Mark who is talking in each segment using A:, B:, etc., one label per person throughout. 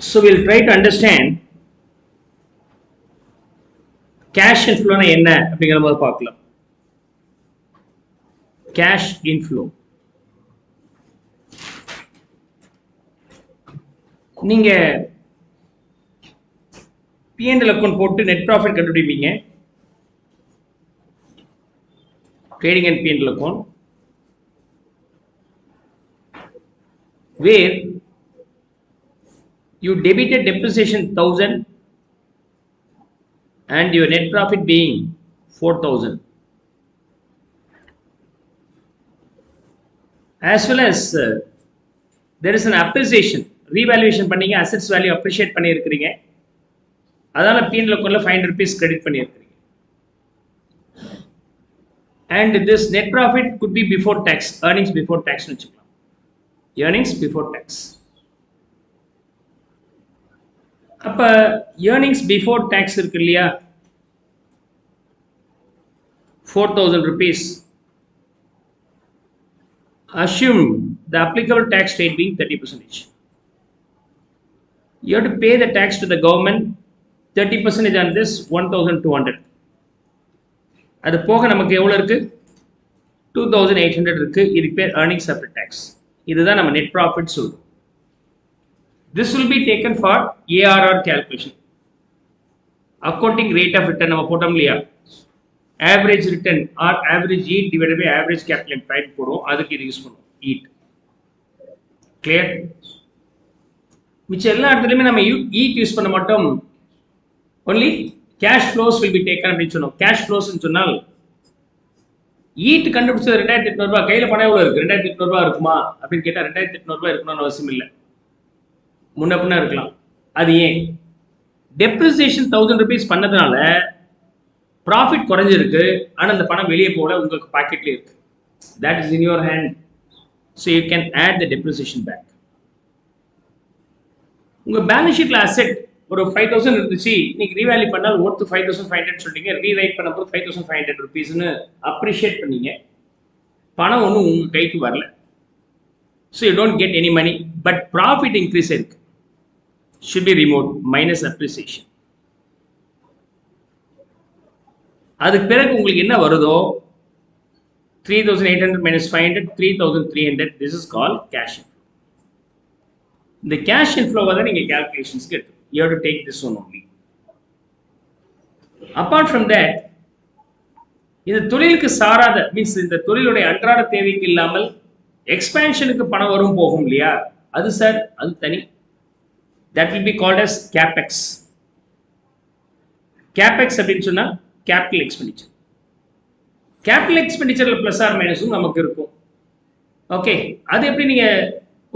A: So we'll try to understand cash inflow na enna அப்படிங்கற மாதிரி பார்க்கலாம். Cash inflow. நீங்க P&L அக்கவுண்ட் போட்டு net profit கண்டுபிடிப்பீங்க. Trading and P&L account where you debited depreciation 1000 and your net profit being 4000, as well as there is an appreciation revaluation பண்ணீங்க, assets value appreciate பண்ணி இருக்கிறீங்க, அதனால P&L accountல 500 rupees credit பண்ணி இருக்கிறீங்க. And this net profit could be before tax, earnings before tax னு வெச்சுக்கலாம். earnings before tax. அப்ப earnings before tax இருக்கு இல்லையா, 4000 rupees. Assume the applicable tax rate being 30%. You have to pay the tax to the government 30% on this 1200. அது போக நமக்கு எவ்வளவு இருக்கு, 2800 இருக்கு. இது பேர் earnings after tax. இதுதான் நம்ம net profit சொல்றோம். This will be taken for ARR calculation. Accounting rate of return நம்ம போட்டோம் இல்லையா, average return or average yield divided by average capital employed போடுவோம், அதுக்கு இது யூஸ் பண்ணுவோம் yield. Clear? மிச்ச எல்லா இடத்துலயுமே நம்ம yield யூஸ் பண்ண மாட்டோம். only cash flows will be taken அப்படின்னு சொன்னோம். cash flows ன்னு சொன்னால் yield கண்டுபிடிச்சது 2800 ரூபாய், கையில பணம் எவ்வளவு இருக்கு, 2800 ரூபாய் இருக்குமா அப்படின்னு கேட்டா 2800 ரூபாய் இருக்கணும்னு அவசியம் இல்லை, முன்ன பின்ன இருக்கலாம். அது ஏன், டெப்ரிசியேஷன் 1000 rupees பண்ணதுனால ப்ராஃபிட் குறைஞ்சிருக்கு, ஆனா அந்த பணம் வெளியே போல உங்களுக்கு பாக்கெட்ல இருக்கு. that is in your hand, so you can add the depreciation back. உங்க பேலன்ஸ் ஷீட்ல அசெட் ஒரு 5000 இருந்துச்சு, இன்னைக்கு ரீவேல்யூ பண்ணால் worth 5500 சொல்றீங்க, ரீரைட் பண்ணும்போது 5500 rupeesனு அப்ரிஷியேட் பண்ணீங்க, பணம் ஒன்றும் உங்க கைக்கு வரல. so you don't get any money, but profit increase இருக்கு, should be removed minus appreciation. அதுக்கு பிறகு உங்களுக்கு என்ன வருதோ 3800 minus 500, 3300. this is called cash inflow. இந்த cash inflow தான் நீங்க calculations get. you have to take this one only. apart from that, இந்த தொழிலுக்கு சாராத மீன்ஸ் இந்த தொழிலுடைய அன்றாட தேவைக்கு இல்லாமல் எக்ஸ்பான்ஷனுக்கு பணம் வரும் போகும் இல்லையா, அது சார் அது தனி. that will be called as capex. capex அப்படின்னு சொன்னா capital expenditure. capital expenditure plus or மைனஸும் நமக்கு இருக்கும். ஓகே, அது எப்படி நீங்க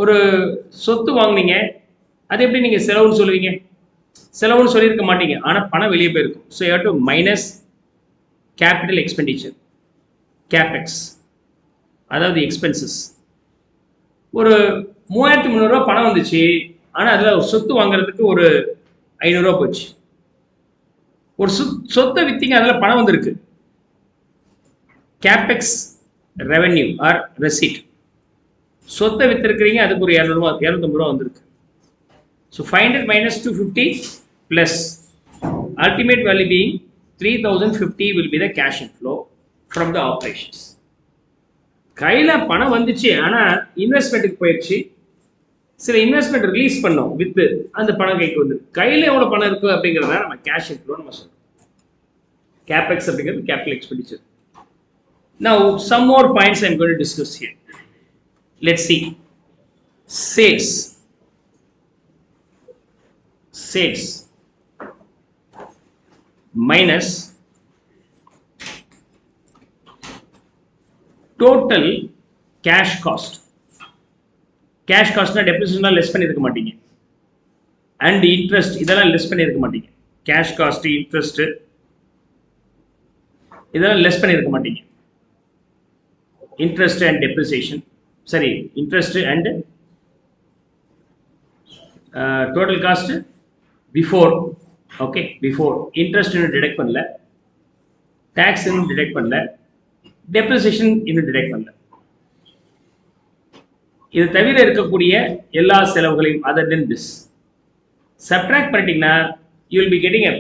A: ஒரு சொத்து வாங்குனீங்க, அது எப்படி நீங்க செலவுன்னு சொல்லுவீங்க, செலவுன்னு சொல்லியிருக்க மாட்டீங்க, ஆனா பணம் வெளியே போயிருக்கும். so you have to minus capital expenditure, capex, அதாவது எக்ஸ்பென்சஸ். ஒரு 3300 ரூபாய் பணம் வந்துச்சு, ஆனா அதுல ஒரு சொத்து வாங்குறதுக்கு ஒரு 500 ரூபாய் போச்சு. ஒரு சொத்தை வித்தீங்க, அதுல பணம் வந்திருக்கு, கேபெக்ஸ் ரெவென்யூ ஆர் ரெசிட். சொத்தை வித்திருக்கிறீங்க, அதுக்கு ஒரு 200 ரூபாய் 250 ரூபாய் வந்திருக்கு. So 500 minus 250 plus ultimate value being 3050 will be the cash inflow from the operations. கையில பணம் வந்துச்சு, ஆனா இன்வெஸ்ட்மெண்ட்டுக்கு போயிடுச்சு, சில இன்வெஸ்ட்மெண்ட் ரிலீஸ் பண்ணோம் வித்து, அந்த பணம் கைக்கு வந்து கையில எவ்வளவு பணம் இருக்கு அப்படிங்கறத நம்ம கேஷ் இன்ஃப்ளோ நம்ம சொல்றோம். கேபெக்ஸ் அப்படிங்கிறது capital expenditure. now some more points I'm going to discuss here. let's see. sales minus total cash cost. Cash காஸ்ட்னா டெப்ரிசியேஷன் லெஸ் பண்ணி இருக்க மாட்டீங்க, அண்ட் இன்ட்ரெஸ்ட் இதெல்லாம் லெஸ் பண்ணி இருக்க மாட்டீங்க. கேஷ் காஸ்ட், இன்ட்ரெஸ்ட் இதெல்லாம் லெஸ் பண்ணி இருக்க மாட்டீங்க. இன்ட்ரெஸ்ட் அண்ட் டெப்ரிசியேஷன், சரி, interest and total cost before. Okay, before interest இன்னும் டிடெக்ட் பண்ணல, டேக்ஸ் இன்னும் டிடெக்ட் பண்ணல, டெப்ரிசியேஷன் இன்னும் டிடெக்ட் பண்ணல. இது தவிர இருக்கக்கூடிய எல்லா செலவுகளையும் அதர் தென் திஸ் சப்ட்ராக்ட் பண்ணிட்டீங்கன்னா you will be getting a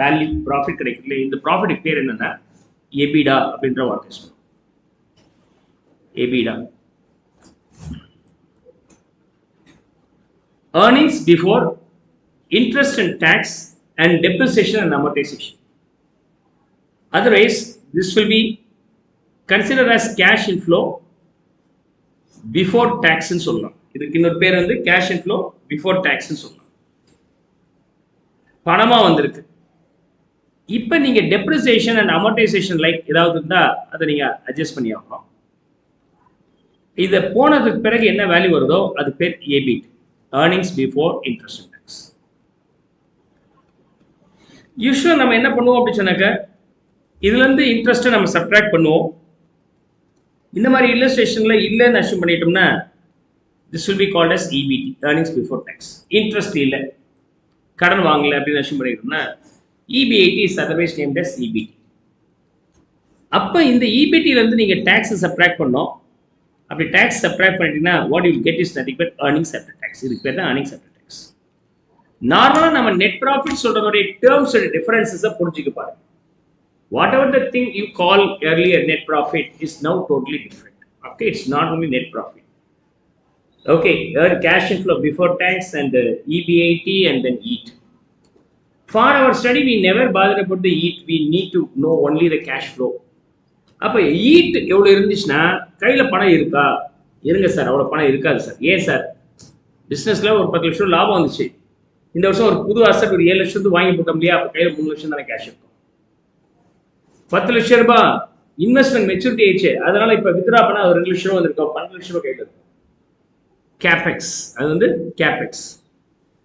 A: value profit கிடைக்கல. இந்த ப்ராஃபிட் பேர் என்னன்னா எபிடா அப்படின்ற வார்த்தை சொல்லுவோம். EBITDA earnings before interest and tax and depreciation and amortization. Otherwise, this will be considered as cash inflow before tax ன்னு சொல்லலாம். இதுக்கு இன்னொரு பேர் வந்து cash inflow before tax ன்னு சொல்லலாம். பணமா வந்திருக்கு. இப்போ நீங்க depreciation and amortization லைக் ஏதாவது இருந்தா அதை நீங்க அட்ஜஸ்ட் பண்ணி ஆகணும். இதை போனதுக்கு பிறகு என்ன வேல்யூ வருதோ அது பேர் EBIT, earnings before interest and tax. யூஸ்வலாக நம்ம என்ன பண்ணுவோம் அப்படின்னு சொன்னாக்க இதுலேருந்து இன்ட்ரெஸ்ட்டை நம்ம சப்ட்ராக்ட் பண்ணுவோம். இந்த மாதிரி இல்லஸ்ட்ரேஷனில் இல்லைன்னு அஷ்யூம் பண்ணிட்டோம்னா this will be called as EBIT, earnings before tax. Interest இல்லை, கடன் வாங்கலை அப்படின்னு அஷ்யூம் பண்ணிட்டோம்னா EBIT is otherwise named as EBT. அப்போ இந்த EBTலேருந்து நீங்கள் டேக்ஸை சப்ட்ராக்ட் பண்ணோம். அப்படி டேக்ஸ் சப்ட்ராக்ட் பண்ணிட்டீங்கன்னா what you get is nothing but earnings after tax. இதுக்கு பேர் தான் earnings after tax. நார்மலாக நம்ம நெட் ப்ராஃபிட் சொல்கிறதோடைய டேர்ம்ஸ் டிஃபரன்சஸை புரிஞ்சுக்க பாருங்க. What ever the thing you call earlier net profit is now totally different. Okay, it's not only net profit. Okay, earn cash inflow before tax and EBIT and then EAT. For our study, we never bother about the EAT. We need to know only the cash flow. அப்போ EAT எவ்வளோ இருந்துச்சுன்னா கையில் பணம் இருக்கா? இருங்க sir, அவ்வளோ பணம் இருக்காது சார். ஏன் சார்? பிஸ்னஸில் ஒரு 10 லட்சம் லாபம் வந்துச்சு, இந்த வருஷம் ஒரு புது அசட் ஒரு 7 லட்சத்து வாங்கி போட்டோம் இல்லையா? அப்போ கையில் 3 லட்சம் தானே கேஷ் இருக்கும். 10 லட்சம் ரூபாய் இன்வெஸ்ட்மெண்ட் மெச்சூரிட்டி ஆயிடுச்சு, அதனால இப்போ வித்ரா பண்ணால் ஒரு 2 லட்சம் ரூபா வந்திருக்கோம், 12 லட்சம் ரூபாய் கையில் இருக்கும். கேபெக்ஸ், அது வந்து கேபெக்ஸ்.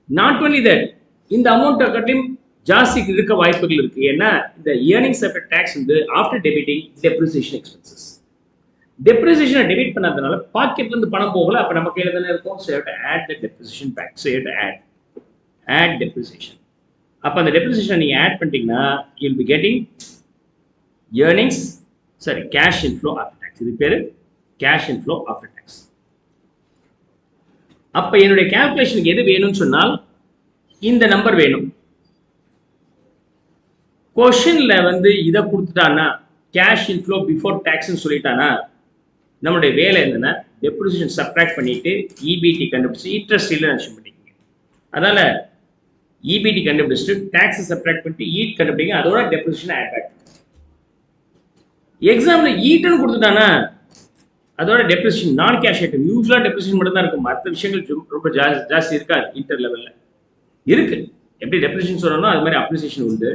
A: நாட் ஒன்லி தட், இந்த அமௌண்ட்டை கட்டியும் ஜாஸ்தி இருக்க வாய்ப்புகள் இருக்கு. ஏன்னா இந்த earnings after tax வந்து ஆஃப்டர் டெபிட்டிங் டெப்ரிசியேஷன் எக்ஸ்பென்சஸ். டெப்ரிசியேஷனை டெபிட் பண்ணாதனால பாக்கெட்ல இருந்து பணம் போகல, அப்ப நம்ம கையில தானே இருக்கும். So you have to add the depreciation back. So you have to add depreciation. அப்ப அந்த depreciation நீங்க ஆட் பண்ணிட்டீங்கன்னா you will be getting cash inflow after tax. இது பேரு cash inflow after tax. அப்ப என்னுடைய கால்குலேஷனுக்கு எது வேணும்னு சொன்னால் இந்த நம்பர் வேணும். கொஷின்ல வந்து இதை கொடுத்துட்டானா கேஷ் இன்ஃப்ளோ பிஃபோர் டேக்ஸ்ன்னு சொல்லிட்டானா நம்மளுடைய வேலை என்னன்னா டெப்ரிசியேஷன் சப்ட்ராக்ட் பண்ணிட்டு இபிடி கண்டுபிடிச்சு இன்ட்ரெஸ்ட் இல்லைன்னு அஷ்யூம் பண்ணிக்கோங்க. அதனால இபிடி கண்டுபிடிச்சிட்டு டேக்ஸ் சப்ட்ராக்ட் பண்ணிட்டு ஈட் கண்டுபிடிங்க, அதோட டெப்ரிசியேஷன் ஆட் பேக். எக்ஸாம்ல ஈட்டுன்னு கொடுத்துட்டானா அதோட டெப்ரிசியேஷன் நான் கேஷ் ஐட்டம். யூஸ்வலா டெப்ரிசியேஷன் மட்டும் தான் இருக்கும், மற்ற விஷயங்கள் ரொம்ப ஜாஸ்தி இருக்காது. இன்டர் லெவல்ல இருக்கு. எப்படி டெப்ரிசியேஷன் சொல்லணும் அது மாதிரி அப்ரிசியேஷன் உண்டு.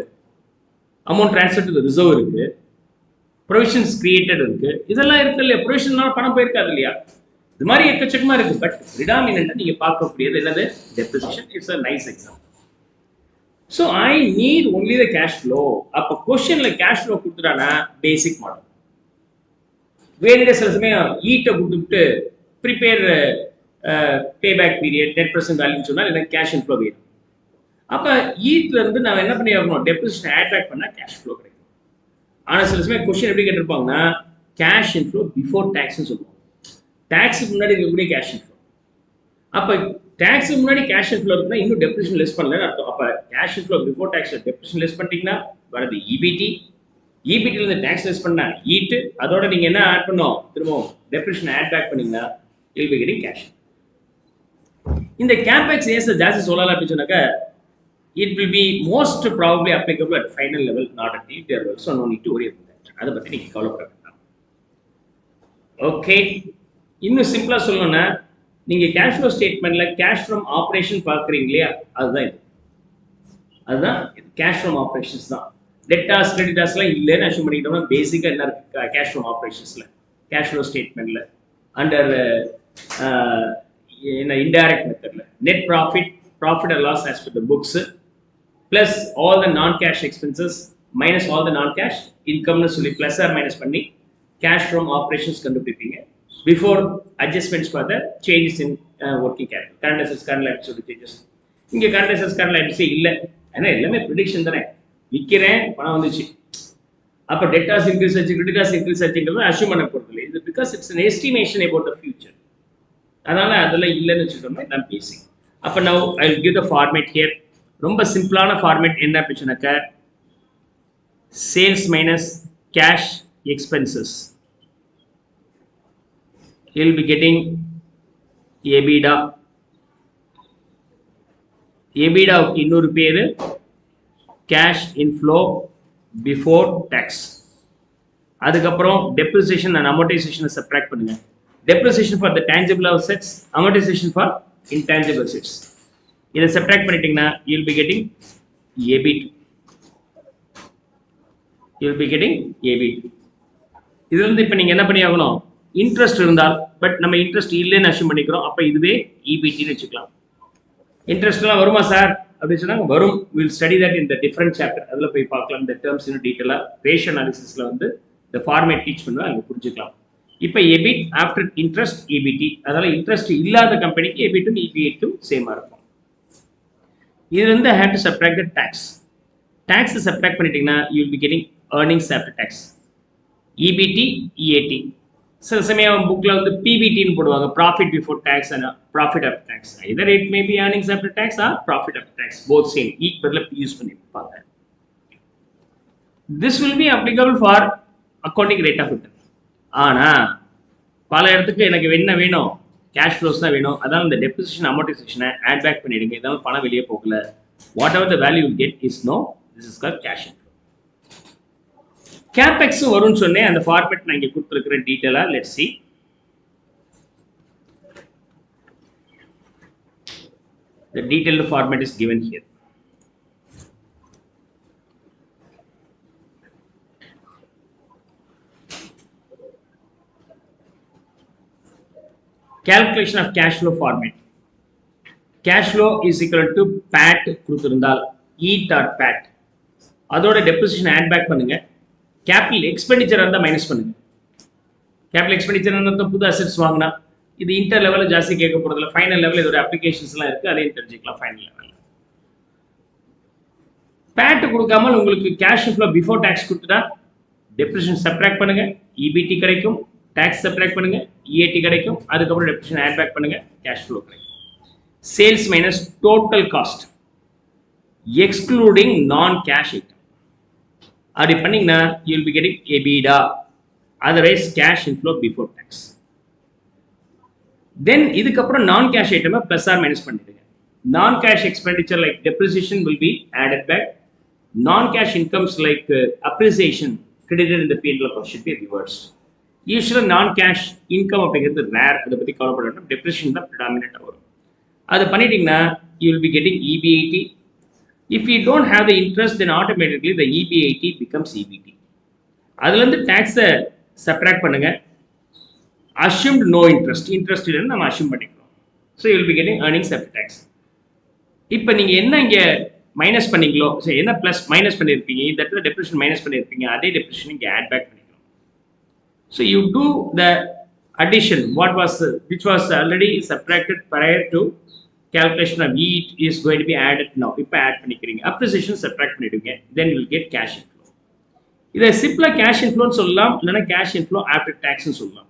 A: அமௌண்ட் ட்ரான்ஸ்ஃபர் டு ரிசர்வ் இருக்கு, ப்ரொவிஷன்ஸ் கிரியேட்டட் இருக்கு, இதெல்லாம் இருக்கு இல்லையா? ப்ரொவிஷன்னால பணம் போயிருக்காது இல்லையா? இது மாதிரி எக்கச்சக்கமா இருக்கு. பட் ப்ரிடாமினன்ட்டா நீங்க பார்க்கக்கூடியது என்னது? Depreciation. It's a nice example. So I need only the cash flow. அப்போ கொஸ்டின்ல கேஷ் ஃப்ளோ கொடுத்துட்டானா பேசிக் மாடல். வேண்டிய சில சமயம் ஈட்டை கொடுத்துட்டு prepare payback period net present வேல்யூன்னு சொன்னால் எனக்கு கேஷ் இன்ஃப்ளோ வேணும். அப்போ ஈட்ல இருந்து நான் என்ன பண்ணி ஆகணும்? டெப்ரிசியேஷன் ஆட் பேக் பண்ணால் கேஷ் ஃப்ளோ கிடைக்கும். ஆனால் சில சமயம் கொஸ்டின் எப்படி கேட்டிருப்பாங்கன்னா கேஷ் இன்ஃப்ளோ பிஃபோர் டேக்ஸ்ன்னு சொல்லுவோம். டேக்ஸுக்கு முன்னாடி இருக்கக்கூடிய கேஷ் இன்ஃப்ளோ. அப்போ டேக்ஸுக்கு முன்னாடி கேஷ் இன்ஃப்ளோ இருக்குன்னா இன்னும் டெப்ரிசியேஷன் லெஸ் பண்ணலன்னு அர்த்தம். அப்போ cash inflow before tax depreciation less பண்ணிட்டீங்கன்னா வரது இபிடி. இபிடிலேருந்து டேக்ஸ் லெஸ் பண்ணா ஈட்டு, அதோட நீங்கள் என்ன ஆட் பண்ணோம்? திரும்பவும் டெப்ரிசியேஷன் ஆட் பேக் பண்ணீங்கன்னா வில் பி கெட்டிங் கேஷ். இந்த கேபெக்ஸ் ஏன் சார் ஜாஸ்தி சொல்லலாம் அப்படின்னு சொன்னாக்க it will be most probably applicable at final level, not at the level. So no need to worry about that. அதை பற்றி நீங்கள் கவலைப்பட வேண்டாம். ஓகே, இன்னும் சிம்பிளாக சொல்லணும்னா நீங்கள் கேஷ் ஃப்ளோ ஸ்டேட்மெண்ட்ல கேஷ் ஃப்ரம் ஆப்ரேஷன் பார்க்குறீங்க இல்லையா? அதுதான் இது கேஷ் ஃப்ரம் ஆப்ரேஷன்ஸ் தான். டெட்டாஸ் கிரெடிட்டாஸ்லாம் இல்லைன்னு அஷ்யூம் பண்ணிக்கிட்டோம்னா பேசிக்காக என்ன இருக்கு கேஷ் ஃப்ரம் ஆப்ரேஷன்ஸில் கேஷ் ஃப்ளோ ஸ்டேட்மெண்ட்ல அண்டர் இன்டைரக்ட் மெத்தட்ல net profit and loss as per the books plus all the non-cash expenses minus all the non-cash income சொல்லி plus or minus பண்ணி cash from operations கண்டுபிடிப்பீங்க before adjustments for the changes in working capital. current assets current liabilities சொல்லி changes. இங்க current assets current liabilities இல்லை, ஏன்னா எல்லாமே prediction தானே. விற்கிறேன், பணம் வந்துச்சு, அப்போ debtors increase ஆச்சு creditors increase ஆச்சுங்கிறது அஷ்யூம் பண்ண போகிறது இல்லை. இது because it's an estimation about the future. அதனால அதெல்லாம் இல்லைன்னு வச்சுட்டோம்னா இதான் பேசிக். அப்போ now I will give the format here. ரொம்ப சிம்பிளான ஃபார்மேட் என்ன பிரச்சனைக்க sales minus cash expenses you'll be getting EBITDA. EBITDA இன்னொரு பேரு cash inflow before tax. அதுக்கப்புறம் depreciation and amortization subtract பண்ணுங்க. Depreciation for the tangible assets, amortization for intangible assets. இதை subtract பண்ணிட்டீங்கன்னா you'll be getting EBIT. You'll be getting EBIT. இது வந்து இப்போ நீங்க என்ன பண்ணி ஆகணும் இன்ட்ரெஸ்ட் இருந்தால் பட் நம்ம இன்ட்ரெஸ்ட் இல்லைன்னு அஷ்யூம் பண்ணிக்கிறோம் அப்போ இதுவே இபிடின்னு வச்சுக்கலாம் இன்ட்ரெஸ்ட்லாம் வருமா சார் அப்படின்னு சொன்னாங்க வரும் will study that in the different chapter அதில் போய் பார்க்கலாம் இந்த டேர்ம்ஸ் இன்னும் டீட்டெயிலாக ரேஷியோ அனாலிசிஸில் வந்து இந்த ஃபார்மேட் டீச் பண்ணுவேன் அங்கே புரிஞ்சுக்கலாம் இப்போ எபிட் ஆஃப்டர் இன்ட்ரெஸ்ட் இபிடி அதனால் இன்ட்ரெஸ்ட் இல்லாத கம்பெனிக்கு எபிட்டும் இபிஐட்டும் சேமாக இருக்கும் இது வந்து have to subtract the tax subtract பண்ணிட்டீங்கன்னா you will be getting earnings after tax EBT, EAT. சில சமயம் புக்கில் வந்து பிபிடின்னு போடுவாங்க profit before tax and profit after tax either it may be earnings after tax or profit after tax both same ஈக்குவலில் use பண்ணியிருப்பாங்க this will be applicable for accounting rate of return ஆனால் பல இடத்துக்கு எனக்கு என்ன வேணும் கேஷ் ஃப்ளோஸ் தான் வேணும் அதனால் இந்த டெப்ரிசியேஷன் அமோர்டைசேஷனை ஆட் பேக் பண்ணிடுங்க இதனால் பணம் வெளியே போகல whatever the value get is no this is call cash capex வரும்னு சொன்னேன் அந்த ஃபார்மேட் நான் இங்கே கொடுத்துருக்கிறேன் டீட்டெயிலா let's see the detailed format is given here calculation of cash flow format cash flow is equal to PAT கொடுத்திருந்தால் EAT or PAT அதோட depreciation add back பண்ணுங்க capital expenditure இருந்தால் மைனஸ் பண்ணுங்க கேபிட்டல் எக்ஸ்பெண்டிச்சர் இருந்தால் புது அசெட்ஸ் வாங்கினா இது inter லெவலில் ஜாஸ்தி கேட்க போகிறதுல ஃபைனல் லெவலில் இதோட அப்ளிகேஷன்ஸ்லாம் இருக்குது அதையும் தெரிஞ்சுக்கலாம் ஃபைனல் லெவலில் பேட் கொடுக்காமல் உங்களுக்கு கேஷ் ஃப்ளோ பிஃபோர் டேக்ஸ் கொடுத்துட்டா டெப்ரிசியேஷன் சப்ட்ராக்ட் பண்ணுங்க இபிடி கிடைக்கும் டேக்ஸ் சப்ட்ராக்ட் பண்ணுங்க இஏடி கிடைக்கும் அதுக்கப்புறம் டெப்ரிசியேஷன் ஆட் பேக் பண்ணுங்க கேஷ் ஃப்ளோ கிடைக்கும் sales minus total cost excluding நான் கேஷ் ஐட்டம் அப்படி பண்ணீங்கன்னா you will be getting EBITDA otherwise cash inflow before tax then இதுக்கப்புறம் நான் கேஷ் ஐட்டமை ப்ளஸ் ஆர் மைனஸ் பண்ணிடுங்க நான் cash expenditure like depreciation will be added back non cash incomes like appreciation credited in the P&L account should be reversed usually non cash income அப்படிங்கிறது rare அதை பற்றி கவலைப்பட வேண்டாம் டெப்ரிசியேஷன் தான் ப்ரிடாமினேட்டாக வரும் அதை பண்ணிட்டீங்கன்னா you will be getting EBIT if you don't have the interest then automatically the EBIT becomes EBT அதுல இருந்து டாக்ஸை சப்ட்ராக்ட் பண்ணுங்க assumed no interest இல்லைன்னு நம்ம assume பண்ணிக்கிறோம் so you will be getting earnings after tax இப்போ நீங்க என்ன இங்க மைனஸ் பண்ணீங்களோ சரி என்ன பிளஸ் மைனஸ் பண்ணியிருப்பீங்க இந்த இடத்துல டெப்ரிசியேஷன் மைனஸ் பண்ணியிருப்பீங்க அதே டெப்ரிசியேஷன் இங்கே ஆட் பேக் பண்ணிக்கிறோம் so you do the addition which was already subtracted prior to calculation of EAT is going to be added now இப்போ add பண்ணிக்கிறீங்க appreciation subtract பண்ணிடுங்க then you will get cash inflow இதை சிம்பிளா cash inflow சொல்லலாம் இல்லைன்னா cash inflow after tax சொல்லலாம்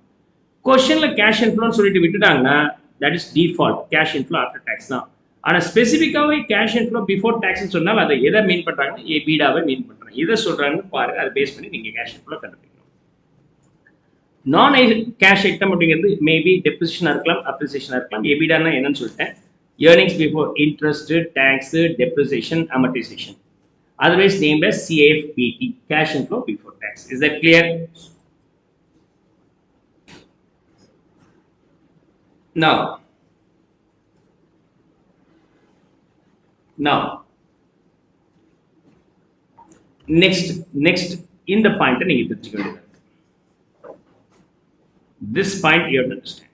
A: கொஸ்டின்ல cash inflow சொல்லிட்டு விட்டுட்டாங்கன்னா that is default cash inflow after tax தான் ஆனா ஸ்பெசிஃபிக்காவே cash inflow before tax சொன்னால் அதை எதை மீன் பண்றாங்கன்னா EBITDAவை மீன் பண்றாங்க இதை சொல்றாங்கன்னு பாருங்க அதை பேஸ் பண்ணி நீங்க cash inflow கண்டுபிடிக்கணும் நான் கேஷ் ஐட்டம் அப்படிங்கிறது மேபி டெப்ரிசியேஷனா இருக்கலாம் அப்ரிசியேஷனா இருக்கலாம் EBITDAனா என்னன்னு சொல்லிட்டேன் earnings before interest, tax, depreciation, amortization. Otherwise named as CAFPT, cash inflow before tax. Is that clear? Now, next in the point, this point you have to understand.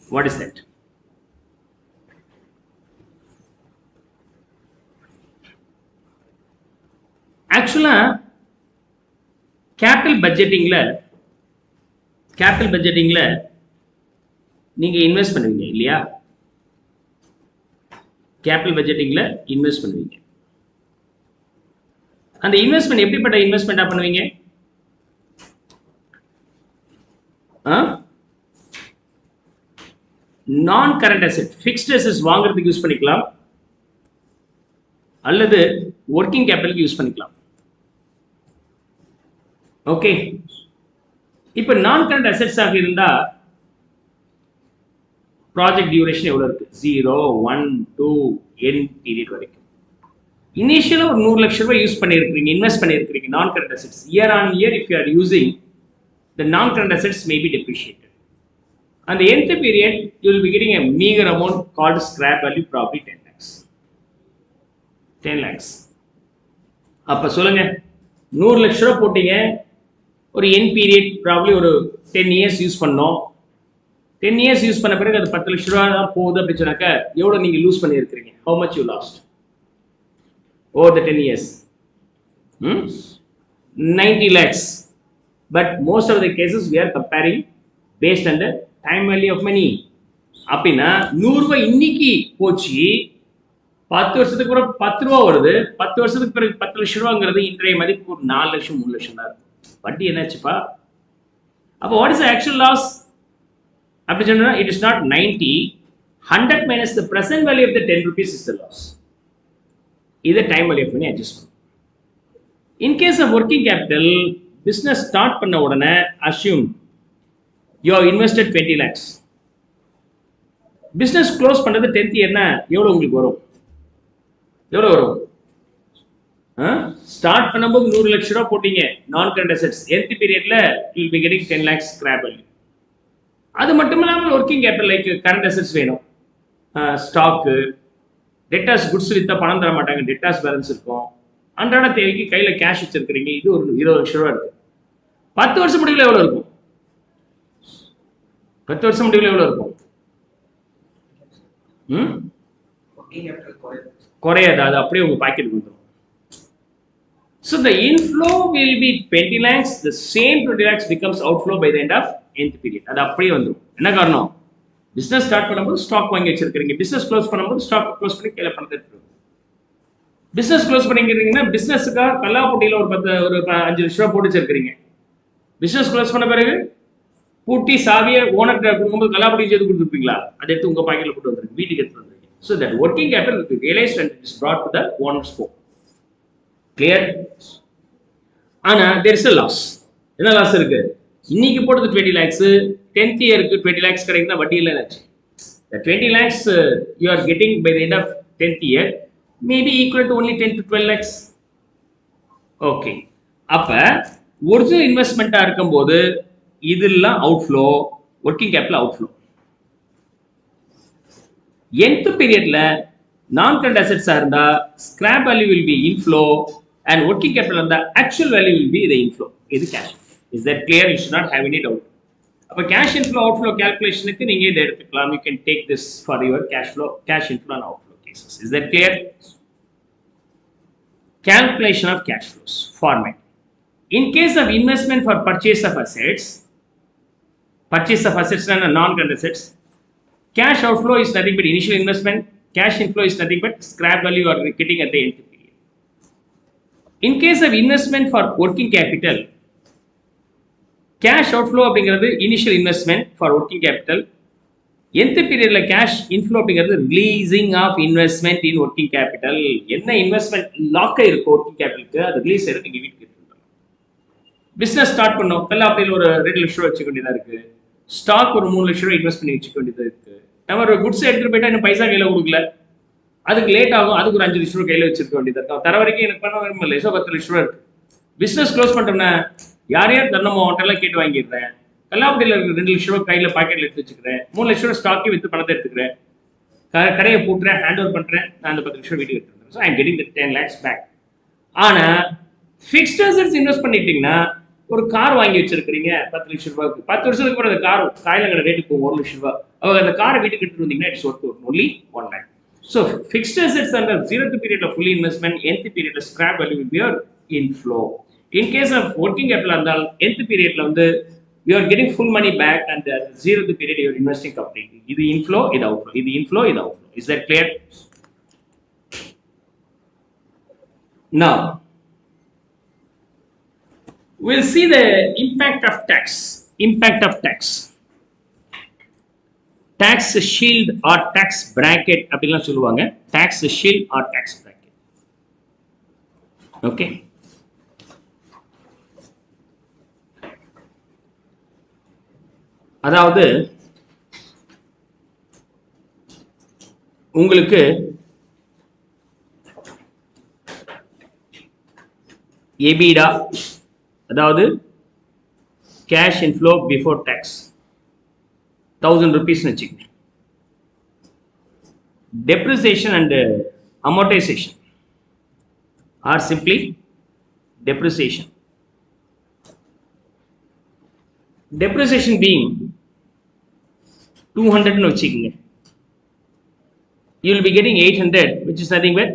A: What is that? ஆக்சுவலா capital பட்ஜெட்டிங்ல நீங்க invest பண்ணுவீங்க இல்லையா capital பட்ஜெட்டிங்ல invest பண்ணுவீங்க அந்த investment எப்படிப்பட்ட இன்வெஸ்ட்மெண்டா பண்ணுவீங்க நான் current asset fixed assets வாங்குறதுக்கு யூஸ் பண்ணிக்கலாம் அல்லது ஒர்க்கிங் கேபிட்டலுக்கு யூஸ் பண்ணிக்கலாம். ஓகே, இப்போ நான் கரண்ட் அசெட்ஸ் ஆக இருந்தா ப்ராஜெக்ட் டியூரேஷன் எவ்வளவு இருக்கு? 0, 1, 2 என் பீரியட் வரைக்கும். இனிஷியலா ஒரு 100 லட்சம் ரூபாய் யூஸ் பண்ணிருக்கீங்க, இன்வெஸ்ட் பண்ணிருக்கீங்க நான் current assets. Year on year if you are using the non current assets may be depreciated. And the nth period you will be getting a meager amount called scrap value, probably 10 lakhs. 10 lakhs. அப்ப சொல்லுங்க, 100 லட்சம் ரூபாய் போட்டீங்க, ஒரு என் period probably ஒரு 10 years use பண்ணோம். 10 years use பண்ண பிறகு அது 10 லட்சம் ரூபாய் தான் போகுது அப்படின்னு சொன்னாக்க எவ்வளவு நீங்க லூஸ் பண்ணி இருக்கிறீங்க? How much you lost over the 10 years? 90 lakhs. But most of the cases we are comparing based on the time value of money. அப்படின்னா 100 ரூபாய் இன்னைக்கு போச்சு, 10 வருஷத்துக்கு பிறகு 10 ரூபா வருது, 10 வருஷத்துக்கு பிறகு 10 லட்சம் ரூபாங்கிறது இன்றைய மதிப்பு ஒரு 4 லட்சம் 3 லட்சம் தான் இருக்கும். வட்டி என்னாச்சுப்பா? அப்போ வாட் இஸ் ஆக்சுவல் லாஸ் அப்படி சொன்னா, it is not 90, 100 minus the present value of the 10 rupees is the loss. இதை டைம் வேல்யூ பண்ணி அட்ஜஸ்ட் பண்ணும். In case of working capital, business start பண்ண உடனே assume you have invested 20 lakhs. Business close பண்ணுறது 10th இயர்னா எவ்வளோ உங்களுக்கு வரும்? எவ்வளோ வரும்? ஸ்டார்ட் பண்ணும்போது 100 லட்சம் ரூபா போட்டீங்க நான் கரண்ட் அசெட்ஸ், 10th பீரியட்ல you will be getting 10 lakhs scrap value. அது மட்டும் இல்லாமல் working capital like current assets வேணும், ஸ்டாக்கு, டெட்டாஸ், குட்ஸ் வித்தா பணம் தர மாட்டாங்க, டெட்டாஸ் பேலன்ஸ் இருக்கும், அன்றாட தேவைக்கு கையில் கேஷ் வச்சிருக்கிறீங்க, இது ஒரு 20 லட்சம் ரூபா இருக்கு. 10 வருஷம் முடிவில் எவ்வளோ இருக்கும்? 10 வருஷம் முடிவில் எவ்வளோ இருக்கும்? குறையாது, அது அப்படியே உங்க பாக்கெட்டுக்கு வந்துடும். So the inflow will be 20 lakhs, the same 20 lakhs becomes outflow by the end of nth period. அது அப்படியே வந்துடும். என்ன காரணம்? பிசினஸ் ஸ்டார்ட் பண்ணும்போது ஸ்டாக் வாங்கி வச்சிருக்கீங்க, பிசினஸ் க்ளோஸ் பண்ணும்போது ஸ்டாக் க்ளோஸ் பண்ணி கையில் பணத்தை எடுத்துருங்க. பிசினஸ் க்ளோஸ் பண்ணிக்கிறீங்கன்னா பிசினஸுக்காக கல்லாப்பட்டியில் ஒரு 5 லட்சம் ரூபா போட்டு வச்சிருக்கிறீங்க. பிசினஸ் க்ளோஸ் பண்ண பிறகு பூட்டி சாவியை ஓனர்கிட்ட கொடுக்கும்போது கல்லாப்பட்டி செய்து கொடுத்துருப்பீங்களா? அதை எடுத்து உங்க பாக்கெட்ல போட்டு வந்துருக்கு, வீட்டுக்கு எடுத்து வந்துருக்கு. So that working capital will be realized and it is brought to the owner's home. Clear? ஆனா there is a loss. என்ன லாஸ் இருக்கு? இன்னைக்கு போட்டது 20 lakhs, 10th இயருக்கு 20 lakhs கிடைக்குதுன்னா வட்டி இல்லை ஆச்சு. The 20 lakhs you are getting by the end of 10th year may be equal to only 10 to 12 lakhs. Okay, அப்ப ஒரிஜினல் இன்வெஸ்ட்மெண்ட்டா இருக்கும்போது இதெல்லாம் outflow, working capital outflow. nth பீரியட்ல நான் கரண்ட் அசெட்ஸா இருந்தா scrap value will be inflow and working capital இருந்தா actual value will be the inflow. இது cash. Is that clear? You should not have any doubt. அப்ப கேஷ் இன்ஃப்ளோ அவுட்ஃப்ளோ கால்குலேஷனுக்கு நீங்க இதை எடுத்துக்கலாம். You can take this for your cash flow, cash inflow and outflow cases. Is that clear? Calculation of cash flows format. In case of investment for purchase of assets and non-current assets, cash outflow is nothing but initial investment, cash inflow is nothing but scrap value you are getting at the end of the period. In case of investment for working capital, cash outflow அப்படிங்கிறது initial investment for working capital, nth பீரியட்ல cash inflow அப்படிங்கிறது releasing of investment in working capital. என்ன investment lock ஆயிருக்கு working கேபிட்டலுக்கு, அது release ஆயிருக்கு, நீங்க வீட்டுக்கு எடுத்துக்கலாம். பிசினஸ் ஸ்டார்ட் பண்ணோம், கல்லாப்பட்டியில் ஒரு 2 லட்சம் ரூபா வச்சுக்க வேண்டியதா இருக்கு, ஸ்டாக் ஒரு 3 லட்சம் ரூபாய் இன்வெஸ்ட் பண்ணி வச்சுக்க வேண்டியதா இருக்கு. நம்ம ஒரு குட்ஸ் எடுத்துட்டு போயிட்டா இன்னும் பைசா கையில கொடுக்கல, அதுக்கு லேட் ஆகும், அதுக்கு ஒரு 5 லட்சம் ரூபாய் கையில வச்சிருக்க வேண்டியதா இருக்கும். தர வரைக்கும் எனக்கு பண்ண விரும்பல, 10 லட்சம் ரூபா இருக்கு. பிசினஸ் க்ளோஸ் பண்ணிட்டோம்னா யார் தரணுமோ அவன்கிட்ட கேட்டு வாங்கிடுறேன், கல்லாப்பட்டியில் இருக்கிற 2 லட்சம் ரூபாய் கையில் பாக்கெட்ல எடுத்து வச்சுக்கிறேன், 3 லட்சம் ரூபாய் ஸ்டாக்கே வித்து பணத்தை எடுத்துக்கிறேன், கடையை போட்டுறேன், ஹேண்ட் ஓவர் பண்றேன், நான் அந்த 10 லட்சம் வீட்டுக்கு எடுத்துக்கிறேன். So I am getting the 10 lakhs back. ஆனா ஃபிக்ஸ்ட் அசெட்ஸ் இன்வெஸ்ட் பண்ணிட்டீங்கன்னா, ஒரு கார் வாங்கி வச்சிருக்கீங்க 10 லட்சம் ரூபாய்க்கு, 10 வருஷத்துக்கு அப்புறம் அந்த கார் காயிலங்கிற ரேட்டுக்கு போகும் 1 லட்சம் ரூபாய். அவங்க அந்த காரை வீட்டுக்கு எடுத்துட்டு வந்தீங்கன்னா it's worth only 1 lakh. So fixed assets அந்த 0th பீரியட்ல ஃபுல்லி இன்வெஸ்ட்மெண்ட், nth பீரியட்ல scrap value will be your inflow. In case of working capital இருந்தால் nth பீரியட்ல வந்து you are getting full money back and the 0th period you are investing completely. This inflow, this outflow. This inflow, this outflow. Is that clear? Now, we'll see the impact of tax. Impact of tax. Tax shield or tax bracket அப்படிலாம் சொல்லுவாங்க. Tax shield or tax bracket. Okay, அதாவது உங்களுக்கு EBITDA, அதாவது cash inflow before tax 1000 rupees வச்சுக்கோங்க. Depreciation and amortization are simply depreciation. Depreciation being 200 னு வச்சுக்கோங்க. You will be getting 800, which is nothing but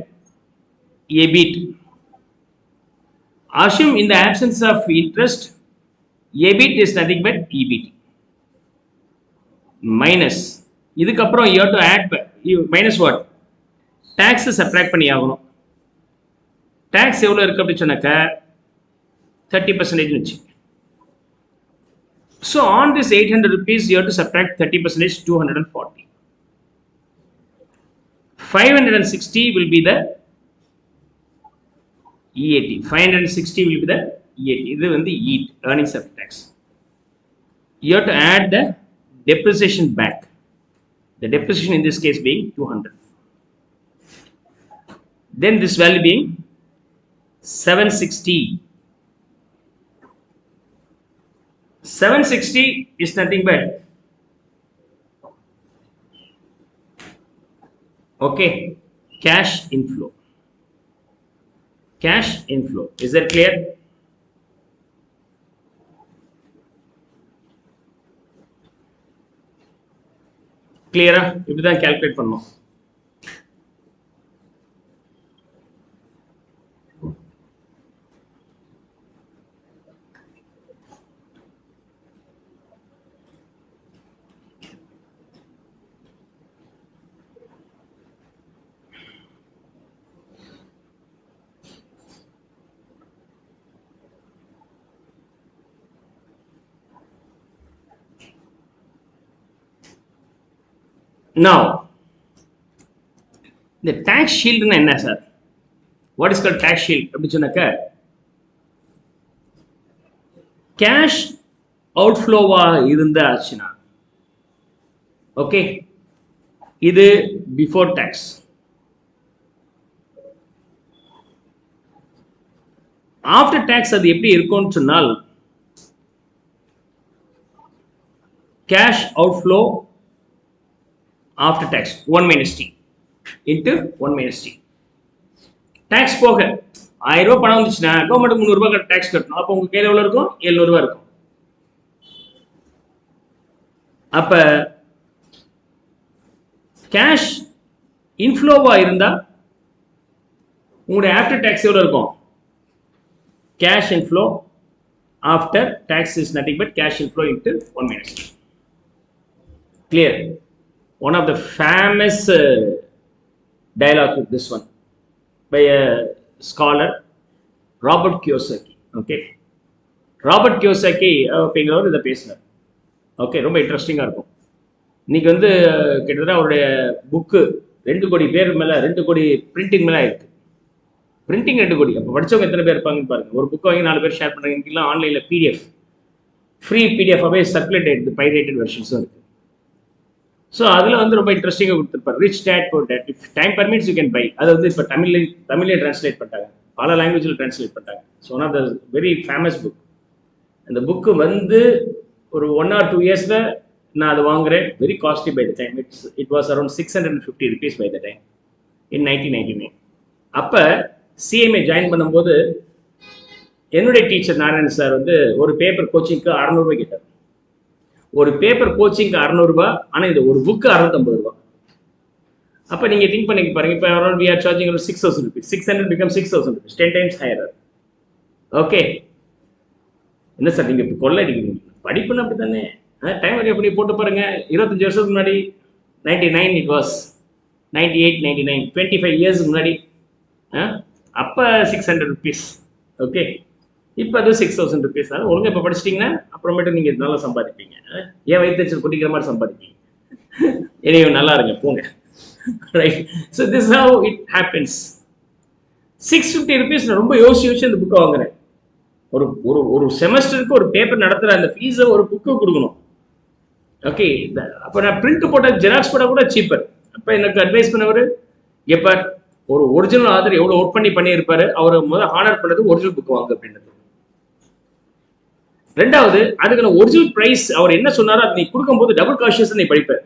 A: EBIT. Assume in the absence of interest, EBIT is nothing but EBIT. Minus, இதுக்கப்புறம் you have to add minus what? Tax subtract பண்ணி ஆகணும். Tax எவ்வளோ இருக்கு அப்படி சொன்னாக்க 30% வச்சு. So on this 800 rupees, you have to subtract 30%, 240. 560 will be the EAT. 560 will be the EAT. This is the EAT, earnings after tax. You have to add the depreciation back. The depreciation in this case being 200. Then this value being 760. 760 is nothing but, okay, cash inflow. Cash inflow. Is that clear? Clear? இப்படி தான் calculate பண்ணணும். Now, the tax shield na enna sir? What is called tax shield? அப்படி சொன்னாக்க cash outflow-வா இருந்தாச்சுன்னா, okay, இது before tax. After tax அது எப்படி இருக்கும்னு சொன்னால், cash outflow after tax 1 minus T into 1 minus T. Tax போக 1000 ரூபாய் பணம் வந்துச்சுன்னா கவர்மெண்ட் 300 ரூபாய் டாக்ஸ் கட்டணும். அப்போ உங்க கையில எவ்வளவு இருக்கும்? 700 ரூபாய் இருக்கும். அப்ப கேஷ் இன்ஃப்ளோவா இருந்தா உங்களுடைய ஆஃப்டர் டாக்ஸ் எவ்வளவு இருக்கும்? Cash inflow after tax is nothing but cash inflow into 1 minus T. Clear? One of the famous dialogue with this one by a scholar, Robert Kiyosaki. Okay, Robert Kiyosaki அப்படிங்கிறவர் இதை பேசினார். Okay, ரொம்ப இன்ட்ரெஸ்டிங்காக இருக்கும். இன்னைக்கு வந்து கிட்டத்தட்ட அவருடைய புக்கு 2 கோடி பேர் மேலே, 2 கோடி பிரிண்டிங் மேலே ஆயிருக்கு. பிரிண்டிங் 2 கோடி. அப்போ படித்தவங்க எத்தனை பேர் இருப்பாங்கன்னு பாருங்க. ஒரு புக்கை வாங்கி 4 பேர் ஷேர் பண்ணுறாங்க. இன்னைக்கெல்லாம் ஆன்லைனில் பிடிஎஃப், ஃப்ரீ பிடிஎஃபாகவே சர்க்குலேட் ஆகிடுது. பைரேட்டட் வெர்ஷன்ஸும் இருக்குது. ஸோ அதில் வந்து ரொம்ப இன்ட்ரெஸ்டிங்காக கொடுத்துருப்பார். Rich dad poor dad, if time permits you can buy. அதை வந்து இப்போ தமிழ்லேயே ட்ரான்ஸ்லேட் பண்ணிட்டாங்க, பல லாங்குவேஜில் ட்ரான்ஸ்லேட் பண்ணிட்டாங்க. So one of the very famous book. அந்த புக்கு வந்து ஒரு 1 or 2 இயர்ஸில் நான் அதை வாங்குறேன். Very costly by the time. It was around 650 rupees by the time in 1999. அப்போ சிஎம்ஏ ஜாயின் பண்ணும்போது என்னுடைய டீச்சர் நாராயணன் சார் வந்து ஒரு பேப்பர் கோச்சிங்க்கு 600 ரூபாய் கேட்டார். ஒரு பேப்பர் கோச்சிங்க்கு 600 ரூபாய், ஆனால் இது ஒரு புக்கு 650 ரூபாய். அப்போ நீங்கள் திங்க் பண்ணி பாருங்க. இப்போ around we are charging 6000 rupees. 600 becomes 6000 rupees, 10 times higher. Okay, என்ன சார் நீங்கள் இப்போ கொள்ளை அடிக்கிறீங்க? படிப்புன்னு அப்படி தானே. டைம் வரையும் அப்படி போட்டு பாருங்க. 25 வருஷத்துக்கு முன்னாடி 99 இட் வாஸ் 98, 99, 25 இயர்ஸ்க்கு முன்னாடி அப்போ 600 rupees. ஓகே, இப்போ அது 6000 rupees. ஒழுங்காக இப்போ படிச்சிட்டிங்கன்னா அப்புறமேட்டு நீங்கள் நல்லா சம்பாதிப்பீங்க. ஏன் வயிற்று குடிக்கிற மாதிரி சம்பாதிப்பீங்க. எனவே நல்லா இருங்க, போங்க. Right. So this how it happens. ₹650 நான் ரொம்ப யோசிச்சு இந்த புக்கை வாங்குறேன். ஒரு ஒரு ஒரு செமஸ்டருக்கு ஒரு பேப்பர் நடத்துற அந்த ஃபீஸை ஒரு புக்கு கொடுக்கணும். ஓகே, அப்போ நான் பிரிண்ட் போட்ட ஜெராக்ஸ் போட கூட சீப்பர். அப்போ எனக்கு அட்வைஸ் பண்ணவர், எப்ப ஒரு ஒரிஜினல் ஆதர் எவ்வளோ ஒர்க் பண்ணியிருப்பாரு, அவரை முதல் ஹானர் பண்ணது ஒரிஜினல் புக் வாங்க அப்படின்றது. ரெண்டாவது, அதுக்கான ஒரிஜினல் பிரைஸ் அவர் என்ன சொன்னாரோ அதை நீ கொடுக்கும்போது டபுள் காஷியஸ் நீ படிப்பேன்.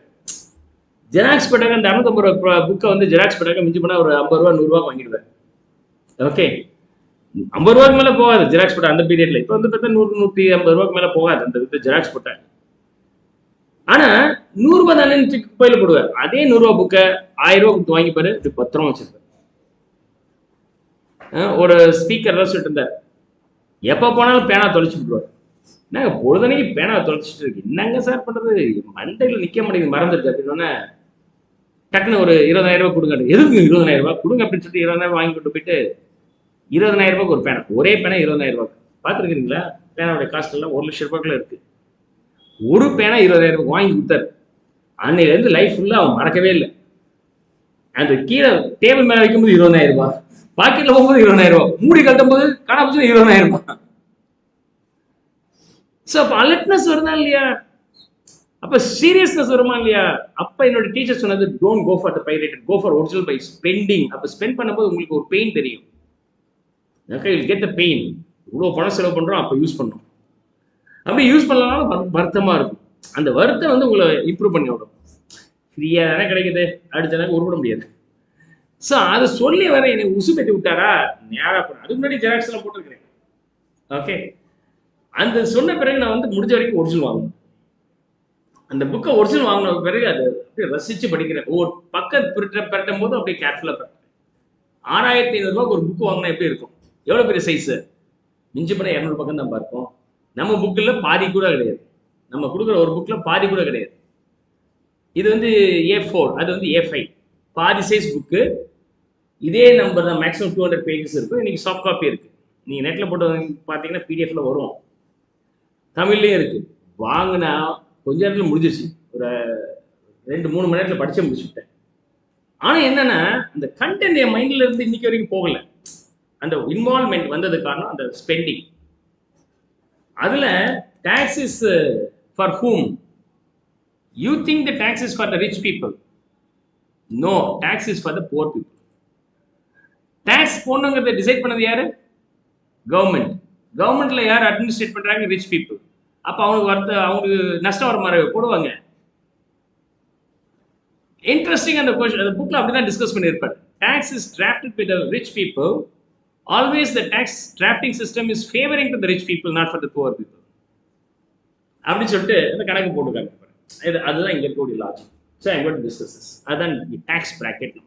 A: ஜெராக்ஸ் போட்டாங்க அந்த 250 புக்கை வந்து ஜெராக்ஸ் போட்டாங்க மிஞ்சி போனால் ஒரு ₹50 ₹100 வாங்கிடுவேன். ஓகே, ₹50 மேலே போகாது ஜெராக்ஸ் போட்ட அந்த பீரியட்ல. இப்போ வந்து பார்த்தா ₹100 மேலே போகாது அந்த ஜெராக்ஸ் போட்டேன். ஆனா ₹100 தானே குப்பையில போடுவேன். அதே ₹100 புக்கை ₹1000 கொடுத்து வாங்கிப்பாரு, இது பத்திரம் வச்சிருப்பேன். ஒரு ஸ்பீக்கர் தான் சொல்லிட்டு இருந்தார், எப்போ போனாலும் பேனா தொலைச்சு விட்டுருவார். என்னங்க பொழுதனைக்கு பேனா தொலைச்சிட்டு இருக்கு, என்னங்க சார் பண்றது, மண்டையில் நிக்க மாட்டேங்குது, மறந்துருக்கு அப்படின்னா டக்குன்னு ஒரு ₹20,000 கொடுங்க. எதுக்கு ₹20,000 கொடுங்க அப்படின்னு சொல்லிட்டு ₹20,000 வாங்கி கொண்டு போயிட்டு ₹20,000 ஒரு பேனா, ஒரே பேனா ₹20,000. பார்த்துருக்கீங்களா? பேனாவுடைய காஸ்ட் எல்லாம் ₹1,00,000 இருக்கு. ஒரு பேனா ₹20,000 வாங்கி கொடுத்தாரு. அன்னையிலேருந்து லைஃப் ஃபுல்லாக அவன் மறக்கவே இல்லை. அந்த கீழே டேபிள் மேலே வைக்கும்போது ₹20,000, பாக்கெட்ல போகும்போது ₹20,000, மூடி கட்டும் போது காணாமச்சு ₹20,000. ஸோ அப்போ அலர்ட்னஸ் வருதா இல்லையா? அப்போ சீரியஸ்னஸ் வருமா இல்லையா? அப்போ என்னோட டீச்சர் சொன்னது, don't go for the pirated, go for original by spending. அப்போ ஸ்பெண்ட் பண்ணும்போது உங்களுக்கு ஒரு பெயின் தெரியும். Okay, you get the pain. இவ்வளோ பணம் செலவு பண்ணுறோம், அப்போ யூஸ் பண்ணுறோம். அப்படி யூஸ் பண்ணலனாலும் வருத்தமாக இருக்கும். அந்த வருத்தம் வந்து உங்களை இம்ப்ரூவ் பண்ணி விடும். ஃப்ரீயாக தானே கிடைக்குது, அடுத்த உருப்பட முடியாது. ஸோ அதை சொல்லி வர என்னை உசுப்பேத்தி விட்டாரா, நேராக போனேன். அதுக்கு முன்னாடி ஜெராக்ஸ்லாம் போட்டுருக்கிறேன். ஓகே, அந்த சொன்ன பிறகு நான் வந்து முடிஞ்ச வரைக்கும் ஒரிஜினல் வாங்கணும். அந்த புக்கை ஒரிஜினல் வாங்கின பிறகு அதை அப்படியே ரசித்து படிக்கிறேன். ஒவ்வொரு பக்கம் பிரட்டும் போது அப்படியே கேர்ஃபுல்லாக படிக்கிறேன். ₹6,500 ஒரு புக்கு வாங்கினா எப்படி இருக்கும்? எவ்வளோ பெரிய சைஸு? மிஞ்சி பண்ண 200 பக்கம் தான் பார்ப்போம். நம்ம புக்கில் பாதி கூட கிடையாது. நம்ம கொடுக்குற ஒரு புக்கில் பாதி கூட கிடையாது. இது வந்து A4, அது வந்து A5, பாதி சைஸ் புக்கு. இதே நம்பர் தான், மேக்ஸிமம் 200 பேஜஸ் இருக்கும். இன்னைக்கு சாஃப்ட் காப்பி இருக்குது. நீங்கள் நெட்டில் போட்டு பார்த்தீங்கன்னா பிடிஎஃப்ல வரும், தமிழ்லேயும் இருக்குது. வாங்கினா கொஞ்ச நேரத்தில் முடிஞ்சிச்சு. ஒரு 2-3 மணி நேரத்தில் படிச்சே முடிச்சுட்டேன். ஆனால் என்னன்னா, அந்த கண்டென்ட் என் மைண்டில் இருந்து இன்னைக்கு வரைக்கும் போகலை. அந்த இன்வால்வ்மெண்ட் வந்தது காரணம் அந்த ஸ்பெண்டிங். அதில் tax is for whom? You think the tax is for the rich people. No, tax is for the poor people. Tax போடணுங்கிறத டிசைட் பண்ணது யாரு? கவர்மெண்ட். கவர்மெண்ட்ல யார் அட்மினிஸ்ட்ரேட் பண்றாங்க? Rich people. அப்போ அவங்களுக்கு நஷ்டம் வர மாதிரி போடுவாங்க. இன்ட்ரெஸ்டிங், அந்த புக்ல அப்படிதான் டிஸ்கஸ் பண்ணியிருப்பாரு. Tax is drafted by the rich people. Always the tax drafting system is favoring to the rich people, not for the poor people. அப்படின்னு சொல்லிட்டு அந்த கணக்கு போட்டுருக்காங்க. அதுதான் இங்க இருக்கக்கூடிய logic. So I got discuss. அதுதான் டேக்ஸ் பிராக்கெட்.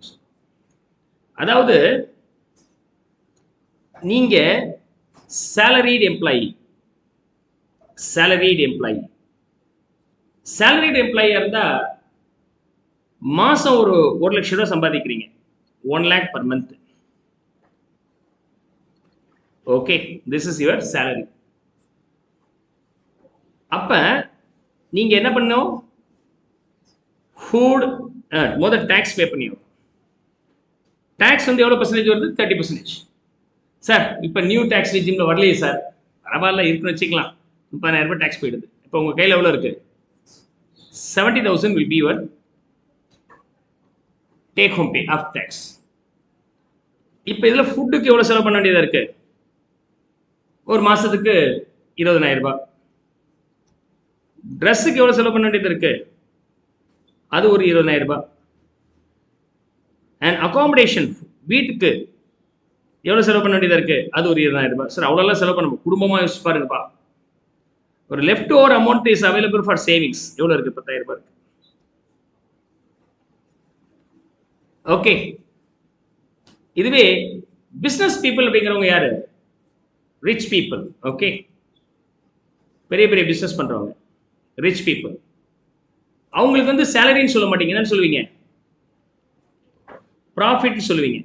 A: அதாவது நீங்க salaried employee இருந்தா மாசம் ஒரு ₹1,00,000 சம்பாதிக்கிறீங்க. 1 lakh per month. Okay, this is your salary. அப்ப நீங்க என்ன பண்ணணும்? ஃபுட் முதல் டாக்ஸ் பே பண்ணிடும். டாக்ஸ் வந்து எவ்வளவு பர்சன்டேஜ் வருது? 30%. சார் இப்போ நியூ டேக்ஸ் ரெஜிம்ல வரலையே சார். பரவாயில்ல, இருக்குன்னு வச்சுக்கலாம். ₹30,000 டேக்ஸ் போயிடுது. இப்போ உங்க கையில் எவ்வளோ இருக்கு? 70,000 will be your take home pay after tax. இப்போ இதுல ஃபுட்டுக்கு எவ்வளவு செலவு பண்ண வேண்டியதா இருக்கு? ஒரு மாசத்துக்கு ₹20,000. ட்ரெஸ்ஸுக்கு எவ்வளவு செலவு பண்ண வேண்டியது இருக்கு? அது ஒரு ₹20,000. அண்ட் அகாமடேஷன், வீட்டுக்கு எவ்வளவு செலவு பண்ண வேண்டியதா இருக்கு? அது ஒரு ₹20,000. சார் அவ்வளோலாம் செலவு பண்ண குடும்பமா யோசிச்சு பாருங்கப்பா. ஒரு left over amount is available for savings எவ்வளவு இருக்கு? ₹10,000 இருக்கு. ஓகே, இதுவே பிசினஸ் பீப்புள் அப்படிங்கிறவங்க யாரு? Rich people. ஓகே, பெரிய பெரிய பிசினஸ் பண்றவங்க ரிச் பீப்புள். அவங்களுக்கு வந்து சேலரின்னு சொல்ல மாட்டீங்க, என்னன்னு சொல்லுவீங்க? ப்ராஃபிட் சொல்லுவீங்க.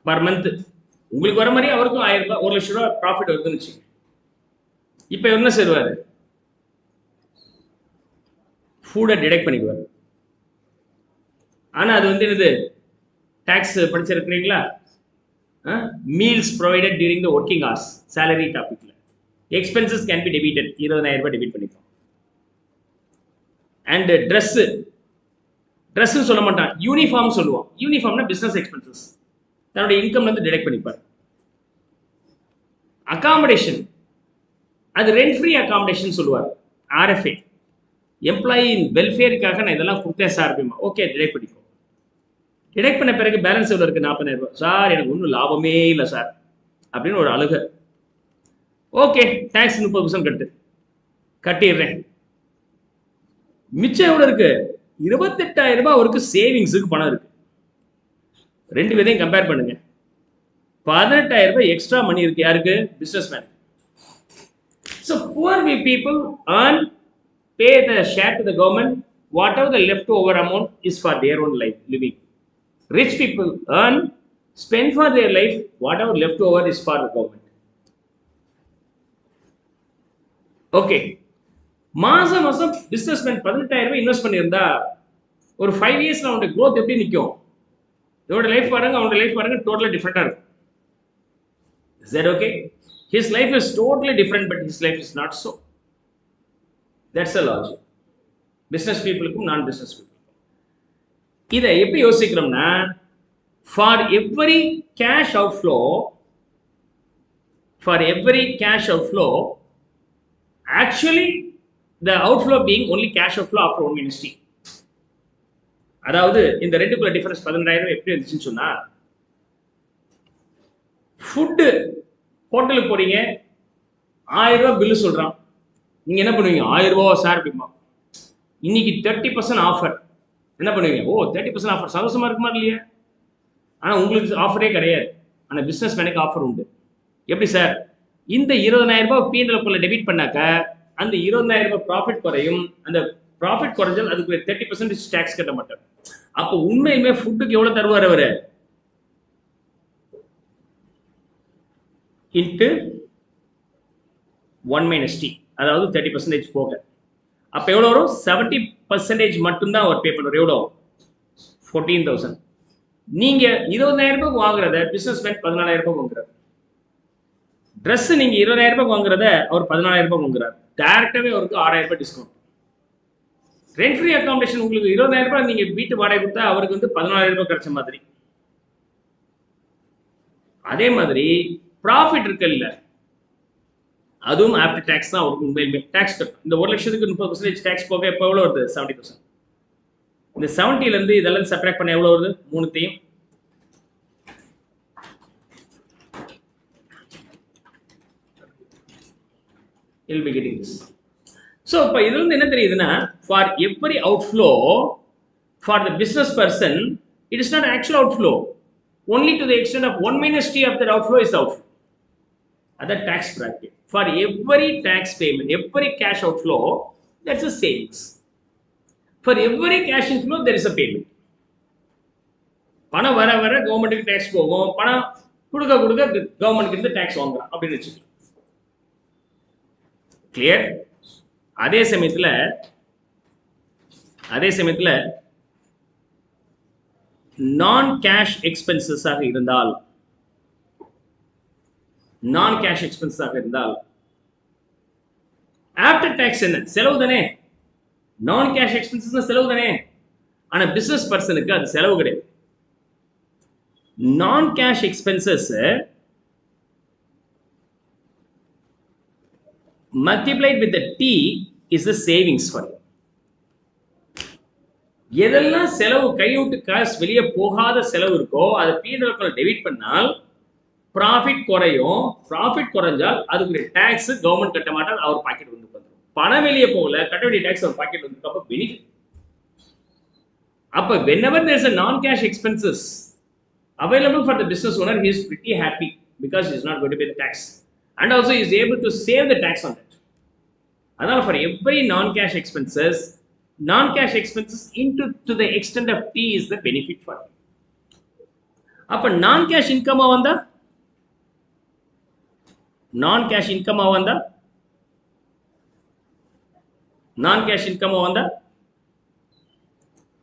A: பர் மந்த் உங்களுக்கு வர மாதிரி அவருக்கும் ₹1,000 ₹1,00,000 ப்ராஃபிட் வருதுன்னு வச்சுக்கோங்க. இப்போ என்ன செய்வாரு? ஃபுட்டை டிடெக்ட் பண்ணிக்குவார். ஆனால் அது வந்து என்னது? tax படிச்சிருக்கீங்களா? Meals provided during the working hours, salary topic. Expenses can be debited, 20000 ரூபாய் டெபிட் பண்ணிக்கலாம். And dress சொல்ல மாட்டான், யூனிஃபார்ம் சொல்லுவோம். யூனிஃபார்ம்னா பிசினஸ் எக்ஸ்பென்சஸ், தன்னோட இன்கம்ல இருந்து டிடெக்ட் பண்ணிப்பார். அகாமடேஷன், அது ரெண்ட் ஃப்ரீ அகாமடேஷன் சொல்லுவார். RFA, எம்ப்ளாயி வெல்ஃபேருக்காக நான் இதெல்லாம் கொடுத்தேன் சார் அப்படிமா, ஓகே டிடெக்ட் பண்ணிக்கோ. டிடெக்ட் பண்ண பிறகு பேலன்ஸ் எவ்வளோ இருக்குது? 40000 ரூபாய். சார் எனக்கு ஒன்றும் லாபமே இல்லை சார் அப்படின்னு ஒரு அழுக. ஓகே, டேக்ஸ் 30% கட்டிடுறேன். மிச்சம் எவ்வளோ இருக்கு? 28000 ரூபாய் அவருக்கு சேவிங்ஸுக்கு பணம் இருக்கு. ரெண்டு பேரையும் கம்பேர் பண்ணுங்க. 18000 ரூபாய் எக்ஸ்ட்ரா மணி இருக்கு யாருக்கு? Business man. So poor people earn, pay the share to the government, whatever the leftover amount is for their own life living. Rich people earn, spend for their life, whatever leftover is for the government. Okay, மாசம் மாசம் businessman 18000 ரூபாய் invest பண்ணியிருந்தா ஒரு 5 இயர்ஸ்ல அவனுடைய growth எப்படி நிற்கும்? இதோட லைஃப் பாருங்க, அவனோட லைஃப் பாருங்க, டோட்டலா டிஃப்ரெண்டா இருக்கும். Is that okay? His life is totally different, but his life is not so. That's a logic. Business people-க்கும் நான் business people. இதை எப்படி யோசிக்கிறோம்னா, for every cash outflow, actually the outflow being only cash outflow after one ministry. அதாவது இந்த ரெண்டுக்குள்ள difference 12000 எப்படி இருந்துச்சுன்னு சொன்னா, food ஹோட்டலுக்கு போறீங்க, 1000 ரூபாய் பில்லு சொல்றான். நீங்க என்ன பண்ணுவீங்க? 1000 ரூபாய் சார் அப்படிமா, இன்னைக்கு 30% ஆஃபர். என்ன பண்ணுவீங்க? ஓ 30% ஆஃபர், சந்தோஷமா இருக்குமா இல்லையா? ஆனால் உங்களுக்கு ஆஃபரே கிடையாது. ஆனால் பிஸ்னஸ் மேனுக்கு ஆஃபர் உண்டு. எப்படி சார்? இந்த 20000 ரூபாய் P&L டெபிட் பண்ணாக்க அந்த 20000 ரூபாய் ப்ராஃபிட் குறையும். அந்த ப்ராஃபிட் குறைஞ்சால் அதுக்கு 30% டேக்ஸ் கட்ட மாட்டார். அப்போ உண்மையுமே ஃபுட்டுக்கு எவ்வளோ தருவார் அவர்? இன்ட்டு 1 - T, அதாவது 30% போக. அப்போ எவ்வளோ வரும்? 70% மட்டும்தான் அவர் பே பண்ணுவார். எவ்வளோ? 14000. நீங்க 20000 ரூபாய்க்கு வாங்குறத பிசினஸ் மேன் 14000 ரூபாய்க்கு வாங்குறாரு. ட்ரெஸ் நீங்க 20000 ரூபாய்க்கு வாங்குறத அவர் 14000 ரூபாய்க்கு வாங்குறாரு. டைரக்டாவே அவருக்கு 6000 ரூபாய் டிஸ்கவுண்ட். ரெண்ட் ஃப்ரீ அகாமடேஷன் உங்களுக்கு 20000 ரூபாய் நீங்க வீட்டு வாடகை கொடுத்தா அவருக்கு 14000 ரூபாய் கிடைச்ச மாதிரி. அதே மாதிரி ப்ராஃபிட் இருக்குல்ல, அதுவும் ஆஃப்டர் டாக்ஸ் தான் அவருக்கு உண்மையிலுமே டாக்ஸ் கட்டும். இந்த 1 லட்சத்துக்கு 30% டாக்ஸ் போக எப்போ எவ்வளோ வருது? 70%. இந்த 70ல இருந்து இதெல்லாம் சப்ட்ராக்ட் பண்ண எவ்வளவு வருது? மூணுத்தையும் you'll be getting this. So இப்போ இதுல இருந்து என்ன தெரியுதுன்னா, for every outflow for the business person, it is not actual outflow, only to the extent of 1 - T of that outflow is outflow. Other tax bracket. For every tax payment, every cash outflow, that's a savings. For every cash inflow, there is a payment. பணம் வர வர கவர்மெண்ட்டுக்கு tax போகும், பணம் கொடுக்க கொடுக்க கவர்மெண்ட்க்கு இருந்து tax வாங்குறோம் அப்படின்னு வச்சுக்கலாம். கிளியர்? அதே சமயத்தில் நான் கேஷ் எக்ஸ்பென்சஸாக இருந்தால், ஆஃப்டர் டேக்ஸ் என்ன? செலவு தானே. நான் கேஷ் எக்ஸ்பென்சஸ் செலவு தானே. ஆனா பிசினஸ் பர்சனுக்கு அது செலவு கிடையாது. நான் cash expenses multiplied with the T is the savings for you. எதெல்லாம் செலவு, கையூட்டு காசு வெளியே போகாத செலவு இருக்கோ அதை P&L டெபிட் பண்ணால் ப்ராஃபிட் குறையும். ப்ராஃபிட் குறைஞ்சால் அதுக்கு டாக்ஸ் கவர்மெண்ட் கட்ட மாட்டார், அவர் பாக்கெட் வந்து வந்துடும். பணம் வெளியே போகல, கட்ட வேண்டிய டாக்ஸ் அவர் பாக்கெட் வந்து, அப்போ பெனிஃபிட். அப்போ whenever there is a non-cash expenses available for the business owner, he is pretty happy because he is not going to pay the tax, and also he is able to save the tax on that. Adala for every non-cash expenses into to the extent of T is the benefit for him. அப்ப non-cash income வந்தா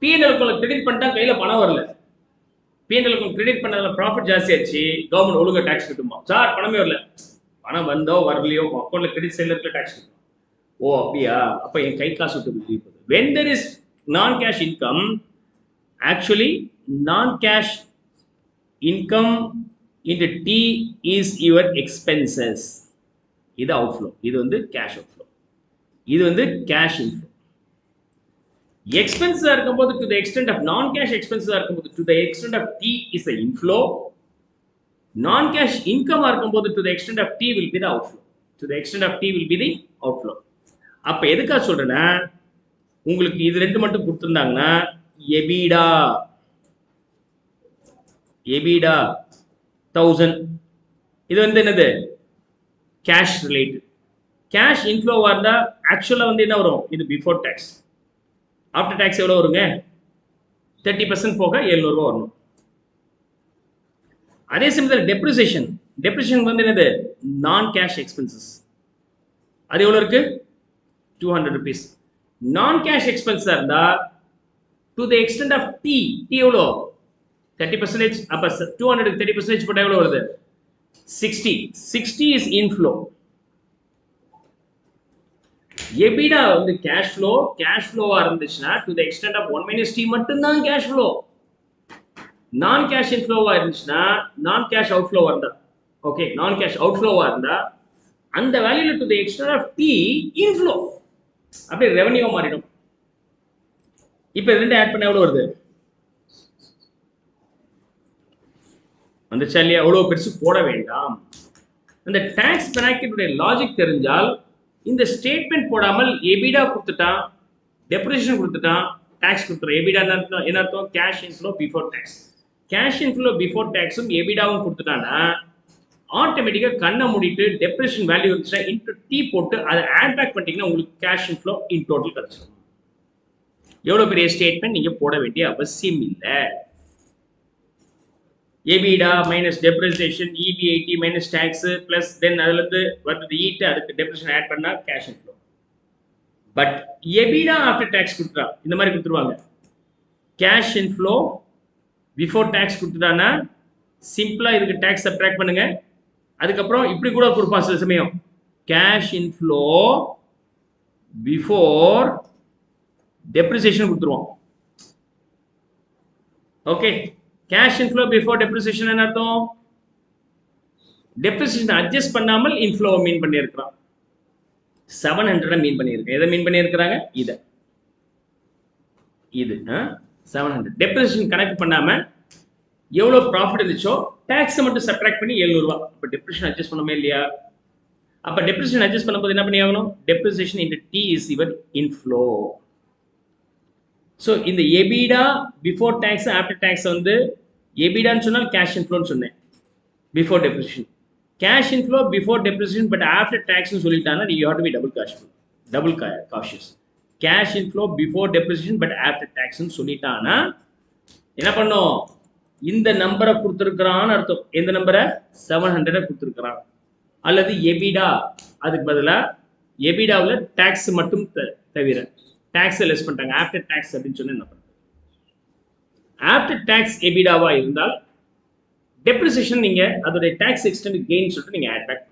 A: P&L credit பண்ணிட்டா கையில பணம் வரல, P&L credit பண்ணதுல profit ஜாஸ்தி ஆச்சு, government ஒழுங்கா டாக்ஸ் கட்டுமா? சார் பணமே வரல. பணம் வந்தோ வரலையோ அக்கௌண்ட்ல கிரெடிட் சைடுல இருக்க டாக்ஸ் கட்டணும். ஓ அப்படியா? அப்ப என் கை காசு விட்டு போகுது. When there is non-cash income, actually non-cash income into T is your expenses. இது அவுட்ஃப்ளோ. இது வந்து கேஷ் அவுட்ஃப்ளோ. இது வந்து கேஷ் இன்ஃப்ளோ. Expenses இருக்கும்போது to the extent of non-cash expenses இருக்கும்போது to the extent of T is the inflow. Non-cash income இருக்கும்போது to the extent of T will be the outflow. To the extent of T will be the outflow. அப்ப எதுக்காக சொல்றேன்னா, உங்களுக்கு இது ரெண்டு மட்டும் கொடுத்திருந்தாங்கன்னா EBITDA 1000 இது வந்து என்னது? Cash related. கேஷ் இன்ஃப்ளோவா இருந்தா ஆக்சுவலா வந்து என்ன வரும்? இது பிஃபோர் டாக்ஸ். ஆஃப்டர் டாக்ஸ் எவ்வளவு வருங்க? 30% போக 700 ரூபாய் வரணும். அதே சமயத்தில் டெப்ரிசியேஷன் வந்து என்னது? நான் கேஷ் எக்ஸ்பென்சஸ். அது எவ்வளவு இருக்கு? 200 rupees. நான் கேஷ் எக்ஸ்பென்ஸ் இருந்தா to the extent of T எவ்வளோ? 30%. அப்ப 200 30% போட்டா எவ்வளவு வருது? 60 இஸ் இன்ஃப்ளோ. EBITDA வந்து கேஷ் ஃப்ளோவா இருந்துச்சுன்னா to the extent of 1 - T மட்டும் தான் கேஷ் ஃப்ளோ. நான் கேஷ் இன்ஃப்ளோவா இருந்துச்சுன்னா நான் கேஷ் அவுட்ஃப்ளோவா இருந்தா, ஓகே, நான் கேஷ் அவுட்ஃப்ளோவா இருந்தா அந்த வேல்யூல to the extent of T inflow அப்படியே ரெவென்யூவா மாறிடும். இப்போ ரெண்டு ஆட் பண்ண எவ்வளவு வருது? வந்துச்சா இல்லையா? எவ்வளவு பெருசு போட வேண்டாம். அந்த டாக்ஸ் பிராக்கெட்டுடைய லாஜிக் தெரிஞ்சால் இந்த ஸ்டேட்மெண்ட் போடாமல் எபிடா கொடுத்துட்டான், டெப்ரிசியேஷன் கொடுத்துட்டான், டாக்ஸ் கொடுத்துட்டான். எபிடா என்ன அர்த்தம்? Cash inflow before tax. Cash inflow before டாக்ஸும் எபிடாவும் கொடுத்துட்டான்னா ஆட்டோமேட்டிக்கா கண்ணை மூடிட்டு டெப்ரிசியேஷன் வேல்யூ இருந்துச்சுன்னா இன்டு டி போட்டு அதை ஆட் பேக் பண்ணிட்டீங்கன்னா உங்களுக்கு கேஷ் இன்ஃப்ளோ இன் டோட்டல் கிடைச்சிடும். எவ்வளவு பெரிய ஸ்டேட்மெண்ட் நீங்க போட வேண்டிய அவசியம் இல்லை. EBITDA minus depreciation, EBIT minus tax plus then அதுல இருந்து வருது ஈட்டு, அதுக்கு டெப்ரிசியேஷன் ஆட் பண்ணா cash inflow. But EBITDA after tax கொடுத்துட்டா இந்த மாதிரி கொடுத்துருவாங்க. கேஷ் இன்ஃப்ளோ பிஃபோர் டாக்ஸ் கொடுத்துட்டானா சிம்பிளா இதுக்கு டாக்ஸ் சப்ட்ராக்ட் பண்ணுங்க. அதுக்கப்புறம் இப்படி கூட கொடுப்பான் சில சமயம், கேஷ் இன்ஃப்ளோ பிஃபோர் டெப்ரிசியேஷன் கொடுத்துருவோம். Okay, cash inflow before depreciation என்ன அர்த்தம்? டெப்ரிசியேஷன் அட்ஜஸ்ட் பண்ணாமல் இன்ஃப்ளோவை மீன் பண்ணியிருக்கிறான். 700 மீன் பண்ணியிருக்கேன். எதை மீன் பண்ணியிருக்கிறாங்க? இது 700 டெப்ரிசியேஷன் கணக்கு பண்ணாம எவ்வளவு ப்ராஃபிட் இருந்துச்சோ டாக்ஸ் மட்டும் சப்ட்ராக்ட் பண்ணி 700 ரூபாய். அப்ப டெப்ரிசியேஷன் அட்ஜஸ்ட் பண்ணவே இல்லையா? அப்ப டெப்ரிசியேஷன் அட்ஜஸ்ட் பண்ணும்போது என்ன பண்ணி ஆகணும்? Depreciation into T is your inflow. So இந்த EBITDA before tax after tax வந்து எபிடான்னு சொன்னால் கேஷ் இன்ஃப்ளோன்னு சொன்னேன் before depreciation. Cash inflow before depreciation but after டாக்ஸ்னு சொல்லிட்டாங்கன்னா you have to be double cautious. Cash inflow before depreciation but after டாக்ஸ்னு சொல்லிட்டாங்கன்னா என்ன பண்ணும்? இந்த நம்பரை கொடுத்துருக்கிறான்னு அர்த்தம். எந்த நம்பரை? 700 கொடுத்துருக்கிறான். அல்லது எபிடா, அதுக்கு பதிலாக எபிடாவில் டாக்ஸ் மட்டும் தவிர டாக்ஸ் லெஸ் பண்ணிட்டாங்க ஆஃப்டர் டாக்ஸ் அப்படின்னு சொன்னா என்ன பண்ணுறது? ஆஃப்டர் டாக்ஸ் எபிடாவா இருந்தால் டெப்ரிசியேஷன் நீங்க அதோட டாக்ஸ் எக்ஸ்டெண்ட் கெயின் சொல்லிட்டு நீங்க add back.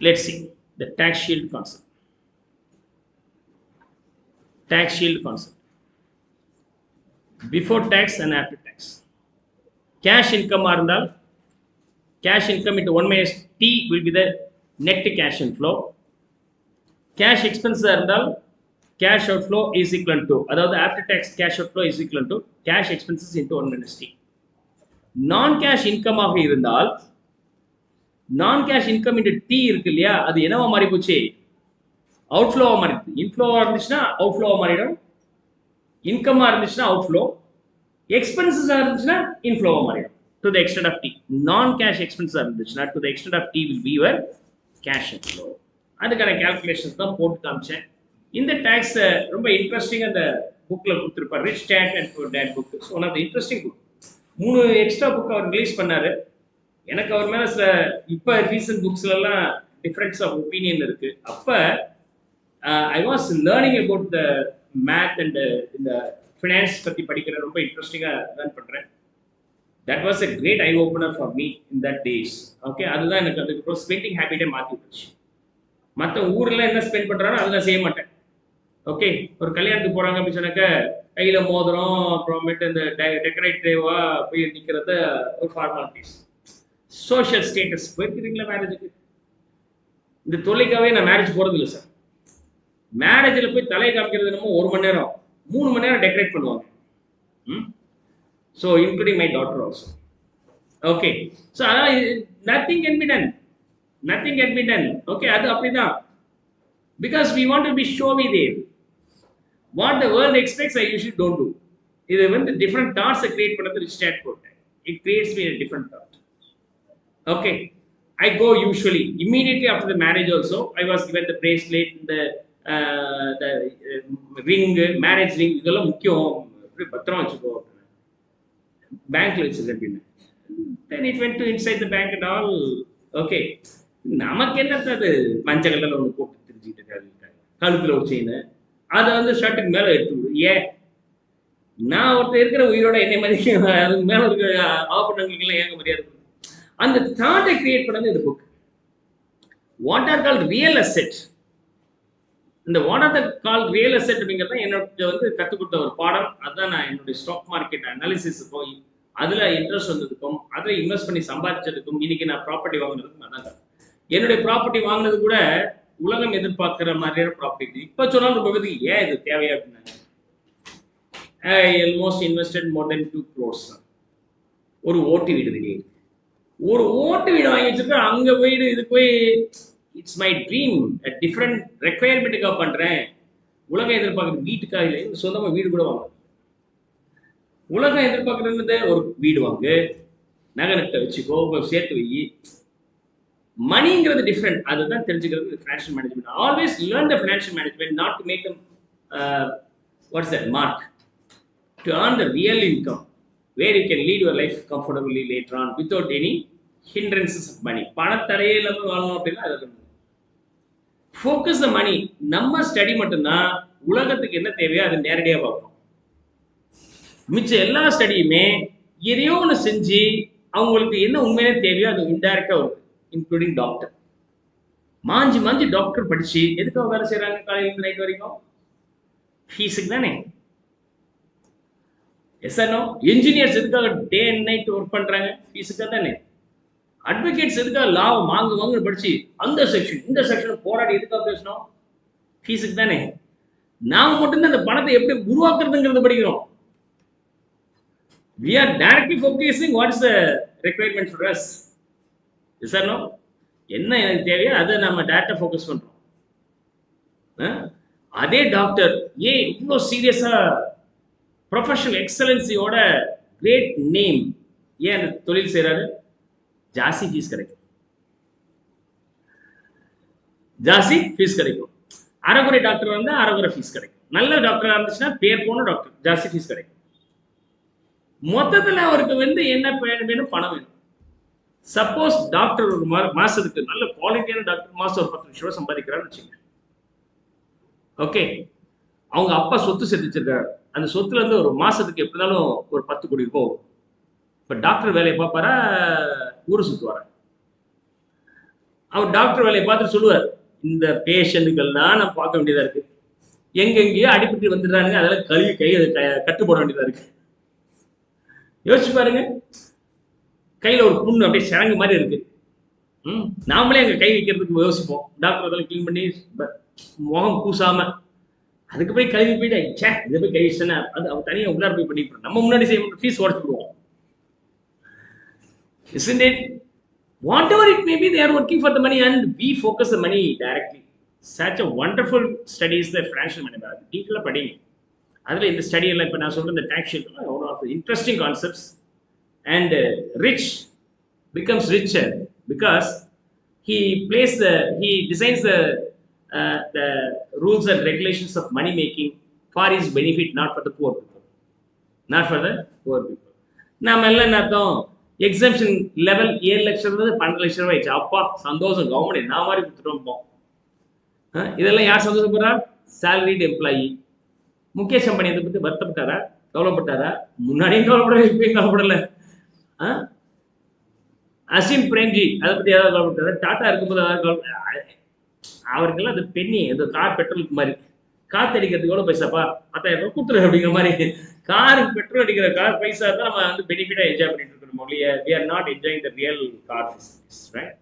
A: Let's see the tax shield concept. Tax shield concept before tax and after tax. Cash income இருந்தால் cash income into 1 minus T will be the net cash inflow. Cash expenses இருந்தால் cash outflow is equal to, அதாவது after tax cash outflow is equal to cash expenses into 1 minus T. non cash income ஆக இருந்தால் non cash income into T இருக்கு இல்லையா, அது என்னவா மாறி போச்சு? அவுட்ஃப்ளோவா மாறிடுது. இன்ஃப்ளோவா இருந்துச்சுன்னா அவுட்ஃப்ளோவா மாறிடும், இன்கம்மா இருந்துச்சுன்னா அவுட்ஃப்ளோ, எக்ஸ்பென்சஸ் இருந்துச்சுன்னா இன்ஃப்ளோவா மாறிடும். to the extent of T. non cash expenses இருந்துச்சுன்னா to the extent of T will be your cash inflow. அதுக்கான கால்குலேஷன்ஸ் தான் போட்டு காமிச்சேன். இந்த டாக்ஸ் ரொம்ப இன்ட்ரெஸ்டிங் அந்த புக்ல கொடுத்துருப்பாரு, rich dad and poor dad book. So one of the interesting book. 3 extra book அவர் ரிலீஸ் பண்ணாரு. எனக்கு அவர் மேல சில இப்போ ரீசன்ட் புக்ஸ்லாம் டிஃபரன்ஸ் ஆஃப் ஒப்பீனியன் இருக்கு. அப்போ I was learning about the math and இந்த ஃபினான்ஸ் பற்றி படிக்கிறேன், ரொம்ப இன்ட்ரெஸ்டிங்காக லேர்ன் பண்ணுறேன். That was a great eye opener for me in that days. Okay, அதுதான் எனக்கு அதுக்கப்புறம் ஸ்பெண்டிங் ஹேபிட்டே மாற்றி விட்டுச்சு. மற்ற ஊரில் என்ன ஸ்பெண்ட் பண்ணுறானோ அதுதான் செய்ய மாட்டேன். ஓகே, ஒரு கல்யாணத்துக்கு போகிறாங்க அப்படின்னு சொன்னாக்க கையில் மோதிரம் அப்புறமேட்டு இந்த டெக்கரேட்டிவாக போய் நிற்கிறத ஒரு ஃபார்மாலிட்டிஸ். சோஷியல் ஸ்டேட்டஸ் போயிருக்கிறீங்களா மேரேஜுக்கு? இந்த தொல்லைக்காகவே நான் மேரேஜ் போகிறது இல்லை சார். மேரேஜில் போய் தலையை காமிக்கிறது என்னமோ 1 மணி நேரம் 3 மணி நேரம் டெக்கரேட் பண்ணுவாங்க. So including my daughter also. Okay, so அதான் nothing can be done, nothing can be done. Okay, அது அப்படிதான். Because we want to be showy there. What the world expects I usually don't do. இது வந்து different தாட்ஸை create பண்ணுறது rich dad போட்டேன். It creates me different thought. Okay, I go usually immediately after the marriage also. I was given the bracelet, the ring, marriage ring. இதெல்லாம் முக்கியம், பத்திரம் வச்சுக்கோ, பேங்க்ல வச்சிருக்கேன். Then it went to inside the bank and all. Okay, நமக்கு என்னது அது மஞ்சள் கலர்ல ஒன்று போட்டு தெரிஞ்சுக்கிட்டு இருக்காங்க, கழுத்துல ஒரு செயின், அதை வந்து ஷர்ட்டுக்கு மேலே எடுத்து ஏன் நான் ஒருத்தர் இருக்கிற உயிரோட என்னை மதிக்க அதுக்கு மேலே இருக்கிற ஆபரணங்களுக்கெல்லாம் ஏங்க மரியாதை. அந்த தாட்டை கிரியேட் பண்ணது இந்த book. What are called real asset. இந்த what are the call real asset அப்படிங்கிறது என்னோட வந்து கற்றுக் கொடுத்த ஒரு பாடம். அதுதான் நான் என்னுடைய ஸ்டாக் மார்க்கெட் அனாலிசிஸுக்கும் அதில் இன்ட்ரெஸ்ட் வந்ததுக்கும் அதில் இன்வெஸ்ட் பண்ணி சம்பாதிச்சதுக்கும் இன்னைக்கு நான் ப்ராப்பர்ட்டி வாங்கினதுக்கும் அதான். என்னுடைய ப்ராப்பர்ட்டி வாங்கினது கூட உலகம் எதிர்பார்க்குற மாதிரியான ப்ராப்பர்ட்டி. இப்போ சொன்னாலும் ரொம்ப பேருக்கு ஏன் இது தேவையா அப்படின்னாங்க. ஐ ஆல்மோஸ்ட் இன்வெஸ்டட் மோர் தென் 2 crores. ஒரு ஓட்டு வீடு ரெடி, ஒரு ஓட்டு வீடு வாங்கி வச்சிருக்க, அங்கே போயிடு இது போய் இட்ஸ் மை ட்ரீம். டிஃப்ரெண்ட் ரெக்குயர்மெண்ட்டுக்காக பண்ணுறேன். உலகம் எதிர்பார்க்குறது வீட்டுக்காக இல்லை, சொந்தமாக வீடு கூட வாங்க. உலகம் எதிர்பார்க்குறது ஒரு வீடு வாங்கு, நகை நட்டை வச்சுக்கோ, சேர்த்து வை. மணிங்கிறது டிஃப்ரெண்ட். அதுதான் தெரிஞ்சுக்கிறது financial management. Always learn the financial management, not to make them what's that mark, to earn the real income where you can lead your life comfortably later on without any hindrances of money. பணத்தடையே இல்லாமல் வாழணும் அப்படின்னா அதை focus த மணி. நம்ம study மட்டும்தான் உலகத்துக்கு என்ன தேவையோ அதை நேரடியாக பார்க்கணும். மிச்ச எல்லா ஸ்டடியுமே எதையோ ஒன்று செஞ்சு அவங்களுக்கு என்ன உண்மையிலே தேவையோ அது இன்டைரக்டாக வருது. Including doctor. மாஞ்சி டாக்டர் படிச்சு எதுக்காக வேலை செய்கிறாங்க காலையிலேருந்து நைட் வரைக்கும்? ஃபீஸுக்கு தானே. S R no? என்ஜினியர்ஸ் எதுக்காக டே அண்ட் நைட் ஒர்க் பண்றாங்க? ஃபீஸுக்காக தானே. அட்வொகேட்ஸ் எதுக்காக லா வாங்க படிச்சு அந்த செக்ஷன் இந்த செக்ஷன் போராடி எதுக்காக பேசணும்? ஃபீஸுக்கு தானே. நாம மட்டும்தான் அந்த பணத்தை எப்படி உருவாக்குறதுங்கிறத படிக்கிறோம். We are directly focusing what is the requirement for us. Yes or no? என்ன எனக்கு தேவையோ அதை நம்ம டேரக்டா ஃபோக்கஸ் பண்றோம். அதே டாக்டர் ஏன் இவ்வளோ சீரியஸா ப்ரொஃபஷனல் எக்ஸலன்சியோட கிரேட் நேம் ஏன் தொழில் செய்யறாரு? ஜாஸ்தி ஃபீஸ் கிடைக்கும், ஜாஸ்தி ஃபீஸ் கிடைக்கும். அரைகுறை டாக்டர் வந்து அரைகுறை ஃபீஸ் கிடைக்கும். நல்ல டாக்டரா இருந்துச்சுன்னா பேர் போன டாக்டர், ஜாஸ்தி ஃபீஸ் கிடைக்கும். மொத்தத்தில் அவருக்கு வந்து என்ன வேணும்? பணம் வேணும். சப்போஸ் டாக்டர் ஒரு மாசத்துக்கு நல்ல குவாலிட்டியான டாக்டர் மாசம் ஒரு 10 லட்சம் ரூபாய் சம்பாதிக்கிறான்னு வச்சுங்க. ஓகே, அவங்க அப்பா சொத்து சேர்த்து வச்சிருக்காரு. அந்த சொத்துல இருந்து ஒரு மாசத்துக்கு எப்படி இருந்தாலும் ஒரு 10 கோடி இருக்கும். இப்ப டாக்டர் வேலையை பார்ப்பாரா, ஊரு சுத்துவாரா? அவர் டாக்டர் வேலையை பார்த்துட்டு சொல்லுவார், இந்த பேஷண்ட்டுகள்லாம் நான் பார்க்க வேண்டியதா இருக்கு, எங்கெங்கேயோ அடிபட்டு வந்துடுறானுங்க, அதெல்லாம் கழுவி கட்டு போட வேண்டியதா இருக்கு. யோசிச்சு பாருங்க, கையில ஒரு புண்ணு அப்படியே சிறங்கு மாதிரி இருக்கு. நாமளே அங்க கை வைக்கிறதுக்கு யோசிப்போம். டாக்டர் அதெல்லாம் கிளீன் பண்ணி முகம் பூசாம அதுக்கு போய் கழுவி போயிட்டு இதை போய் கை வச்சுன்னா அது அவன் தனியாக உள்ளார போய் பண்ணிட்டு நம்ம முன்னாடி செய்ய fees உடச்சுடுவோம். Isn't it? Whatever it may be, they are working for the money and we focus the money directly. Such a wonderful study is the financial management. Detail படிங்க. அதுல இந்த ஸ்டடி எல்லாம் இப்போ நான் சொல்ற இந்த tax sheet one of the interesting concepts. And rich becomes richer because he designs the rules and regulations of money making for his benefit, not for the poor people. நாம எல்லாம் என்ன அர்த்தம்? எக்ஸம்ஷன் லெவல் 7 லட்சம் 12 லட்சம் ரூபாய் ஆயிடுச்சு. அப்பா சந்தோஷம், கவர்மெண்ட் நான் மாதிரி கொடுத்துட்டோம். இதெல்லாம் யார் சந்தோஷப்படுறா? Salaried employee. முகேஷ் அம்பானி இதை பற்றி வருத்தப்பட்டாரா, கவலைப்பட்டாரா? முன்னாடியும் கவலைப்படல, இப்பயும் கவலைப்படல. அசிம் பிரேம்ஜி அதை பற்றி ஏதாவது கவலைப்பட்டாரா? டாட்டா இருக்கும்போது ஏதாவது அவருக்கெல்லாம் அது பெண்ணி, அது கார் பெட்ரோலுக்கு மாதிரி. காற்று அடிக்கிறதுக்கு எவ்வளோ பைசாப்பா, 10,000 கொடுத்துரு அப்படிங்கிற மாதிரி. காருக்கு பெட்ரோல் அடிக்கிற கார் பைசா தான் நம்ம வந்து பெனிஃபிட்டாக என்ஜாய் பண்ணிட்டு இருக்கிறோம் ஒழிய we are not enjoying the real car business, right?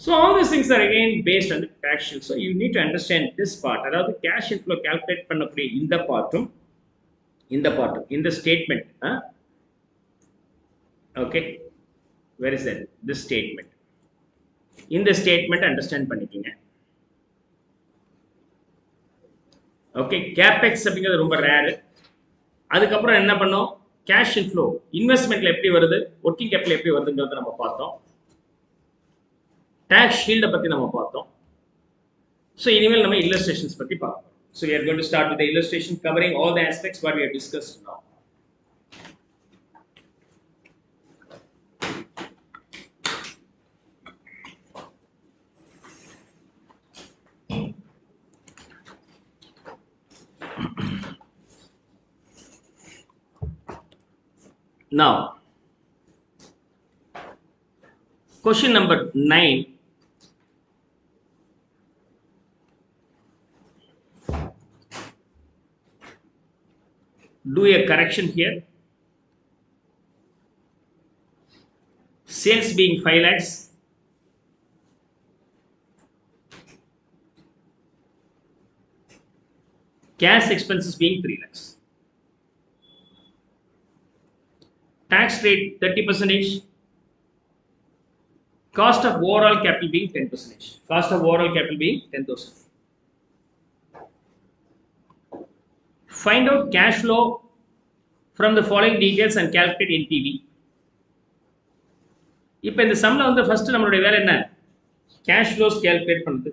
A: So all these things are again based on the tax shield. So you need to understand this part. அதாவது cash inflow calculate பண்ணக்கூடிய இந்த பார்ட்டும் இந்த statement. Okay, where is that? This statement. இந்த statement understand பண்ணிக்கங்க. Okay, capex அப்படிங்கிறது ரொம்ப rare. அதுக்கப்புறம் என்ன பண்ணோம், கேஷ் இன்ஃப்ளோ இன்வெஸ்ட்மெண்ட்ல எப்படி வருது, ஒர்க்கிங் கேபிட்டல் எப்படி வருதுங்கிறத நம்ம பார்த்தோம். டாக்ஸ் ஷீல்டை பற்றி நம்ம பார்த்தோம். ஸோ இனிமேல் நம்ம இல்லஸ்ட்ரேஷன்ஸ் பற்றி பார்ப்போம். So we are going to start with the illustration covering all the aspects what we have discussed now. Now, question number 9. Do a correction here. Sales being 5 lakhs. Cash expenses being 3 lakhs. Tax rate 30%. Cost of overall capital being 10%. Cost of overall capital being 10,000. Find out cash flow from the following details and calculate NPV. இப்போ இந்த சம்ல வந்து first நம்மளுடைய வேலை என்ன, cash flows calculate பண்ணுது.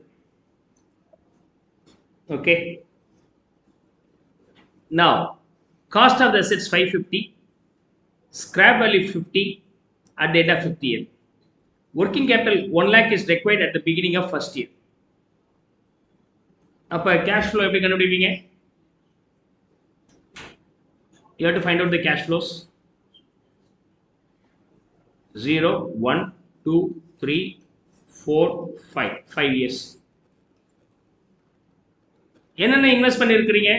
A: Okay, now cost of the assets 550, scrap value 50 at the end of 50th year. Working capital 1 lakh is required at the beginning of first year. அப்போ cash flow எப்படி கண்டுபிடிப்பீங்க? You have to find out the cash flows. 0, 1, 2, 3, 4, 5. 5 years. என்னென்ன invest பண்ணிருக்கிறீங்க?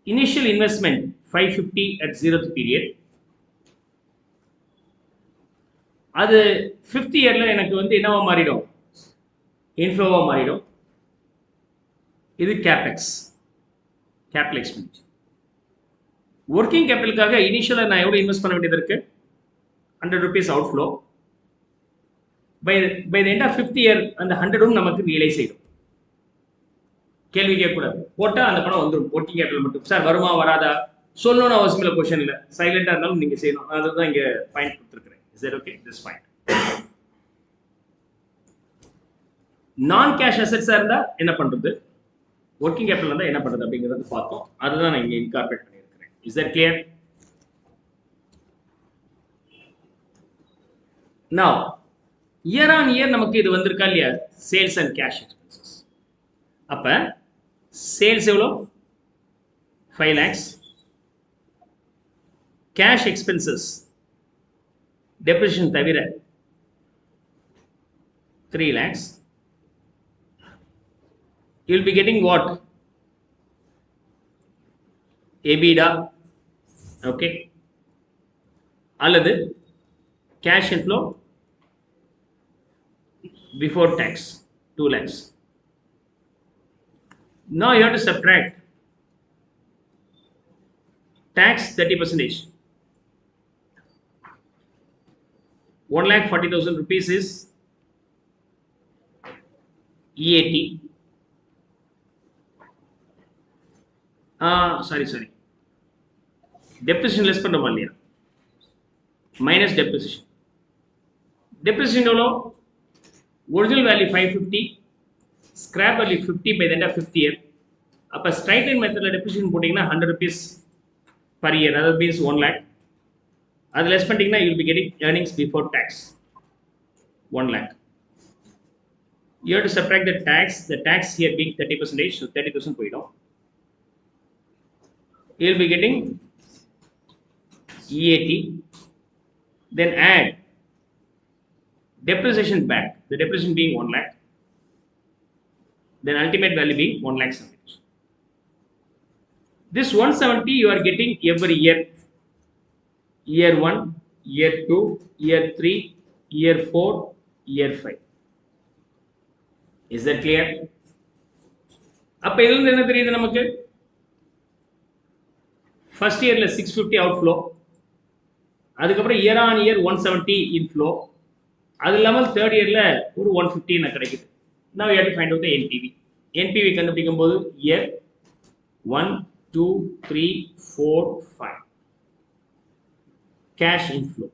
A: Initial investment 550 at 0th period. அது 5th இயர்ல எனக்கு வந்து என்னவா மாறிடும், இன்ஃப்ளோவா மாறிடும். இது கேபெக்ஸ், கேபிட்டல் எக்ஸ்பெண்டிச்சர். ஒர்க்கிங் கேபிட்டலுக்காக இனிஷியலாக நான் எவ்வளோ இன்வெஸ்ட் பண்ண வேண்டியது இருக்கு, 100 rupees outflow. By the end of 5th year அந்த 100 நமக்கு ரியலைஸ் ஆகிடும். கேள்வி கேட்கக்கூடாது, போட்டால் அந்த பணம் வந்துடும். ஒர்க்கிங் கேபிட்டல் மட்டும் சார் வருமா வராதா சொல்லணும்னு அவசியம் இல்லை, கொஸ்டின் இல்லை. சைலண்டாக இருந்தாலும் நீங்கள் செய்யணும். அதுதான் இங்கே பாயிண்ட் கொடுத்துருக்குறேன். Is that okay? This point. நான் கேஷ் அசெட்ஸாக இருந்தால் என்ன பண்ணுறது, ஒர்க்கிங் கேபிட்டல் இருந்தால் என்ன பண்ணுறது அப்படிங்கிறது பார்த்தோம். அதுதான் நான் இங்கே இன்கார்பரேட் பண்ணியிருக்கிறேன். Is that clear? Now year on year நமக்கு இது வந்திருக்கா இல்லையா, சேல்ஸ் அண்ட் கேஷ் எக்ஸ்பென்சஸ். அப்போ சேல்ஸ் எவ்வளோ, 5 lakhs. கேஷ் எக்ஸ்பென்சஸ் டெப்ரிசியேஷன் தவிர 3 lakhs. You will be getting what? EBITDA. Okay. அல்லது cash inflow before tax 2 lakhs. Now you have to subtract tax 30%. 1,40,000 rupees is EAT. sorry depreciation less பண்ணுறோமா இல்லையா, minus depreciation எவ்வளோ, original value 550, scrap value 50 by the end of 5th year. அப்போ straight line மெத்தடில் depreciation போட்டிங்கன்னா 100 rupees per year, அதாவது means 1 lakh. அது less பண்ணிட்டீங்கன்னா you will be getting earnings before tax 1 lakh. You have to subtract the tax here being 30%, so 30,000 போயிடும். You will be getting EAT, then add depreciation back, the depreciation being 1 lakh, then ultimate value being 1 lakh 70,000. This 170 you are getting every year, year 1, year 2, year 3, year 4, year 5. Is that clear? அப்ப இதிலிருந்து என்ன தெரியுது நமக்கு? First இயர்ல 650 outflow, அதுக்கப்புறம் year on year 170 inflow, அது இல்லாமல் third இயர்ல ஒரு 150 கிடைக்குது. Now you have to find out the NPV. NPV கண்டுபிடிக்கும் போது year 1, 2, 3, 4, 5. Cash inflow.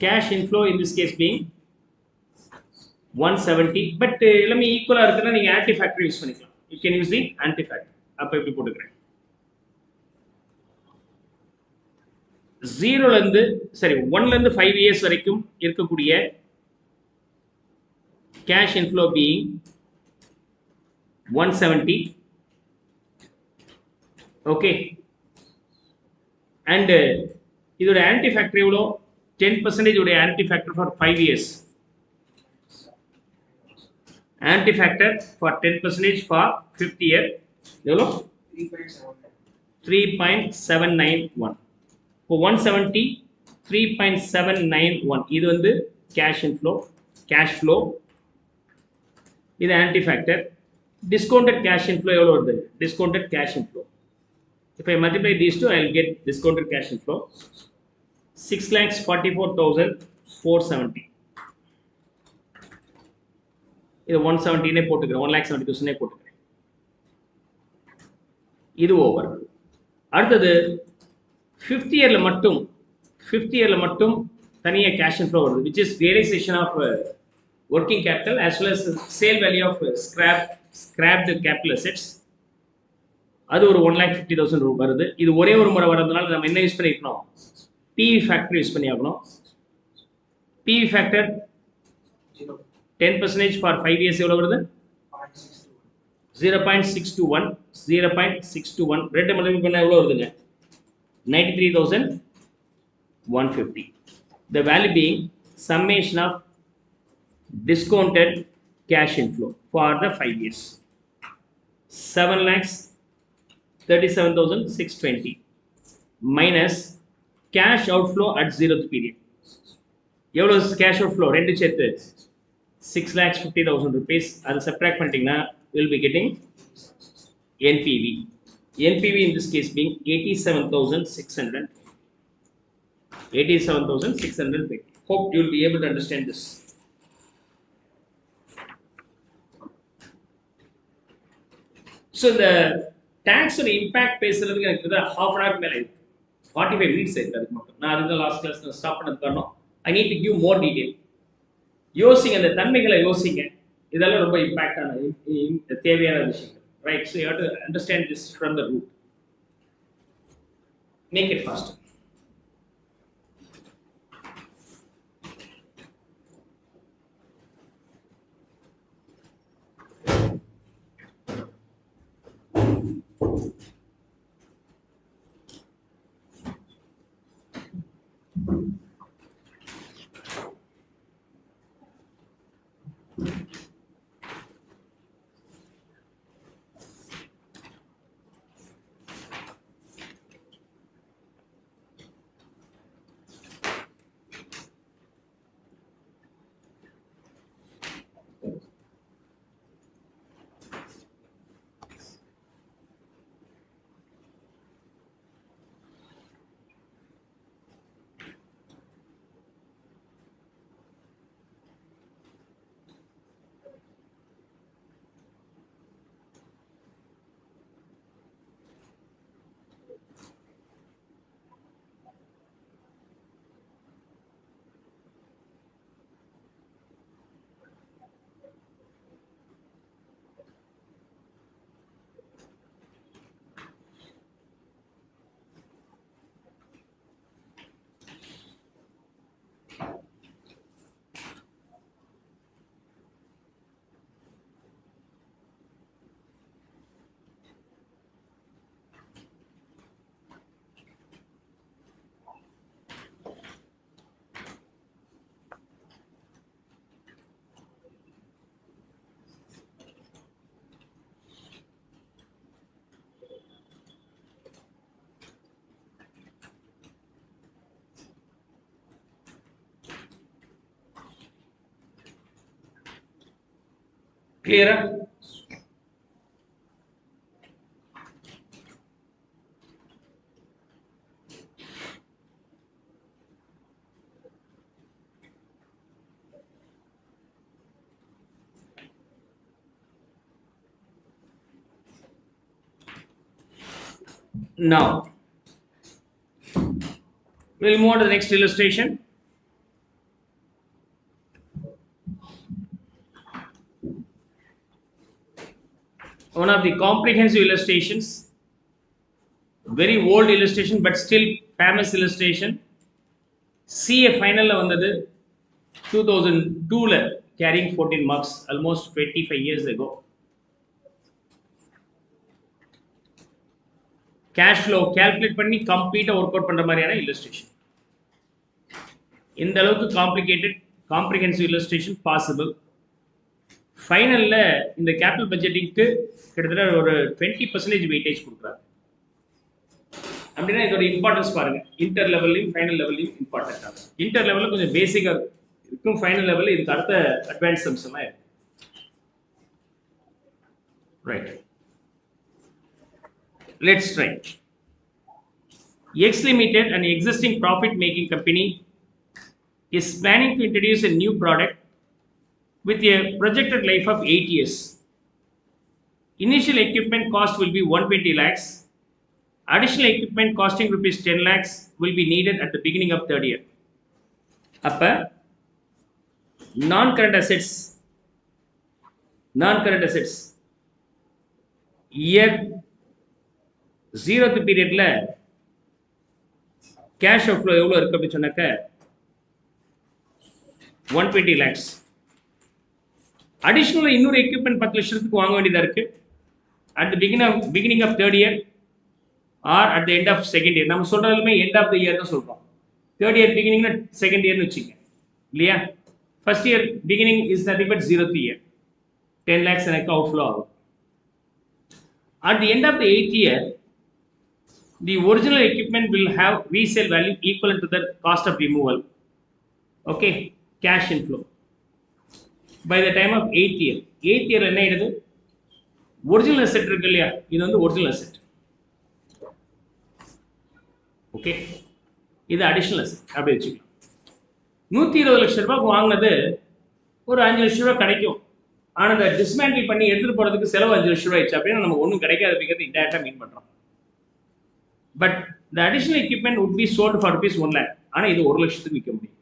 A: Cash inflow in this case being 170, but எல்லாமே ஈக்குவலா இருக்குன்னா நீங்க ஆன்டி ஃபேக்டர் யூஸ் பண்ணிக்கலாம். You can use the anti factor. அப்ப இப்படி போட்டுக்கிறேன். 0ல இருந்து சரி 1ல இருந்து 5 இயர்ஸ் வரைக்கும் இருக்கக்கூடிய cash inflow being 170. Okay. And இதோட ஆன்டி ஃபேக்டர் எவ்வளோ? 10% உடைய anti factor for 5 years. Anti factor for 10% for 5th year எவ்வளோ? 3.791. இப்போ 170 3.791 இது வந்து கேஷ் இன்ஃப்ளோ, கேஷ் ஃப்ளோ. இது anti factor. Discounted cash inflow எவ்வளோ வருது? Discounted cash inflow. If I multiply these two, I will get discounted cash inflow 6,44,470. இது 170 போட்டுக்கிறேன், 1,70,000 போட்டுக்கிறேன். இது ஓவர். அடுத்தது 5th இயர்ல மட்டும் தனியாக கேஷ் இன்ஃப்ளோ வருது, which is realization of working capital as well as sale value of scrapped capital assets. அது ஒரு 1,50,000 வருது. இது ஒரே ஒரு முறை வரதுனால நம்ம என்ன யூஸ் பண்ணிக்கணும்? PV ஃபேக்டர் யூஸ் பண்ணி ஆகணும். PV ஃபேக்டர் 10% ஃபார் 5 இயர்ஸ் எவ்வளவு வருது? 0.621 ரெண்டு மடங்கு பண்ணா எவ்வளவு வருதுங்க? 93,150. The value being summation of discounted cash inflow for the 5 years 7,37,620 minus cash outflow at 0th period. எவ்வளவு cash outflow? ரெண்டு சேர்த்து 6,50,000 rupees. அதை subtract பண்ணிட்டீங்கன்னா you will be getting NPV. NPV in this case being 87,600. 87,600. Hope you will be able to understand this. So the tax or impact பேசுறதுக்கு எனக்கு half an hour மேல இருக்கு, 45 minutes இருக்கு. அதுக்கு மட்டும் நான் அதுக்கு லாஸ்ட் கிளாஸ் ஸ்டாப் பண்ணது காரணம் I need to give more detail. யோசிங்க, அந்த தன்மைகளை யோசிங்க. இதெல்லாம் ரொம்ப இம்பாக்டான தேவையான விஷயங்கள். Right, so you have to understand this from the root. Make it faster. Clear? Now we'll move on to the next illustration. One of the comprehensive illustrations, very old illustration but still famous illustration. CA final la vandadu 2002 la, carrying 14 marks, almost 25 years ago. Cash flow calculate பண்ணி கம்ப்ளீட்டா work out பண்ற மாதிரியான illustration. இந்த அளவுக்கு complicated comprehensive illustration possible. ஃபைனல்ல இந்த capital பட்ஜெட்டிங்க்கு கிட்டத்தட்ட ஒரு 20% weightage கொடுக்குறாங்க. அப்படின்னா இதோட இம்பார்ட்டன்ஸ் பாருங்க. இன்டர் லெவல்லையும் ஃபைனல் லெவல்லையும் இம்பார்ட்டன்ட் ஆகும். இன்டர் லெவலில் கொஞ்சம் பேசிக்காக இருக்கும், ஃபைனல் லெவலில் இதுக்கு அடுத்த அட்வான்ஸ் அம்சமாக இருக்கு. Right, let's try. X Limited, an existing profit-making company, is planning to introduce a new product with a projected life of 8 years. Initial equipment cost will be 120 lakhs. Additional equipment costing rupees 10 lakhs will be needed at the beginning of third year. Upper non-current assets year 0th period la cash outflow எவ்வளவு இருக்கு அப்படி சொன்னாக்க 120 lakhs. Additional இன்னொரு equipment 10 லட்சத்துக்கு வாங்க வேண்டியதா இருக்கு at the beginning of third year or at the end of second year. நம்ம சொல்றதுமே end of the year தான் சொல்றோம். third year beginning னா second year னு வெச்சீங்க இல்லையா? first year beginning is nothing but 0th year. 10 lakhs எனக்கு outflow ஆகும். At the end of the 8th year, the original equipment will have resale value equivalent to the cost of removal. Okay, cash inflow. By the time of 8th year, 8th year என்ன ஆயிடுது? Original asset இருக்கு இல்லையா, இது வந்து original asset. Okay, இது additional asset அப்படி வச்சுக்கலாம். 120 லட்சம் ரூபாய்க்கு வாங்கினது ஒரு 5 லட்சம் ரூபாய் கிடைக்கும். ஆனால் அதை டிஸ்மேண்டில் பண்ணி எடுத்துகிட்டு போகிறதுக்கு செலவு 5 லட்சம் ரூபாய் ஆயிடுச்சு அப்படின்னா நமக்கு ஒன்றும் கிடைக்காது அப்படிங்கிறது இன்டேரக்டாக மீன் பண்ணுறோம். But the additional equipment would be sold for rupees 1 lakh. ஆனால் இது 1 லட்சத்துக்கு விற்க முடியும்.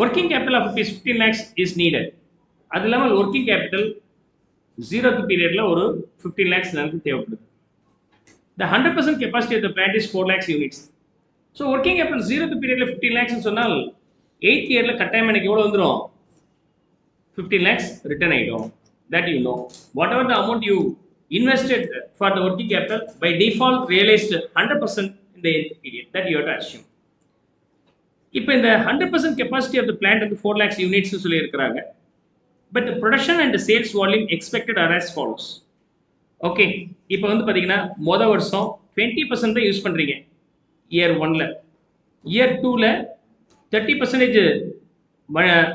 A: Working capital of rupees 15 lakhs is needed. அது இல்லாமல் working capital 0th period ல ஒரு 15 lakhs நமக்கு தேவைப்படுது. The 100% capacity of the plant is 4 lakhs units. So working capital 0th period ல 15 lakhs னு சொன்னால் 8th year ல கட்டாயம் எனக்கு எவ்வளவு வந்துரும்? 15 lakhs return ஆயிடும். That you know. Whatever the amount you invested for the working capital, by default realized 100% in the 8th period. That you have to assume. இப்போ இந்த 100% capacity of the plant வந்து 4 lakhs units சொல்லி இருக்கிறாங்க. But the production and the sales volume expected are as follows. Okay, இப்போ வந்து பாத்தீங்கன்னா மொத வருஷம் 20% தான் யூஸ் பண்றீங்க year 1ல. year 2ல 30%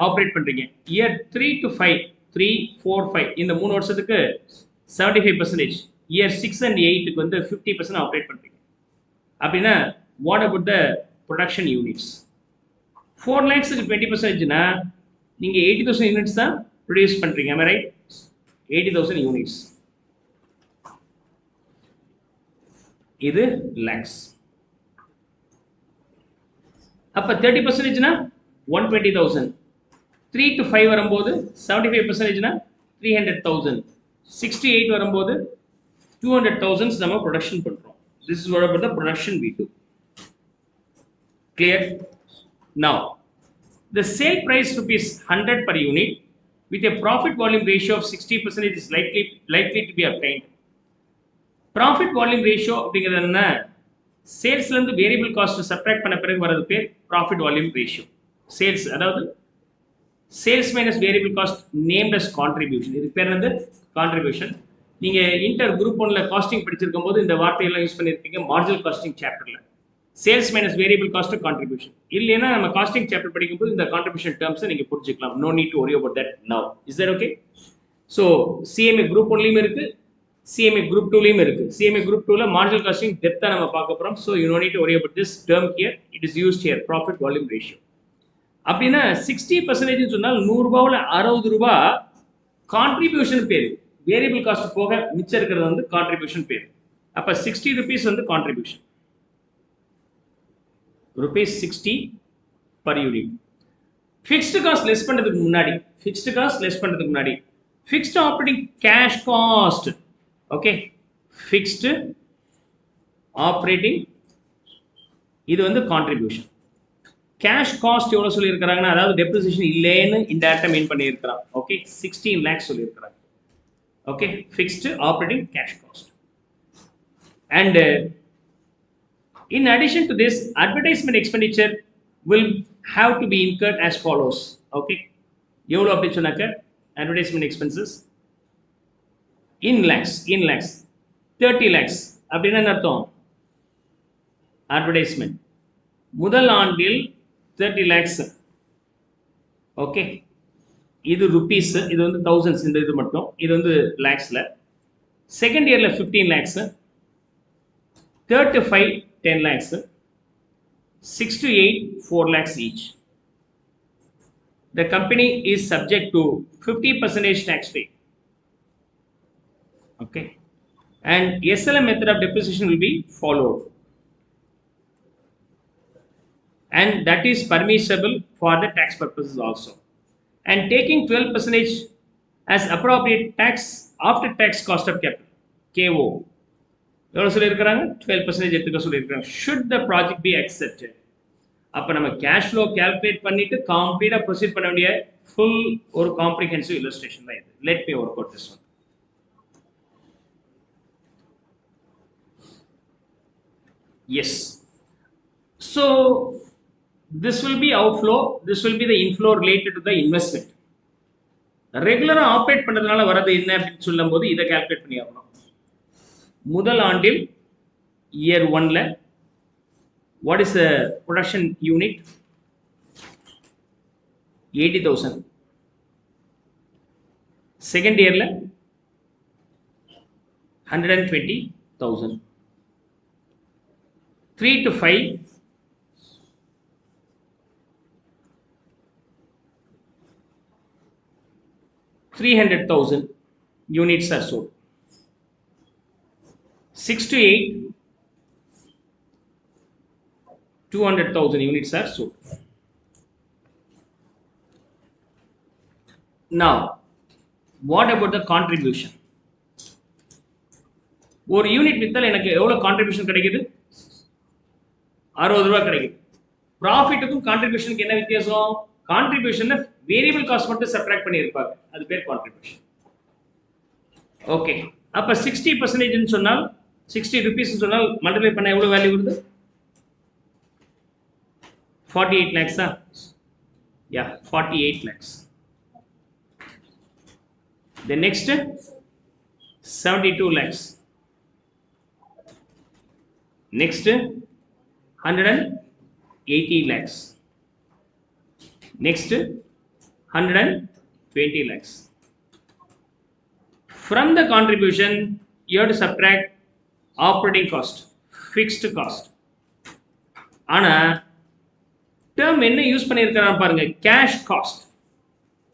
A: ஆப்ரேட் பண்றீங்க. year 3 to 5, 3, 4, 5 இந்த 3 வருஷத்துக்கு 75%. year 6 and 8க்கு வந்து 50% ஆப்ரேட் பண்றீங்க. அப்படின்னா what about the production units? 4 lakhsக்கு 20% னா நீங்க 80,000 units தான் ப்ரொடியூஸ் பண்றீங்க. am I right? 80,000 units. இது lakhs. அப்ப 30% னா 120,000. 3 to 5 வரும்போது 75% னா 300,000. 68 வரும்போது 200,000 நம்ம ப்ரொடக்ஷன் பண்றோம். This is what about the production we do. Clear? Now, the sale price rupees 100 per unit with a profit volume ratio of 60% is likely to be obtained. Profit volume ratio அப்படிங்கிறது என்ன? சேல்ஸ்ல இருந்து variable cost subtract பண்ண பிறகு வரது பேர் profit volume ratio. Sales அதாவது sales minus variable cost named as contribution. இது பேர் வந்து கான்ட்ரிபியூஷன். நீங்க இன்டர் குரூப் 1ல காஸ்டிங் படிச்சிருக்கும் போது இந்த வார்த்தையெல்லாம் யூஸ் பண்ணியிருப்பீங்க மார்ஜினல் காஸ்டிங் சாப்டர்ல. Sales minus variable cost contribution. இல்லைன்னா நம்ம காஸ்டிங் சாப்டர் படிக்கும்போது இந்த கான்ட்ரிபியூஷன் டேர்ம்ஸை நீங்கள் புரிஞ்சுக்கலாம். No need to worry about that now. Is that okay? So CMA group ஒன்லையும் இருக்கு, சிஎம்ஏ குரூப் டூலையும் இருக்கு. சிஎம்ஏ குரூப் டூவில் மார்ஜினல் காஸ்டிங் டெப்த்தாக நம்ம பார்க்க போகிறோம். So you no need to worry about this term here. It is used here profit volume ratio. அப்படின்னா 60% சொன்னால் 100 ரூபாவில் 60 ரூபா கான்ட்ரிபியூஷன் பேர். வேரியபிள் காஸ்ட் போக மிச்சம் இருக்கிறது வந்து கான்ட்ரிபியூஷன் பேர். அப்போ 60 rupees வந்து contribution. rupees 60 per unit. Fixed cost less பண்ணுறதுக்கு முன்னாடி fixed operating cash cost. Okay, fixed operating இது வந்து கான்ட்ரிபியூஷன். கேஷ் காஸ்ட் எவ்வளோ சொல்லியிருக்கிறாங்கன்னா, அதாவது டெப்ரிசியேஷன் இல்லைன்னு இன்டைரக்டாக மீன் பண்ணியிருக்கிறான். ஓகே, 16 lakhs சொல்லியிருக்கிறாங்க. Okay, fixed operating cash cost. And in addition to this, advertisement expenditure will have to be incurred as follows. Okay, எவ்வளோ அப்படி சொன்னாக்க advertisement expenses in lakhs 30 lakhs அப்படின்னா என்ன அர்த்தம்? advertisement முதல் ஆண்டில் 30 lakhs. ஓகே, இது ருபீஸ், இது வந்து thousands, இந்த இது மட்டும், இது வந்து லேக்ஸில். செகண்ட் இயரில் 15 lakhs, third to 5 10 lakhs, 6 to 8 4 lakhs each. The company is subject to 50% tax rate. Okay, and SLM method of depreciation will be followed, and that is permissible for the tax purposes also. And taking 12% as appropriate tax after tax cost of capital, KO. எவ்வளோ சொல்லியிருக்கிறாங்க? 12% எடுத்துக்க சொல்லியிருக்காங்க. Should the project B accepted. அப்போ நம்ம cash flow calculate பண்ணிட்டு கம்ப்ளீட்டாக proceed பண்ண வேண்டிய ஃபுல் ஒரு காம்ப்ரிஹென்சிவ் இல்லஸ்ட்ரேஷன் தான் இது. Let me work out this one. Yes, so this will be outflow, this will be the inflow related to the investment. ரெகுலராக ஆப்ரேட் பண்ணுறதுனால வரது என்ன அப்படின்னு சொல்லும் போது இதை கேல்குலேட் பண்ணி ஆகணும். முதல் ஆண்டில் இயர் 1ல what is the production unit? 80,000. Second இயர்ல 120,000. 3 to 5 300,000 units are sold. 6 to 8 200,000 units are sold. Now what about the contribution? ஒரு யூனிட் வித்தால் எனக்கு எவ்வளவு கான்ட்ரிபியூஷன் கிடைக்குது? 60 ரூபாய் கிடைக்குது. ப்ராஃபிட்டுக்கும் கான்ட்ரிபியூஷனுக்கு என்ன வித்தியாசம்? கான்ட்ரிபியூஷன் வேரியபிள் காஸ்ட் மட்டும் சப்ட்ராக்ட் பண்ணி இருப்பாங்க, அது பேர் கான்ட்ரிபியூஷன். ஓகே, அப்ப 60% சொன்னால் 60 rupees சொன்னால் மல்டிப்ளை பண்ண எவ்வளவு வேல்யூ வருது? 48 lakhs. Yeah, 48 lakhs. The next 72 lakhs. Next 180 lakhs. Next 120 lakhs. From the contribution you have to subtract operating cost, fixed cost. ஆனா டேர்ம் என்ன யூஸ் பண்ணியிருக்கிறான் பாருங்க, கேஷ் காஸ்ட்.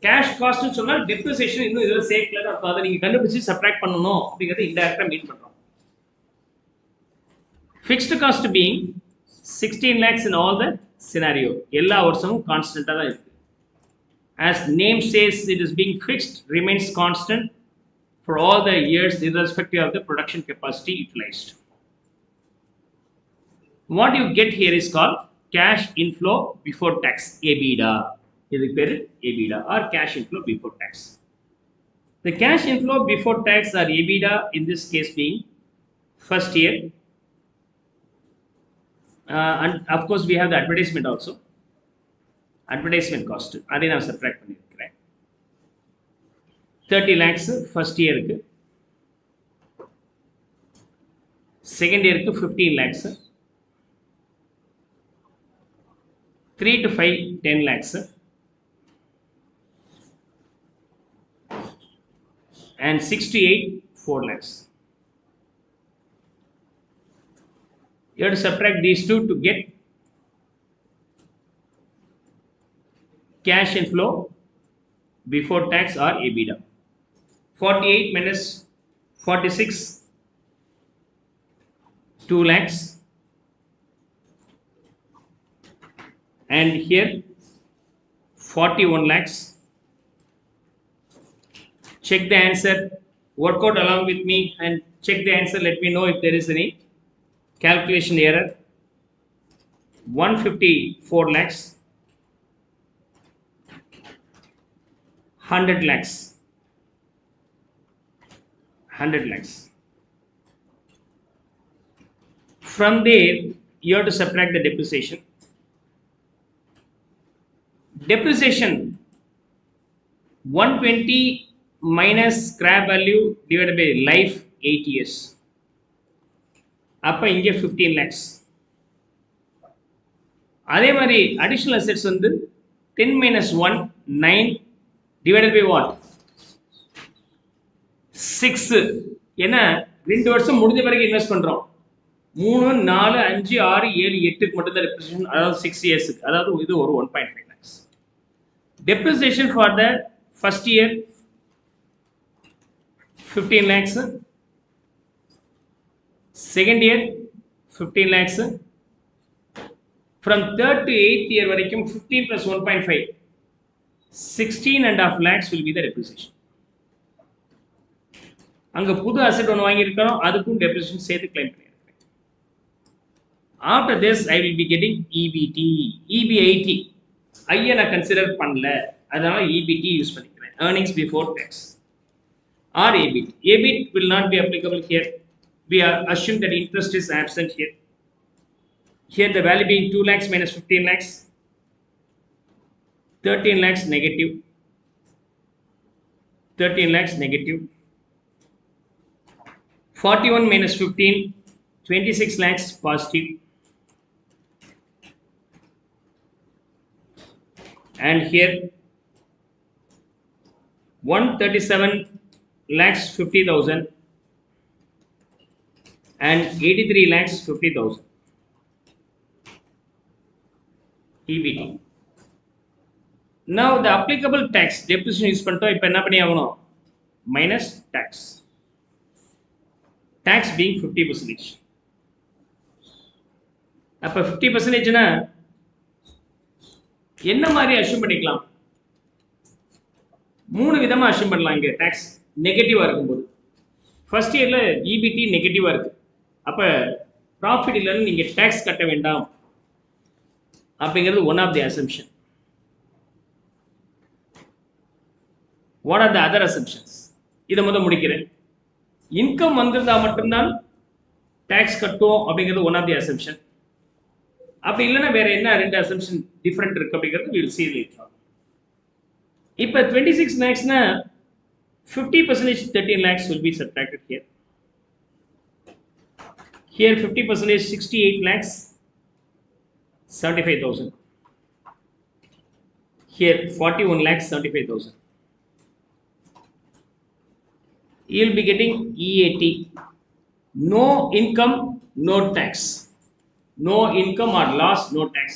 A: கேஷ் காஸ்ட் சொன்னால் டெப்ரிசியேஷன் இன்னும் இதில் சேர்க்கல, அதை நீங்க கண்டுபிடிச்சு சப்ட்ராக்ட் பண்ணணும் அப்படிங்கிறது இன்டைரக்டா மீன் பண்றோம். Fixed cost being 16 lakhs in all the scenario, எல்லா வருஷமும் கான்ஸ்டன்டா தான் இருக்கு. As name says, it is being fixed, remains constant for all the years irrespective of the production capacity utilized. What you get here is called cash inflow before tax, EBITDA. இதுக்கு பேரு EBITDA or cash inflow before tax. The cash inflow before tax or EBITDA in this case being first year, and of course we have the advertisement also, advertisement cost அதை நான் subtract பண்ணியிருக்கிறேன். 30 lakhs first year க்கு, second year க்கு 15 lakhs, 3 to 5 10 lakhs and 6 to 8 4 lakhs. You have to subtract these two to get cash inflow before tax or EBITDA. 48 minus 46 2 lakhs and here 41 lakhs. Check the answer, work out along with me and check the answer. Let me know if there is any calculation error. 154 lakhs, 100 lakhs, 100 lakhs. From there, you have to subtract the depreciation. Depreciation 120 minus scrap value divided by life 8 years. அப்போ இங்கே 15 lakhs. அதே மாதிரி additional assets வந்து 10 minus 1 9 divided by what 6. ஏன்னா 2 வருஷம் முடிஞ்ச பிறகு invest பண்றோம். 3 4 5 6 7 8க்கு மட்டும் தான் depreciation, அதாவது 6 இயர்ஸ்க்கு, அதாவது இது ஒரு 1.5 lakhs. Depreciation for the first year 15 lakhs, second year 15 lakhs, from third to 8th year வரைக்கும் 15 plus 1.5 16.5 lakhs will be the depreciation. அங்க புது அசெட் ஒன்று வாங்கியிருக்கிறோம், அதுக்கும் டெப்ரிசியேஷன் சேர்த்து கிளைம் பண்ணியிருக்கேன். After this I will be getting EBT. EB80 ஐயா நான் consider பண்ணல, அதனால EBT யூஸ் பண்ணிக்கிறேன், earnings before tax or EBIT. EBIT will not be applicable here. We are assume that interest is absent here. Here the value being 2 lakhs minus 15 lakhs, 13 lakhs negative, 13 lakhs negative, 41 minus 15, 26 lakhs positive, and here 137 lakhs 50,000 and 83 lakhs 50,000 EBT. Now the applicable tax depreciation use பண்ணிட்டோம். இப்போ என்ன பண்ணி ஆகணும், minus tax. Tax being 50%. அப்போ 50%னா என்ன மாதிரி assume பண்ணிக்கலாம், 3 விதமா அஷ்யூம் பண்ணலாம். இங்க டாக்ஸ் நெகட்டிவா இருக்கும்போது ஃபர்ஸ்ட் இயர்ல EBT நெகட்டிவா இருக்கு, அப்ப ப்ராஃபிட் இல்லைன்னு நீங்க டாக்ஸ் கட்ட வேண்டாம் அப்படிங்கிறது one of the assumption. What are the other assumptions? இதை முதல் முடிக்கிறேன். இன்கம் வந்திருந்தா மட்டும்தான் டாக்ஸ் கட்டுவோம் அப்படிங்கிறது ஒன் ஆஃப் தி அசம்ஷன். அப்படி இல்லைன்னா வேற என்ன 2 அசம்ஷன் டிஃபரெண்ட் இருக்கு அப்படிங்கிறது we will see later. இப்போ 26 lakhsனா 50% 13 lakhs will be subtracted here. Here 50% 68 lakhs 75,000. Here 41 lakhs 75,000. You will be getting EAT. No income, no tax. No income or loss, no tax.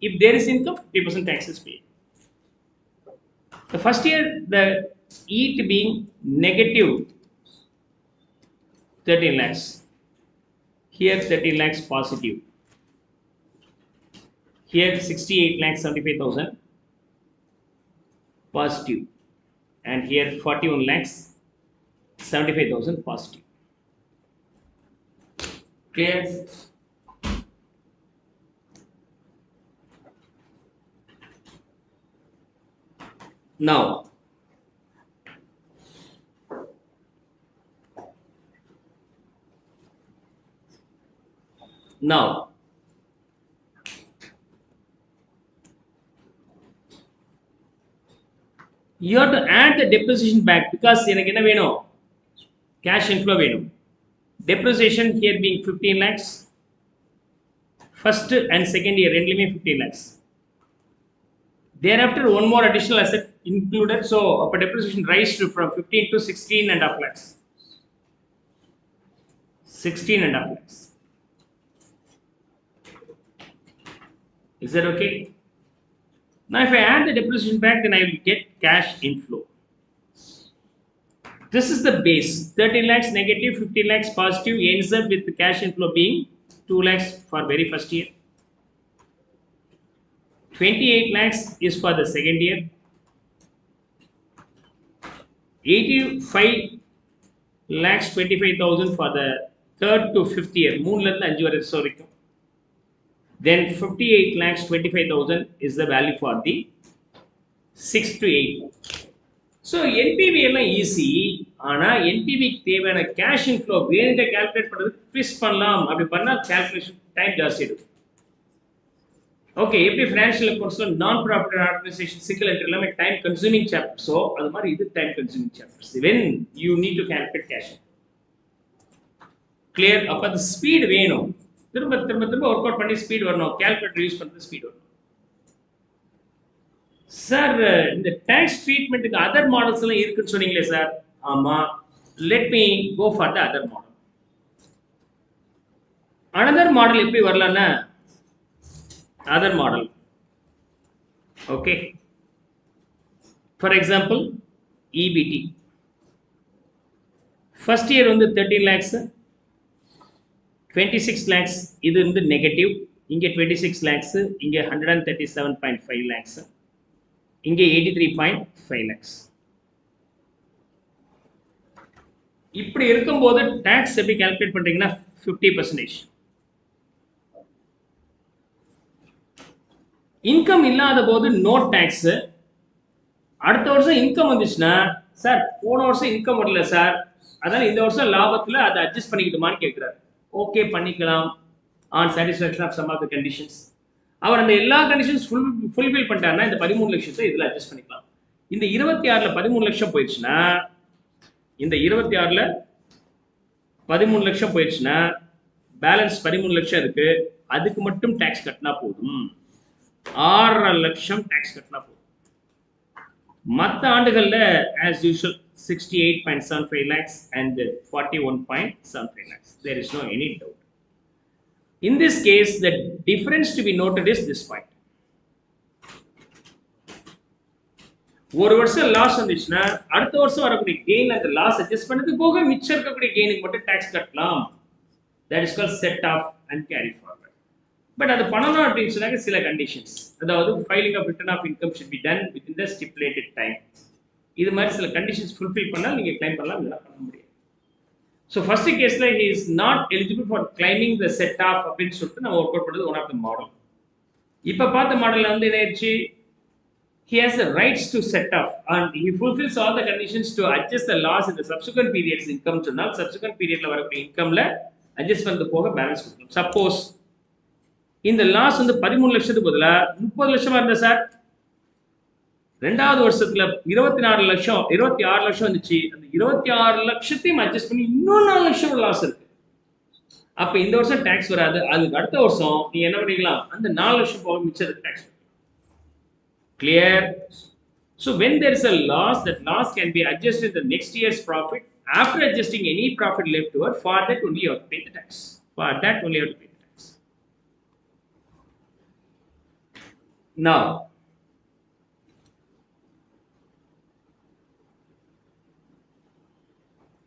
A: If there is income, 50% tax is paid. The first year, the EAT being negative 13 lakhs. Here 13 lakhs positive. Here 68 lakhs 75,000 positive. And here 41 lakhs 75,000 positive. Clear? Now, you have to add the depreciation back because எனக்கு என்ன வேணும், cash inflow வேணும். Depreciation here being 15 lakhs, first and second year ரெண்டுமே 15 lakhs. Thereafter, one more additional asset included. So, upper depreciation rise to from 15 to 16 and a half lakhs. 16 and a half lakhs. Is that okay? Now, if I add the depreciation back, then I will get cash inflow. This is the base. 13 lakhs negative, 15 lakhs positive, ends up with the cash inflow being 2 lakhs for very first year. 28 lakhs is for the second year. 85 lakhs 25,000 for the third to fifth year. 3 la 5 வரைக்கும் வரைக்கும். Then 58 lakhs 25,000 is the value for the 6 to 8. So NPV எல்லாம் easy. ஆனா NPV தேவையான cash inflow வேணுங்க calculate பண்றது twist பண்ணலாம். அப்படி பண்ணா கால்குலேஷன் டைம் ஜாஸ்தி எடுக்கும். ஓகே, எப்படி ஃபினான்ஷியல் அக்கவுண்ட்ஸ்ல நான் ப்ராஃபிட் ஆர்கனைசேஷன் சிங்கிள் என்ட்ரி எல்லாமே டைம் கன்சூமிங் சாப்டர்ஸோ அது மாதிரி இது time consuming chapters. When you need to calculate cash. Clear? அப்ப அந்த ஸ்பீட் வேணும். திரும்ப திரும்ப திரும்ப ஒர்க் அவுட் பண்ணி ஸ்பீட் வரணும். கால்குலேட்டர் யூஸ் பண்ணுறது ஸ்பீட் வரணும். சார், இந்த டாக்ஸ் ட்ரீட்மெண்ட்டுக்கு அதர் மாடல்ஸ் எல்லாம் இருக்குன்னு சொன்னீங்களே சார். ஆமா, let me go for the other model. Another model எப்படி வரலான்னா other model. Okay, for example EBT first year வந்து 13 lakhs, 26 lakhs இது வந்து நெகட்டிவ். இங்க 26 lakhs, இங்க 137.5 lakhs, இங்க 83.5 lakhs. இப்படி இருக்கும்போது டாக்ஸ் எப்படி கால்குலேட் பண்றீங்கன்னா 50%. இன்கம் இல்லாத போது நோ டாக்ஸ். அடுத்த வருஷம் இன்கம் வந்துச்சுன்னா, சார் போன வருஷம் இன்கம் வரல சார், அதனால இந்த வருஷம் லாபத்தில் அதை அட்ஜஸ்ட் பண்ணிக்கிட்டுமான்னு கேட்குறாரு. ஓகே, பண்ணிக்கலாம் on satisfaction of some of the conditions. அவர் அந்த எல்லா கண்டிஷன்ஸ் ஃபுல்ஃபில் பண்ணிட்டாருன்னா இந்த 13 லட்சத்தை இதில் அட்ஜஸ்ட் பண்ணிக்கலாம். இந்த 26ல் 13 லட்சம் போயிடுச்சுன்னா, இந்த 26ல் 13 லட்சம் போயிடுச்சுன்னா பேலன்ஸ் 13 லட்சம் இருக்கு. அதுக்கு மட்டும் டாக்ஸ் கட்டினா போதும். 6 லட்சம் டாக்ஸ் கட்டினா போதும். மற்ற ஆண்டுகள்ல as usual 68.75 lakhs and 41.75 lakhs. There is no any doubt. In this case, the difference to be noted is this point. ஒரு வருஷம் லாஸ் வந்துச்சுன்னா அடுத்த வருஷம் வரக்கூடிய கெயின் அந்த லாஸ் அட்ஜஸ்ட் பண்ணது போக மிச்சம் இருக்கக்கூடிய கெயினுக்கு மட்டும் டாக்ஸ் கட்டலாம். That is called set off and carry forward. But அது பண்ணணும் அப்படின்னு சொன்னாங்க சில கண்டிஷன்ஸ். அதாவது filing of return of income should be done within the stipulated time. இது மாதிரி சில கண்டிஷன்ஸ் ஃபுல்ஃபில் பண்ணால் நீங்கள் கிளைம் பண்ணலாம், இதெல்லாம் பண்ண முடியாது. ஸோ ஃபர்ஸ்ட் கேஸில் he is not eligible for claiming the set off அப்படின்னு சொல்லிட்டு நம்ம ஒர்க் அவுட் பண்ணுறது ஒன் ஆஃப் த மாடல். இப்போ பார்த்த மாடலில் வந்து என்ன ஆயிடுச்சு, he has the rights to set off and he fulfills all the conditions to adjust the loss in the subsequent periods income சொன்னால் subsequent periodல வரக்கூடிய இன்கம்ல அட்ஜஸ்ட் பண்ணது போக பேலன்ஸ் கொடுக்கணும். சப்போஸ் இந்த லாஸ் வந்து 13 லட்சத்துக்கு பதிலா 30 லட்சமா இருந்தா சார், ரெண்டாவது வருஷத்துல 26 லட்சம் வந்துச்சு. அந்த 26 லட்சத்தையும் அட்ஜஸ்ட் பண்ணி இன்னும் 4 லட்சம் லாஸ் இருக்கு. அப்ப இந்த வருஷம் டாக்ஸ் வராது. அதுக்கு அடுத்த வருஷம் நீ என்ன பண்ணிக்கலாம், அந்த 4 லட்சம் போக மிச்சத்துக்கு tax. Clear? So when there is a loss, that loss can be adjusted in the next year's profit. After adjusting any profit left over, for that only you have to pay the tax. For that only you have to pay the tax.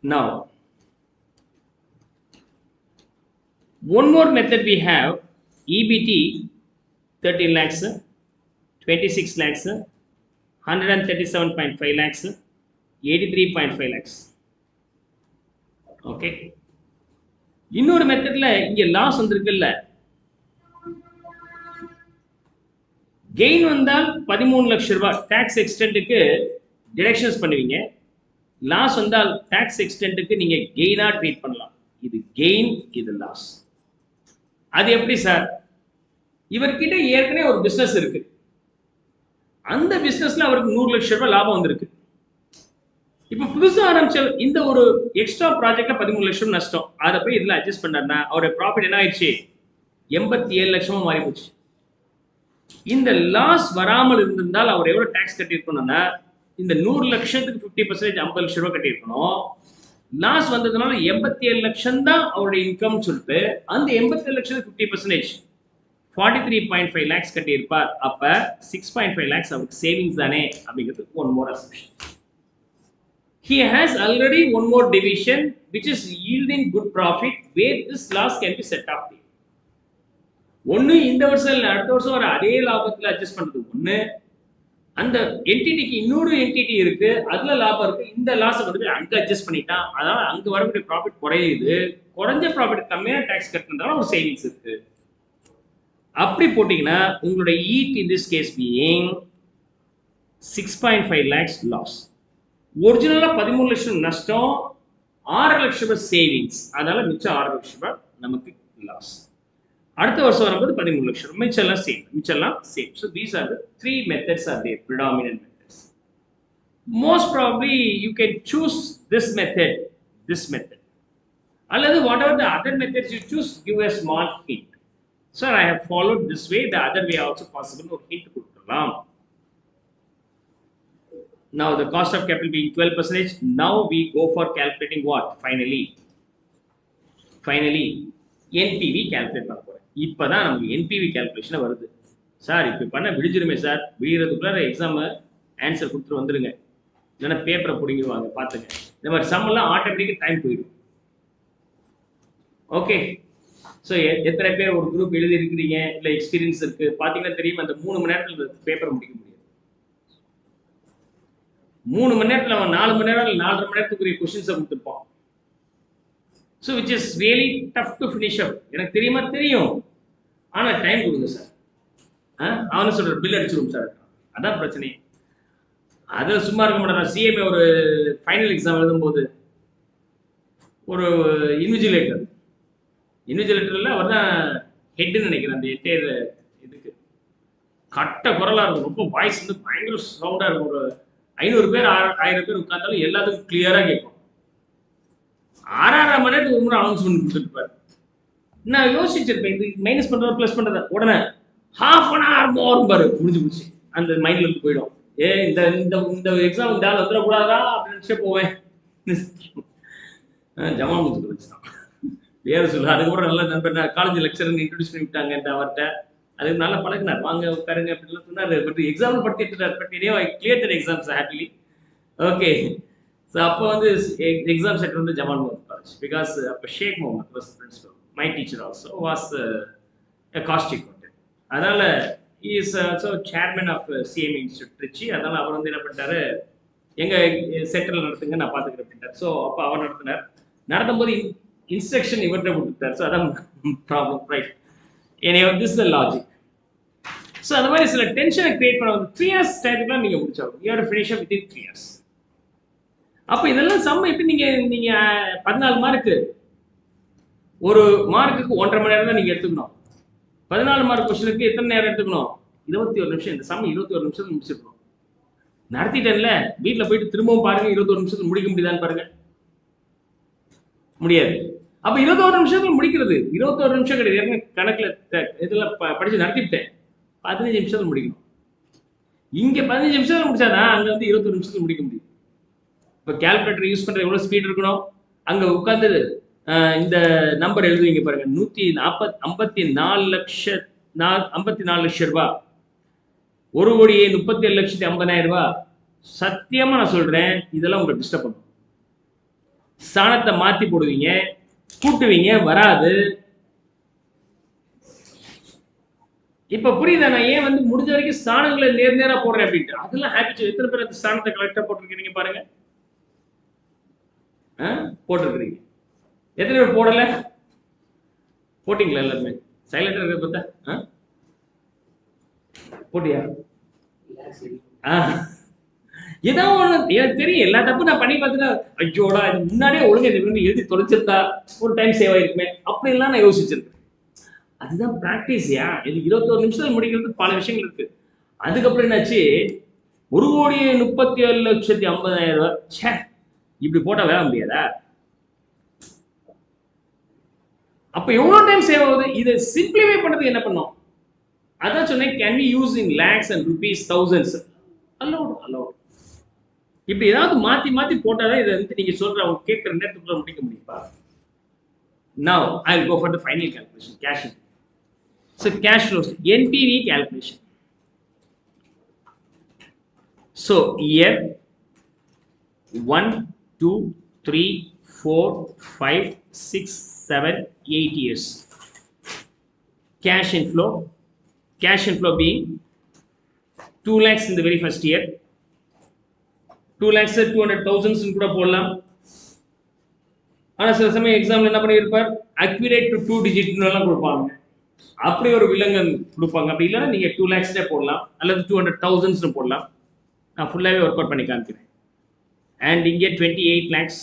A: Now, one more method we have, EBT 13 lakhs, 26 lakhs, 137.5 lakhs, 83.5 lakhs. Okay. இன்னொரு மெத்தட்ல இங்க loss வந்திருக்குல்ல, gain வந்தால் 13 லட்சம் ரூபாய் tax எக்ஸ்டென்ட்க்கு deductions பண்ணுவீங்க. Loss வந்தால் tax எக்ஸ்டென்ட்க்கு நீங்க கெயினா treat பண்ணலாம். இது கெயின், இது லாஸ். அது எப்படி சார், இவர்கிட்ட ஏற்கனவே ஒரு பிசினஸ் இருக்கு. அந்த பிசினஸ்ல அவருக்கு 100 லட்சம் ரூபாய் லாபம் வந்திருக்கு. இப்ப புதுசா ஆரம்பிச்ச இந்த ஒரு எக்ஸ்ட்ரா ப்ராஜெக்ட்ல 13 லட்சம் நஷ்டம். அதை போய் இதுல அட்ஜஸ்ட் பண்ணாருன்னா அவருடைய ப்ராஃபிட் என்ன ஆயிடுச்சு, 87 லட்சமா மாறி போச்சு. இந்த லாஸ் வராமல் இருந்திருந்தால் அவர் எவ்வளவு டாக்ஸ் கட்டியிருக்கணும்னா இந்த 100 லட்சத்துக்கு 50% 50 லட்சம் ரூபாய் கட்டியிருக்கணும். லாஸ் வந்ததுனால 87 லட்சம் தான் அவருடைய இன்கம் சொல்லிட்டு அந்த 87 லட்சத்துக்கு 50% 43.5 lakhs கட்டியிருப்பார். அப்ப 6.5 lakhs அவருக்கு சேவிங்ஸ் தானே அப்படிங்கிறது one more assumption. He has already one more division which is yielding good profit where this loss can be set off. ஒன்னு இந்த வருஷம் இல்லை அடுத்த வருஷம் வர அதே லாபத்தில் அட்ஜஸ்ட் பண்றது ஒண்ணு, அந்த என்டிட்டிக்கு இன்னொரு என்டிட்டி இருக்கு அதுல லாபம் இருக்கு, இந்த லாஸை வந்து அங்க அட்ஜஸ்ட் பண்ணிட்டான், அதனால அங்க வரக்கூடிய ப்ராஃபிட் குறையுது, குறைஞ்ச ப்ராஃபிட் கம்மியான டாக்ஸ் கட்டுறதுனால ஒரு சேவிங்ஸ் இருக்கு. அப்படி போட்டீங்கன்னா உங்களுடைய it in this case being 6.5 lakhs loss. ஒரிஜினலா 13 லட்சம் நஷ்டம், 6 லட்சம் ரூபாய் சேவிங்ஸ், அதனால மிச்சம் 6 லட்சம் ரூபாய் நமக்கு லாஸ். அடுத்த வருஷம் வரும்போது 13 லட்சம், மிச்சம்லாம் same. So these are the three methods are the predominant methods. Most probably you can choose this method. அல்லது whatever the other methods you choose, give a small hint. Sir, I have followed this way, the other way also possible, or hint கொடுக்கலாம். Now the cost of capital being 12%, now we go for calculating what? Finally NPV calculate பண்ண போறேன். இப்பதான் நமக்கு NPV calculation வருது. Sir இப்ப பண்ண விடிஞ்சிருமே sir, விடியறதுக்குள்ள exam answer கொடுத்துட்டு வந்துருங்க, இல்லைன்னா பேப்பரை பிடிங்கிடுவாங்க பார்த்துங்க. இந்த மாதிரி சம் எல்லாம் ஆட்டோமேட்டிக்காக டைம் போயிடும். ஓகே, ஸோ எத்தனை பேர் ஒரு குரூப் எழுதி இருக்கிறீங்க இல்லை எக்ஸ்பீரியன்ஸ் இருக்கு பார்த்தீங்கன்னா தெரியும், அந்த 3 மணி நேரத்தில் பேப்பர் முடிக்க முடியாது. 3 மணி நேரத்தில் அவன் 4 மணி நேரம் இல்லை 4.5 மணி நேரத்துக்குரிய கொஸ்டின்ஸை கொடுத்துருப்பான். So which is really tough to finish up. எனக்கு தெரியுமா? தெரியும், ஆனால் டைம் கொடுங்க சார். அவனு சொல்ற பில் அடிச்சிடும் சார், அதான் பிரச்சனை. அதில் சும்மா இருக்க மாட்டேன். சிஎம்ஏ ஒரு ஃபைனல் எக்ஸாம் எழுதும்போது ஒரு இன்விஜிலேட்டரில் அவர் தான் ஹெட்டுன்னு நினைக்கிறேன். அந்த என்டையர் இதுக்கு கட்ட குரலாக இருக்கும், ரொம்ப வாய்ஸ் வந்து பயங்கர சவுண்டாக இருக்கும். ஒரு 500 பேர் 1000 பேர் உட்கார்ந்தாலும் எல்லாத்துக்கும் கிளியராக கேட்கும். 6.5 மணி நேரத்துக்கு ஒரு முறை அனௌன்ஸ்மெண்ட் கொடுத்துருப்பாரு. நான் யோசிச்சிருப்பேன், இது மைனஸ் பண்ணுறதா ப்ளஸ் பண்ணுறதா, உடனே ½ an hour மோர் பாரு முடிஞ்சு போச்சு, அந்த மைண்ட்ல இருந்து போயிடும். இந்த எக்ஸாம் இந்த ஆள் வந்துடக்கூடாதா அப்படின்னு போவேன். ஜமா முடிச்சு வச்சுதான் வேறு சொல்லு. அதுக்கப்புறம் நல்ல நண்பர் காலேஜ் லெக்சர் இன்ட்ரோடியூஸ் பண்ணி விட்டாங்க இந்த அவர்கிட்ட, அதுக்கு நல்லா பழகினார், வாங்க உட்காருங்க அப்படின்லாம் சொன்னார். பட் எக்ஸாம் படுத்திட்டு but I clear exams happily. Okay, so அப்போ வந்து எக்ஸாம் சென்டர் வந்து ஜமால் முகமது காலேஜ், பிகாஸ் அப்போ Sheikh Mohammed was principal, my teacher also was cost accountant. அதனால is also chairman of CMA institute Trichy. அதனால அவர் வந்து என்ன பண்ணிட்டாரு, எங்க சென்டரில் நடத்துங்க நான் பார்த்துக்கிறேன் அப்படின்ட்டார். ஸோ அப்போ அவர் நடத்தும் போது இன்ஸ்ட்ரக்ஷன் இவர்கிட்ட கொடுத்துட்டார். ஸோ அதான் problem, right? This the logic. So அந்த மாதிரி சில டென்ஷனை கிரியேட் பண்ண 3 years டைத்துக்குலாம் நீங்கள் முடிச்சாகும். You have to finish up within 3 years. அப்போ இதெல்லாம் சம்ம எப்படி நீங்க 14 மார்க்கு, ஒரு மார்க்குக்கு 1.5 மணி நேரம் தான் நீங்க எடுத்துக்கணும். 14 மார்க் கொஸ்டினுக்கு எத்தனை நேரம் எடுத்துக்கணும்? 21 நிமிஷம். இந்த சம் 21 நிமிஷத்துல முடிச்சிருக்கணும். நடத்திட்டேன்ல, வீட்டில் போயிட்டு திரும்பவும் பாருங்க, 21 நிமிஷத்துல முடிக்க முடியுதான்னு பாருங்க. முடியாது. அப்ப 21 நிமிஷத்துல முடிக்கிறது 21 நிமிஷம் கிடையாது. கணக்குல இதெல்லாம் படிச்சு நடத்திவிட்டேன், 15 நிமிஷத்துல முடிக்கணும். இங்க 15 நிமிஷத்துல முடிச்சாதான் அங்க வந்து 21 நிமிஷத்துல முடிக்க முடியும். இப்போ கால்குலேட்டர் யூஸ் பண்றது எவ்வளவு ஸ்பீட் இருக்கணும்? அங்க உட்கார்ந்து இந்த நம்பர் எழுதுவீங்க பாருங்க, 54 லட்சம் ரூபாய், 1,37,50,000 ரூபாய். சத்தியமா நான் சொல்றேன், இதெல்லாம் உங்களுக்கு டிஸ்டர்ப் பண்ணும். ஸ்தானத்தை மாத்தி போடுவீங்க, கூட்டுவீங்க, வராது. இப்ப புரியுதா நான் ஏன் வந்து முடிஞ்ச வரைக்கும் ஸ்தானங்களை நேரா போடுறேன் அப்படின்ட்டு? அதெல்லாம் ஹேபிட். எத்தனை பேர் அந்த ஸ்தானத்தை கரெக்டா போட்டிருக்கீங்க பாருங்க, போட்டிருக்கிறீங்க. எத்தனை பேர் போடல? போட்டீங்களா? எல்லாருமே சைலண்டா இருக்க பார்த்தா போட்டியா? ஏதோ ஒண்ணு எனக்கு தெரியும், எல்லா தப்பு நான் பண்ணி பார்த்துட்டா ஐயோடா இது முன்னாடியே ஒழுங்கா இது எழுதி தொலைச்சிருந்தா ஒரு டைம் சேவ் ஆயிருக்குமே அப்படின்லாம் நான் யோசிச்சிருக்கேன். அதுதான் பிராக்டிஸ்யா. இது 21 நிமிஷத்துல முடிக்கிறது பல விஷயங்கள் இருக்கு. அதுக்கப்புறம் என்னாச்சு, 1,37,50,000 ரூபாய். இப்படி போட்டா வேலை முடியாதா? அப்ப எவ்வளவு டைம் சேவ் ஆகுது? இதை சிம்பிளிஃபை பண்றதுக்கு என்ன பண்ணும்? அதான் சொன்னேன், can we use in lakhs and rupees, thousands? allowed. இப்படி ஏதாவது மாத்தி மாத்தி போட்டாதான் இதை வந்து நீங்க சொல்ற அவங்க கேட்கிற நேரத்துக்குள்ள முடிக்க முடியுமா? Now I'll go for the final calculation, cash inflow. So cash flows, NPV calculation. So here 1 2 3 4 5 6 7 8 years cash inflow being 2 lakhs in the very first year, 2 lakhs 200,000 கூட போடலாம். ஆனா சில சமயம் எக்ஸாம்ல என்ன பண்ணியிருப்பார், அக்யூரேட் டு 2 digit எல்லாம் கொடுப்பாங்க, அப்படி ஒரு விலங்கன் கொடுப்பாங்க. அப்படி இல்லைன்னா நீங்க 2 lakhs போடலாம் அல்லது 200,000 போடலாம். நான் ஃபுல்லாவே ஒர்க் அவுட் பண்ணி காமிக்கிறேன். அண்ட் இங்கே 28 lakhs,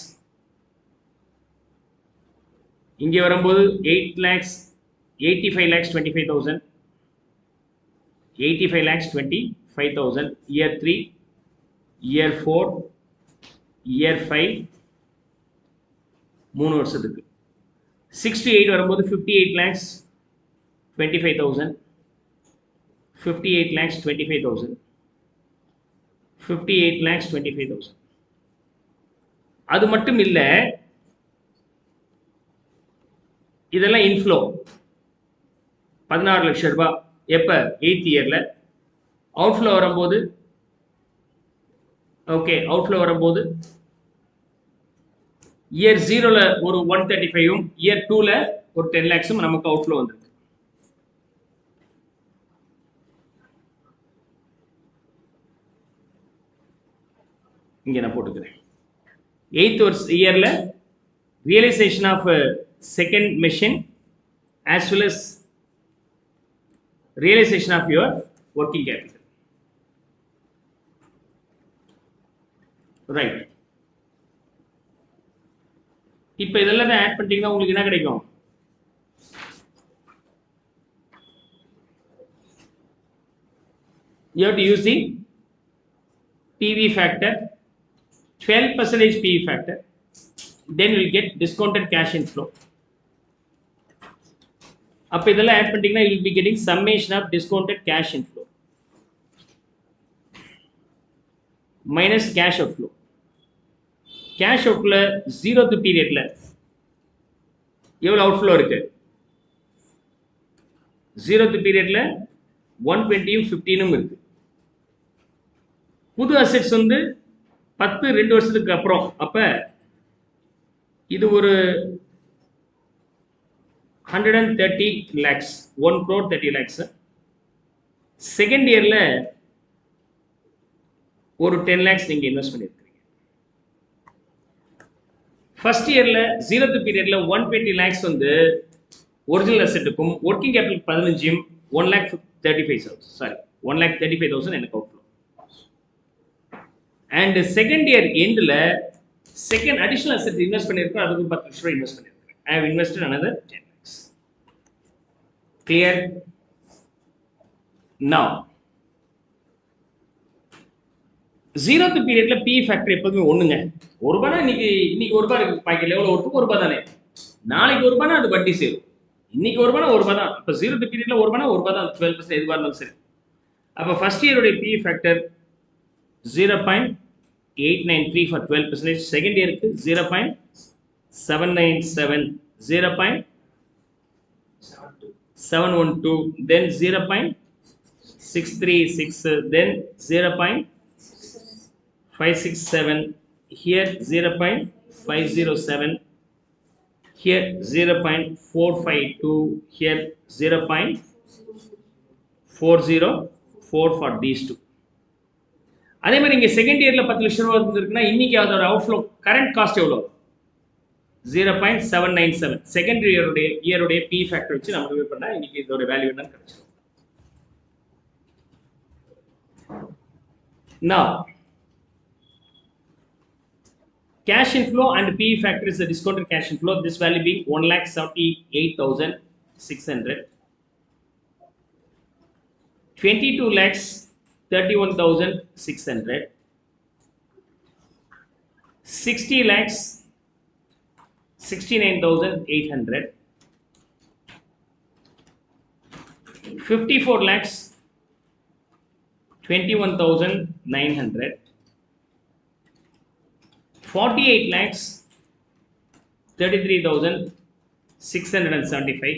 A: இங்கே வரும்போது 8 lakhs 85 lakhs 25,000, 85 lakhs 25,000, year 3, year 4, year 5, 3 வருஷத்துக்கு. 6 to 8 வரும்போது 58 lakhs 25,000, 58 lakhs 25,000, 58 lakhs 25,000. அது மட்டும் இல்ல, இதெல்லாம் இன்ஃப்ளோ 16 லட்சம் ரூபாய் எப்ப 8th இயர்ல. அவுட்ஃப்ளோ வரும்போது ஓகே, அவுட்ஃப்ளோ வரும்போது இயர் 0ல ஒரு 135ம் இயர் 2ல ஒரு 10 lakhsம் நமக்கு அவுட்ஃப்ளோ வந்திருக்கு. இங்க நான் போட்டுக்கிறேன். 8th இயர்ல realization of second machine as well as realization of your working capital, right? இப்போ இதெல்லாம் ஆட் பண்ணிட்டீங்கன்னா உங்களுக்கு என்ன கிடைக்கும்? You have to use the PV factor, 12% PV factor, then we'll get discounted cash inflow. அப்ப இதெல்லாம் ஆட் பண்ணிட்டீங்கன்னா you will be getting summation of discounted cash inflow minus cash outflow. cash outflow 0th periodல எவ்வளவு outflow இருக்கு? 0th periodல 120ம் 15ம் இருக்கு. புது assets வந்து 2 வருஷத்துக்கு அப்புறம், அப்ப இது ஒரு 130 lakhs, 1 crore 30 lakhs. செகண்ட் இயர்ல ஒரு 10 lakhs நீங்க இன்வெஸ்ட் பண்ணிருக்கீங்க. ஃபர்ஸ்ட் இயர்ல 0th பீரியட்ல 120 lakhs வந்து ஒரிஜினல் அசெட்டுக்கும் ஒர்க்கிங் கேபிட்டல் 15ம் 1,35,000 எனக்கு அவுட்ஃப்ளோ. அண்ட் செகண்ட் இயர் எண்ட்ல செகண்ட் அடிஷனல் அசெட் இன்வெஸ்ட் பண்ணிருக்கோம், அதுக்கு 10 லட்சம் ரூபாய் இன்வெஸ்ட் பண்ணிருக்கேன். I have invested another 10 lakhs. Clear? Now 0th பீரியட்ல பி ஃபேக்டர் எப்பவுமே ஒண்ணுங்க. ஒரு ரூபாய் இன்னைக்கு ஒரு ரூபாய் இருக்கு பாக்கெட்ல, எவ்வளவு ஒருத்துக்கு ஒரு ரூபாய் தானே. நாளைக்கு ஒரு ரூபாய் அது வட்டி சேரும், இன்னைக்கு ஒரு ரூபாய் ஒரு ரூபாய் தான். அப்ப 0th பீரியட்ல ஒரு ரூபாய் தான் 12% எதுவா இருந்தாலும் சரி. அப்ப ஃபர்ஸ்ட் இயருடைய பி ஃபேக்டர் 0.893 for 12%, செகண்ட் இயருக்கு 0.797, 0.712, then 0.636, then 0.567, here 0.507, here 0.452, here 0.404 for these two. அதே மாதிரி இங்க செகண்ட் இயர்ல 10 லட்சம் ரூபாய் இருந்திருக்குன்னா இன்னைக்கு அதோட அவுட்ஃப்ளோ கரண்ட் காஸ்ட் எவ்வளவு? 0.797. செகண்ட் இயருடைய பி ஃபேக்டர் வச்சு நம்ம ரிவ்யூ பண்ணா இன்னைக்கு இதோட வேல்யூ என்னன்னு கிடைச்சிடும். Now cash inflow and PE factor is the discounted cash inflow, this value being 1,78,600, 22 lakhs 31,600, 60 lakhs 69,800, 54 lakhs 21,900. 48 lakhs 33,675.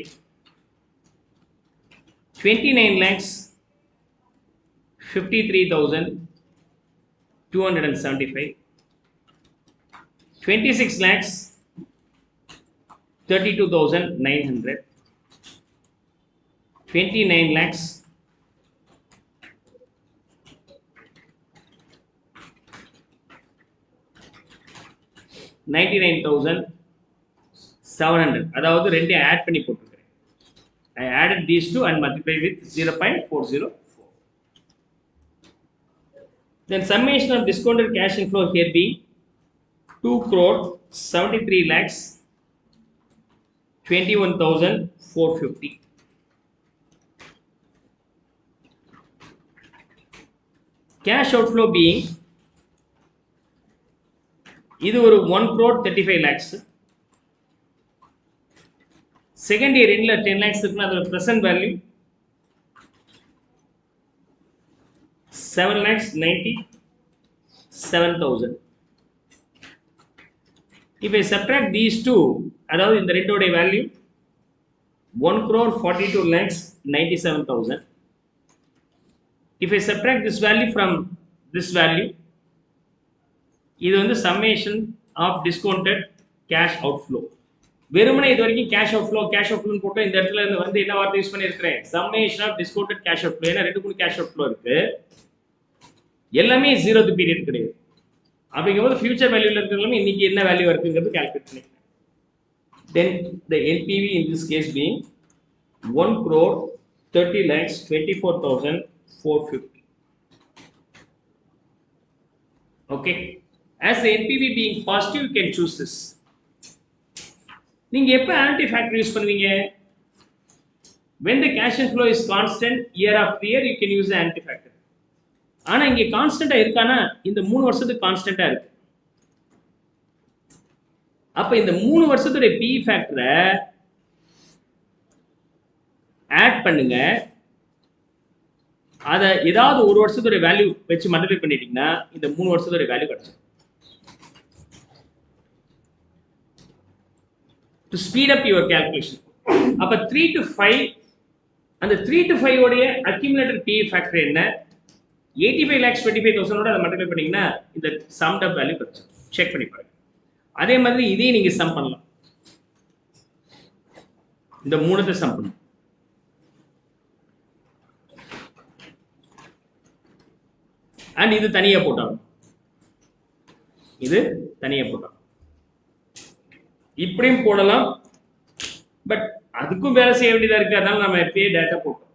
A: 29 lakhs 53,275. 26 lakhs 32,900. 29 lakhs 99,700. அதாவது ரெண்டே ஆட் பண்ணி போட்டுருக்கேன். I added these two and multiplied with 0.404. Then summation of discounted cash inflow here be 2 crore 73 lakhs 21,450. Cash outflow being இது ஒரு 1 crore 35 lakhs. Second year endல 10 lakhs இருக்குன்னா அதோட present value 7 lakhs 97,000. If I subtract these two, அதாவது இந்த ரெண்டோட value 1 crore 42 lakhs 97,000. If I subtract this value from this value, இது வந்து summation of discounted cash outflow. வெறுமனே இது வரைக்கும் கேஷ் அவுட்ஃப்ளோ போட்டு இந்த இடத்துல வந்து என்ன வார்த்தை யூஸ் பண்ணியிருக்கிறேன், summation of discounted cash outflow. ஏன்னா 2 கேஷ் அவுட்ஃப்ளோ இருக்கு, எல்லாமே 0th பீரியட் கிடையாது. அப்படிங்கும்போது ஃபியூச்சர் வேல்யூல இருக்கிறதுமே இன்னைக்கு என்ன வேல்யூ இருக்குங்கிறது கால்குலேட் பண்ணிக்கலாம். Then the NPV in this case being 1 crore 30 lakhs 24,450. Okay, as the NPV being positive, you can choose this. நீங்க எப்ப ஆன்டி ஃபேக்டர் யூஸ் பண்ணுவீங்க? when the cash inflow is constant year after year, you can use the anti factor. ஆனா இங்க கான்ஸ்டன்டா இருக்கானா? இந்த 3 வருஷத்துக்கு கான்ஸ்டன்டா இருக்கு. அப்ப இந்த 3 வருஷத்துடைய பி ஃபேக்டரை ஆட் பண்ணுங்க. அத ஏதாவது ஒரு வருஷத்துடைய வேல்யூ வச்சு மல்டிப்ளை பண்ணிட்டீங்கன்னா இந்த 3 வருஷத்துடைய வேல்யூ கிடைச்சிடும். To speed up your calculation. அப்ப 3 to 5, அந்த 3 to 5 உடைய accumulated PE factor என்ன? 85 lakhs 25,000 ஓட அதை மல்டிப்ளை பண்ணீங்கன்னா இந்த summed up வேல்யூ கிடைச்சிடும். செக் பண்ணி பாருங்க. அதே மாதிரி இதையும் நீங்க சம் பண்ணலாம். இந்த மூணுத்தை சம் பண்ணணும். அண்ட் இது தனியா போட்டாலும், இது தனியா போட்டாலும் இப்படியும் போடலாம். பட் அதுக்கும் வேலை செய்ய வேண்டியதா இருக்கு, அதனால நம்ம எப்பயே டேட்டா போட்டோம்.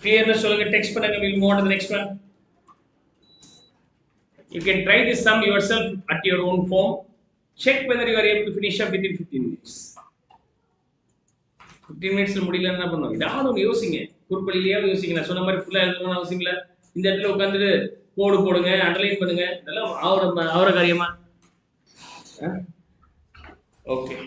A: Clearness சொல்லுங்க, டெக்ஸ்ட் பண்ணுங்க. we'll move on to the next one. You can try this sum yourself at your own home. Check whether you are able to finish up within 15 minutes. 15 minutes முடியல என்ன பண்ணுவோம்? ஏதாவது ஒன்று யோசிங்க, குறுப்பலிலேயாவது யோசிங்க. நான் சொன்ன மாதிரி ஃபுல்லாக எழுதணும்னு அவசியம் இல்லை. இந்த இடத்துல உட்காந்துட்டு கோடு போடுங்க, அண்டர்லைன் பண்ணுங்க, இதெல்லாம் அவர காரியமா? Okay,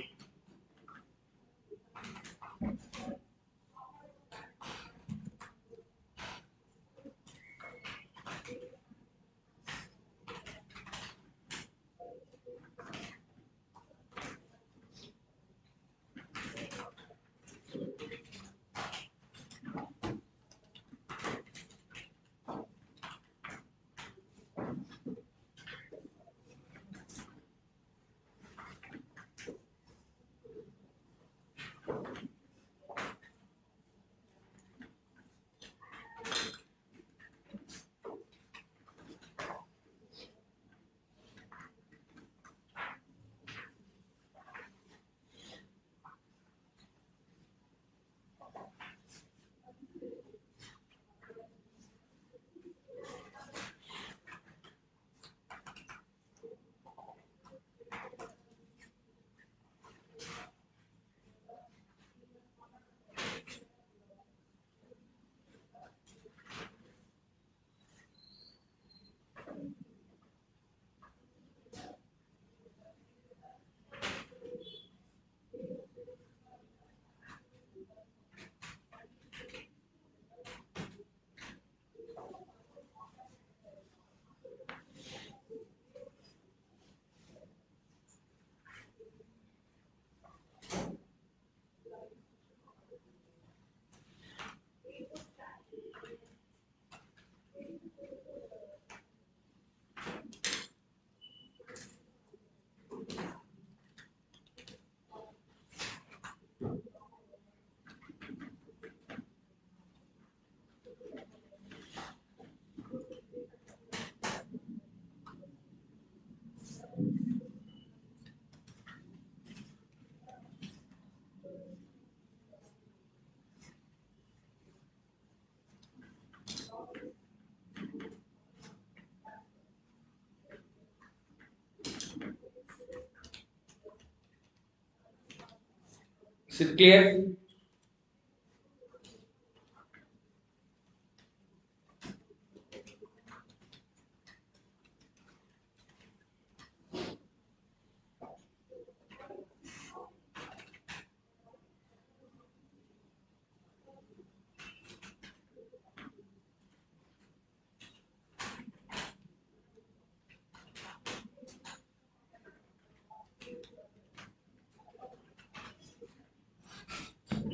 A: Is it clear?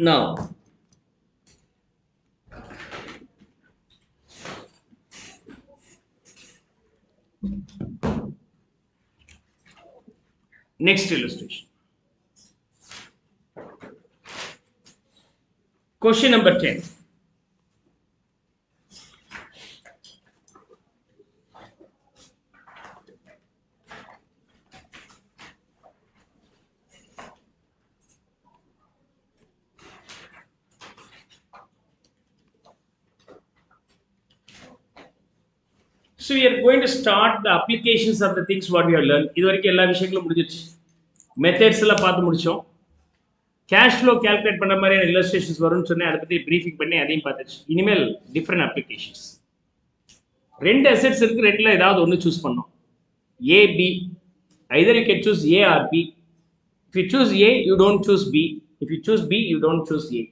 A: Now, next illustration. Question number 10. So we are going to start the applications of the things what we have learned. இது வரைக்கும் எல்லா விஷயங்களும் முடிஞ்சிருச்சு. மெத்தட்ஸ் எல்லாம் பார்த்து முடிச்சோம். கேஷ் ஃப்ளோ கால்குலேட் பண்ண மாதிரியான இல்லஸ்ட்ரேஷன்ஸ் வரும்னு சொன்னேன். அதை பற்றி ப்ரீஃபிங் பண்ணி அதையும் பார்த்துச்சு. இனிமேல் டிஃப்ரெண்ட் அப்ளிகேஷன்ஸ். ரெண்டு அசெட்ஸ் இருக்கு, ரெண்டில் ஏதாவது ஒன்று சூஸ் பண்ணோம். A B, either you can choose A or B. If you choose A you don't choose B, if you choose B you don't choose A.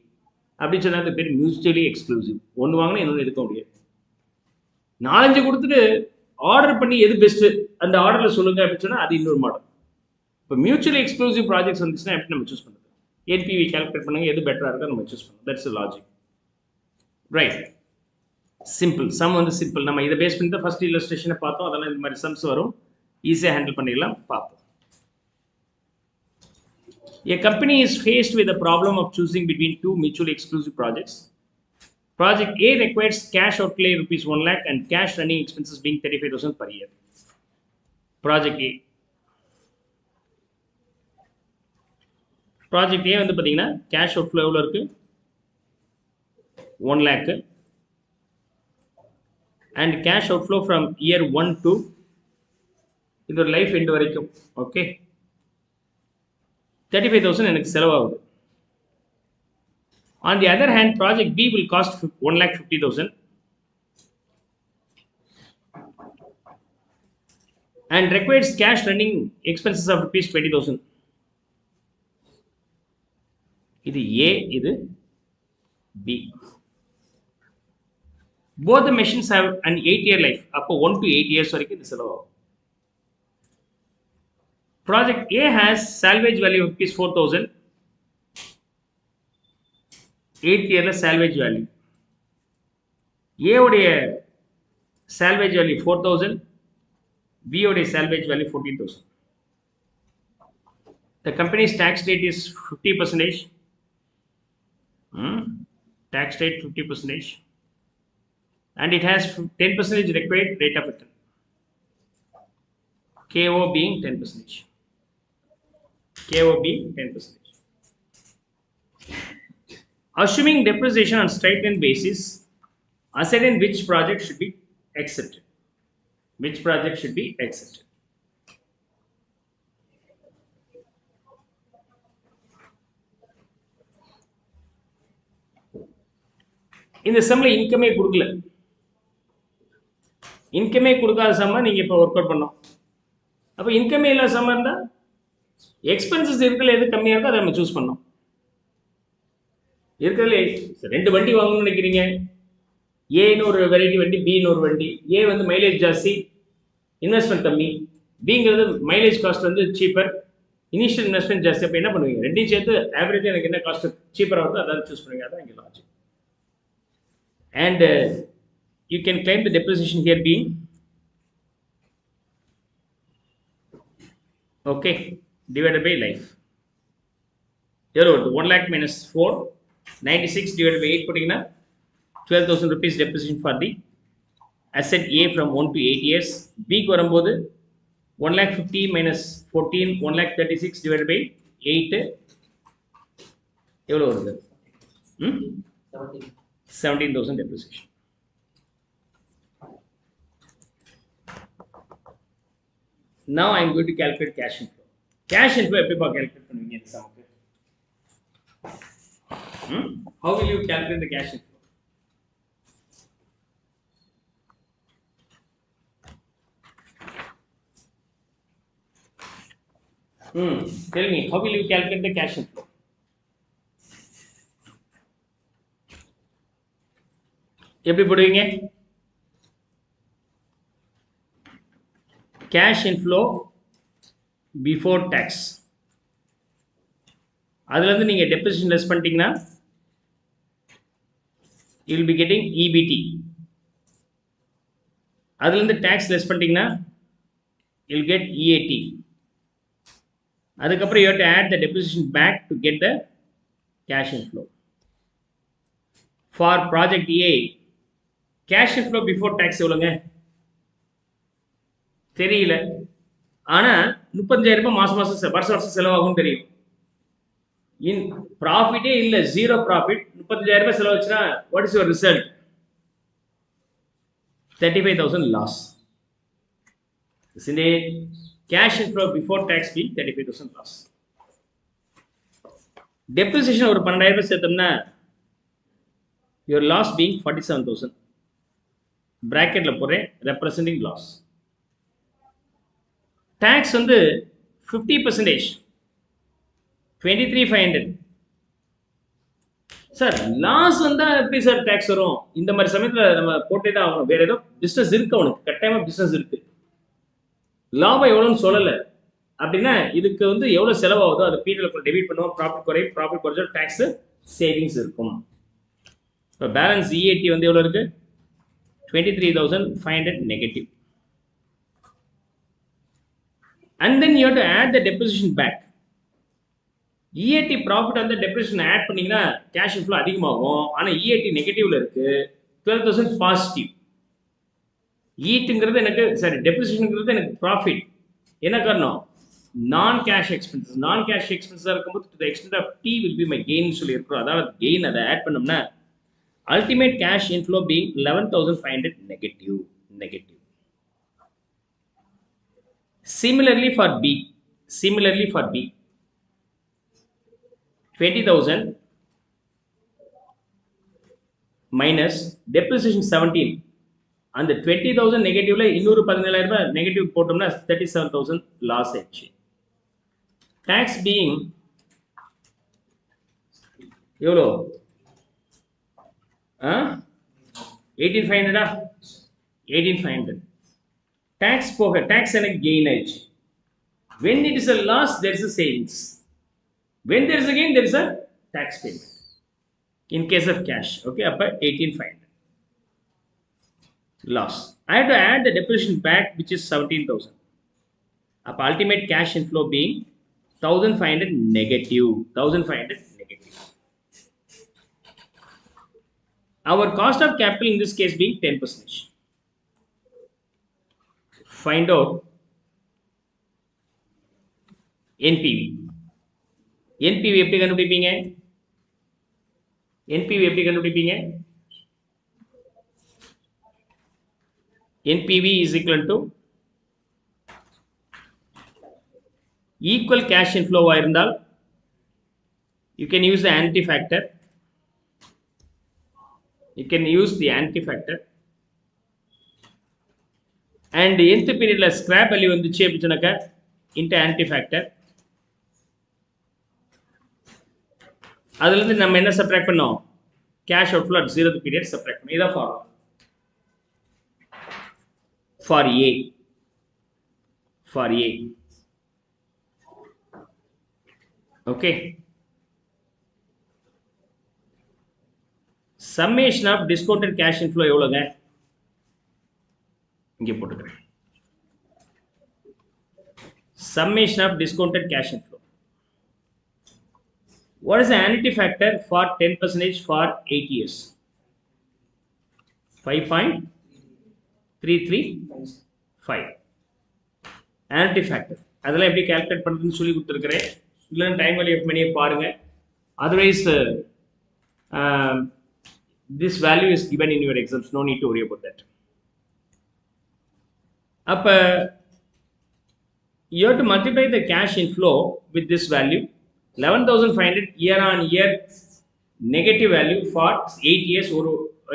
A: அப்படி சொன்னால் அது பேர் மியூச்சுவலி எக்ஸ்க்ளூசிவ். ஒன்று வாங்கினா இன்னொன்று எடுக்க முடியாது. 4-5 கொடுத்துட்டு ஆர்டர் பண்ணி எது பெஸ்ட்டு அந்த ஆர்டரில் சொல்லுங்க அப்படின்னு சொன்னால் அது இன்னொரு மாடல். இப்போ மியூச்சுவலி எக்ஸ்க்ளூசிவ் ப்ராஜெக்ட்ஸ் வந்துச்சுன்னா எப்படி நம்ம சூஸ் பண்ணுறது? என்பிவி கால்குலேட் பண்ணுங்க, எது பெட்டராக இருக்கோ நம்ம சூஸ் பண்ணுவோம். That's logic, right? Simple some வந்து சிம்பிள். நம்ம இதை பேஸ் பண்ணி தான் ஃபர்ஸ்ட் இல்லஸ்ட்ரேஷனை பார்த்தோம். அதெல்லாம் இந்த மாதிரி சம்ஸ் வரும், ஈஸியாக ஹேண்டில் பண்ணிடலாம். பார்ப்போம். A company is faced with the problem of choosing between two mutually exclusive projects. Project A requires cash outlay rupees 1 lakh and cash running expenses being 35,000 per year. Project A. Project A வந்து பார்த்தீங்கன்னா cash outflow எவ்வளோ இருக்கு? 1 lakh and cash outflow from year 1 to இந்த ஒரு life end வரைக்கும். Okay, 35,000 எனக்கு செலவாகுது. On the other hand, project B will cost 1,50,000 and requires cash running expenses of rupees 20,000. இது A, இது B. Both the machines have an 8-year life. அப்போ 1 to 8 years வரைக்கும் இது செலவாகும். Project A has salvage value of rupees 4,000. 8th year salvage value. A உடைய salvage value 4,000, B உடைய salvage value 14,000. The company's tax rate is 50%. Tax rate 50%, and it has 10% required rate of return. KO being 10%. KO being 10%. Assuming depreciation on straight-line basis, asset in which project should be accepted? Which project should be accepted? இந்த சம்ல இன்கமே கொடுக்கல. இன்கமே கொடுக்காத சம்ம நீங்க இப்போ work out பண்ணோம். அப்போ இன்கமே இல்லாத சம்ம இருந்தா எக்ஸ்பென்சஸ் இருக்கிறதுல எது கம்மியாக இருக்கோ அதை நம்ம சூஸ் பண்ணோம். இருக்கிறதுல 2 வண்டி வாங்கணும்னு நினைக்கிறீங்க. ஏன்னு ஒரு வெரைட்டி வண்டி, பின்னு ஒரு வண்டி. ஏ வந்து மைலேஜ் ஜாஸ்தி, இன்வெஸ்ட்மெண்ட் கம்மி. பிங்கிறது மைலேஜ் காஸ்ட் வந்து சீப்பர், இனிஷியல் இன்வெஸ்ட்மெண்ட் ஜாஸ்தி. அப்போ என்ன பண்ணுவீங்க? ரெண்டையும் சேர்த்து ஆவரேஜ் எனக்கு என்ன காஸ்ட் சீப்பராக வருதோ அதாவது சூஸ் பண்ணுவீங்க. அதான் இங்கே logic. And you can claim the depreciation here being okay divided by life. Here 1 lakh minus 4, 96 divided by 8 போட்டீங்கன்னா 12,000 rupees depreciation for the asset A from 1 to 8 years. B க்கு வரும்போது 1,50,000 minus 14, 1,36,000 divided by 8 எவ்வளவு வருது? 17,000 depreciation. Now I am going to calculate cash inflow. Cash inflow எப்படி calculate பண்ணுவீங்க இந்த சமக்கு? How will you calculate the cash inflow? Tell me, how will you calculate the cash inflow? எப்படி போடுவீங்க? Cash inflow before tax. அதுல இருந்து நீங்க depreciation less பண்ணிட்டீங்கன்னா you will be getting EBT. அதுல இருந்து tax less பண்ணிட்டீங்கன்னா you will get EAT. அதுக்கப்புறம் you have to add the depreciation back to get the cash inflow. For project A, cash inflow before tax எவ்வளவுங்க? தெரியல. ஆனா 35,000 ரூபாய் மாசம் வருஷம் செலவாகும் தெரியும். In profit இல்ல, zero profit, 35,000 ரூபாய் செலவச்சுனா what is your result? 35,000 loss. Isn't it? Cash inflow before tax being 35,000 loss. Depreciation ஒரு 12,000 ரூபாய் சேர்த்தோம்னா your loss being 47,000. Bracketல போறேன் representing loss. Tax வந்து 50%, 23,500. சார் லாஸ் வந்தா எப்படி சார் டாக்ஸ் வரும்? இந்த மாதிரி சமயத்துல நம்ம போட்டே தான் ஆகணும். வேற ஏதோ பிசினஸ் இருக்கு, அவனுக்கு கட்டாயமா பிசினஸ் இருக்கு, லாபம் எவ்வளவுன்னு சொல்லல அப்படின்னா இதுக்கு வந்து எவ்வளவு செலவாகுதோ அதை பீரியட்ல டெபிட் பண்ணுவோம். ப்ராஃபிட் குறைஞ்சா டாக்ஸ் சேவிங்ஸ் இருக்கும். இப்போ பேலன்ஸ் இஏடி வந்து எவ்வளவு இருக்கு? 23,500 negative. And then you have to add the depreciation back. EAT profit அந்த depreciation add பண்ணீங்கன்னா cash inflow அதிகமாகும். ஆனா EAT நெகட்டிவ்ல இருக்கு, 12,000 பாசிட்டிவ். EATங்கிறது எனக்கு depreciationங்கிறது எனக்கு ப்ராஃபிட். என்ன காரணம்? நான் கேஷ் எக்ஸ்பென்சஸ். நான் கேஷ் எக்ஸ்பென்சஸா இருக்கும்போது to the extent of T will be my gain சொல்லி இருக்கிறோம். அதாவது கெயின் அதை ஆட் பண்ணோம்னா ultimate cash inflow being 11,500 negative. Similarly for B, 20,000 minus depreciation 17. அந்த 20,000 நெகட்டிவ்ல இன்னொரு 17,000 ரூபாய் நெகட்டிவ் போட்டோம்னா 37,000 லாஸ் ஆச்சு. டாக்ஸ் பீயிங் எவ்வளோ? 18,500. 18,500 டாக்ஸ் போக டாக்ஸ் எனக்கு கெயின் ஆயிடுச்சு. when it is a loss there is a savings, when there is a gain there is a tax payment in case of cash. Okay, அப்ப 18,500 loss. I have to add the depreciation back which is 17,000. அப்ப ultimate cash inflow being 1,500 negative. Our cost of capital in this case being 10%. Find out NPV. NPV எப்படி கண்டுபிடிப்பீங்க? NPV is equal to equal cash inflow இருந்தால் you can use the anti-factor. And nth periodல scrap value வந்துச்சு அப்படினாக்க into anti-factor. அதுல இருந்து நம்ம என்ன subtract பண்ணோம்? cash outflow at 0th period subtract பண்ணோம். இதான் formula for A. Okay, summation of discounted cash inflow எவ்வளவுங்க? இங்கே போட்டுக்கிறேன். Summation of discounted cash inflow. What is the annuity factor for 10% for 8 years? 5.335. Annuity factor. அதெல்லாம் எப்படி calculate பண்றதுன்னு சொல்லி கொடுத்துருக்கிறேன். இல்லைன்னா டைம் வேல்யூ ஆஃப் மணியை பாருங்க. Otherwise, this value is given in your exams. No need to worry about that. Up, you have to multiply the cash inflow with this value 11,500 year on year negative value for 8 years or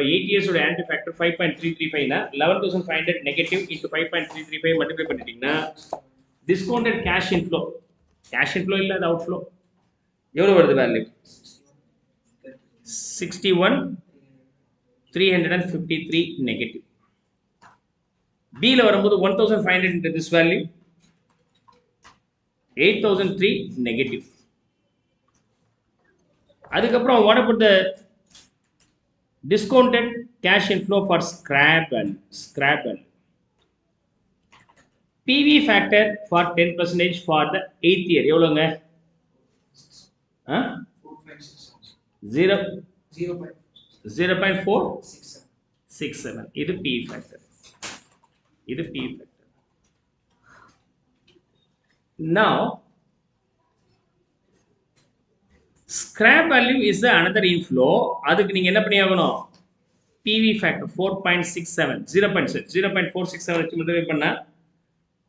A: 8 years or anti factor 5.335 na 11,500 negative into 5.335 multiply பண்ணிட்டீங்கன்னா discounted cash inflow இல்ல அது outflow எவ்வளவு வருது value 61,353 negative. B ல வரும்போது 1,500 into this value 8,003 negative. அதுக்கப்புறம் what about the discounted cash inflow for scrap value? PV factor for 10% for the 8th year எவ்வளவுங்க 0.467 இது PV factor. Now scrap value is the another inflow. அதுக்கு நீங்க என்ன பண்ணியாகணும் PV factor 4.67 0.467 வச்சு multiply பண்ணா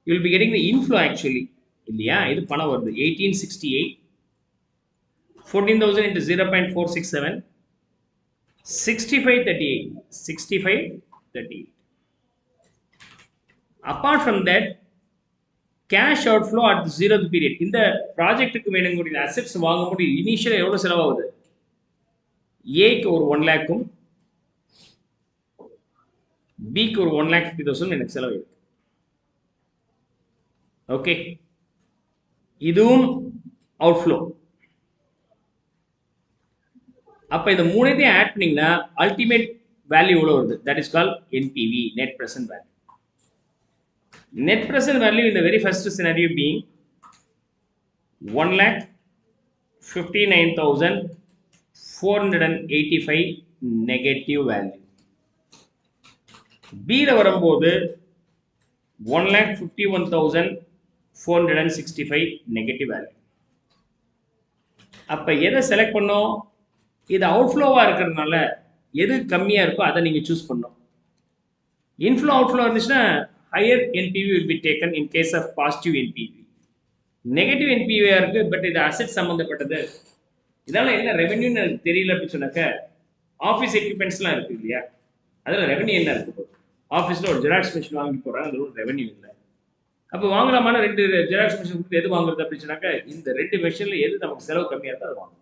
A: you will be getting the inflow actually இல்லையா இது பணம் வருது 1868 14,000 into 0.467 6538. Apart from that, cash outflow at the 0th period. இந்த ப்ராஜெக்ட்டுக்கு வேணுங்கக்கூடிய அசெட்ஸ் வாங்கும்போது இனிஷியல் எவ்வளவு செலவாகுது ஏக்கு ஒரு 1 lakhம் பிக்கு ஒரு 1,50,000 எனக்கு செலவு இருக்கு. ஓகே இதுவும் அவுட்ஃப்ளோ. அப்ப இந்த மூணையும் ஆட் பண்ணீங்கன்னா அல்டிமேட் வேல்யூ எவ்வளவு வருது that is called NPV net present value. Net present value in the very first scenario being 1,59,485 negative value. B ல வரும்போது 1,51,465 negative value. அப்ப எதை செலக்ட் பண்ணோம் இது அவுட்ஃப்ளோவா இருக்கிறதுனால எது கம்மியா இருக்கோ அதை நீங்க சூஸ் பண்ணணும். இன்ஃப்ளோ அவுட்ஃப்ளோ இருந்துச்சுன்னா higher NPV will be taken in case of positive NPV. Negative NPV இருக்கு பட் இது அசெட் சம்பந்தப்பட்டது. இதனால என்ன ரெவென்யூன்னு எனக்கு தெரியல அப்படின்னு சொன்னாக்க ஆஃபீஸ் எக்யூப்மெண்ட்ஸ்லாம் இருக்கு இல்லையா அதில் ரெவென்யூ என்ன இருக்கு ஆஃபீஸில் ஒரு ஜெராக்ஸ் மிஷின் வாங்கி போகிறாங்க அதில் ஒரு ரெவென்யூ இல்லை. அப்போ வாங்கலாமான 2 ஜெராக்ஸ் மிஷின் கொடுத்து எது வாங்குறது அப்படின்னு சொன்னாக்க இந்த 2 மிஷினில் எது நமக்கு செலவு கம்மியாக இருக்கோ அது வாங்கணும்.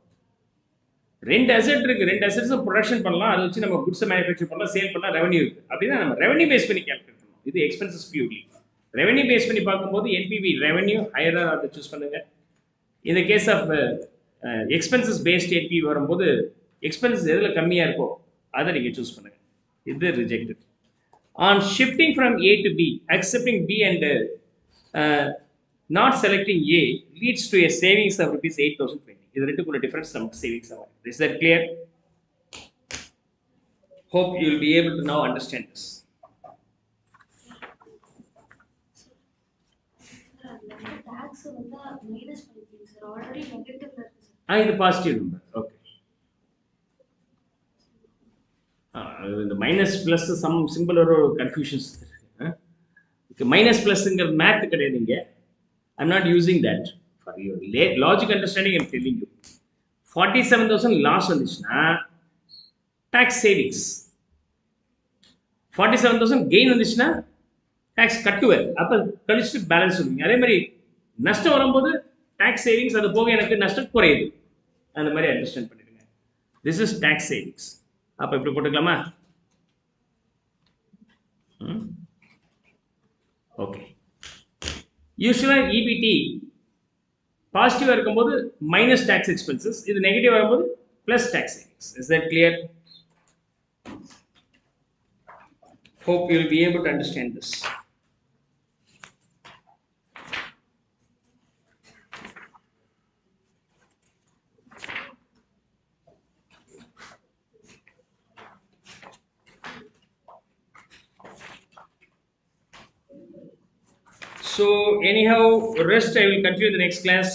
A: 2 அசெட் இருக்கு 2 அசெட்ஸும் ப்ரொடக்ஷன் பண்ணலாம் அதை வச்சு நம்ம குட்ஸை மேனுஃபேக்சர் பண்ணலாம் சேல் பண்ணலாம் ரெவென்யூ இருக்கு அப்படின்னா நம்ம ரெவென்யூ பேஸ் பண்ணி கேல்குலேட் பண்ணலாம். இது எக்ஸ்பென்சஸ் பியூர்லி ரெவென்யூ பேஸ் பண்ணி பார்க்கும்போது NPV ரெவென்யூ ஹையரா அதை சூஸ் பண்ணுங்க. இந்த case of expenses based NPV வரும்போது எக்ஸ்பென்சஸ் எதில் கம்மியாக இருக்கோ அதை நீங்கள் சூஸ் பண்ணுங்க. இது rejected. On shifting from A to B accepting B and not selecting A leads to a savings of rupees 8,020. இது ரெண்டுக்குள்ள டிஃபரன்ஸ் நமக்கு சேவிங்ஸ் ஆகும். Is that clear? Hope you will be able to now understand this.
B: Tax வந்து minus பண்ணிட்டீங்க sir already நெகட்டிவ்ல இருக்கு
A: sir. இது positive number. Okay. இந்த minus plus some simple ஒரு கன்ஃபியூஷன்ஸ் இருக்கு. மைனஸ் பிளஸ்ங்கிற மேத் கிடையாது இங்க. I am not using that for your logic understanding. I am telling you 47,000 loss வந்துச்சுன்னா டாக்ஸ் சேவிங்ஸ், 47,000 கெயின் வந்துச்சுன்னா டாக்ஸ் கட்டுவேன். அப்போ கழிச்சுட்டு பேலன்ஸ் சொல்லுவீங்க. அதே மாதிரி நஷ்டம் வரும்போது டாக்ஸ் சேவிங்ஸ் அது போக எனக்கு நஷ்டம் குறையுது. அந்த மாதிரி அண்டர்ஸ்டாண்ட் பண்ணிடுங்க. This is tax savings. அப்போ இப்படி போட்டுக்கலாமா? ஓகே. யூஸ்வலாக EBT பாசிட்டிவாக இருக்கும்போது மைனஸ் டாக்ஸ் எக்ஸ்பென்சஸ், இது நெகட்டிவ் வரும்போது plus tax savings. Is that clear? Hope you will be able to understand this. So anyhow, rest I will continue the next class.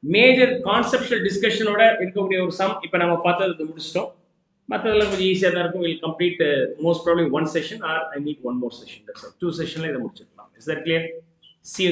A: Major conceptual discussion ஓட இருக்கக்கூடிய ஒரு some இப்போ நம்ம பார்த்தது முடிச்சிட்டோம். மற்றதெல்லாம் கொஞ்சம் ஈஸியாக தான் இருக்கும். We'll complete most probably one session or I need one more session. That's all. 2 sessionல இதை முடிச்சிடலாம். Is that clear? See you.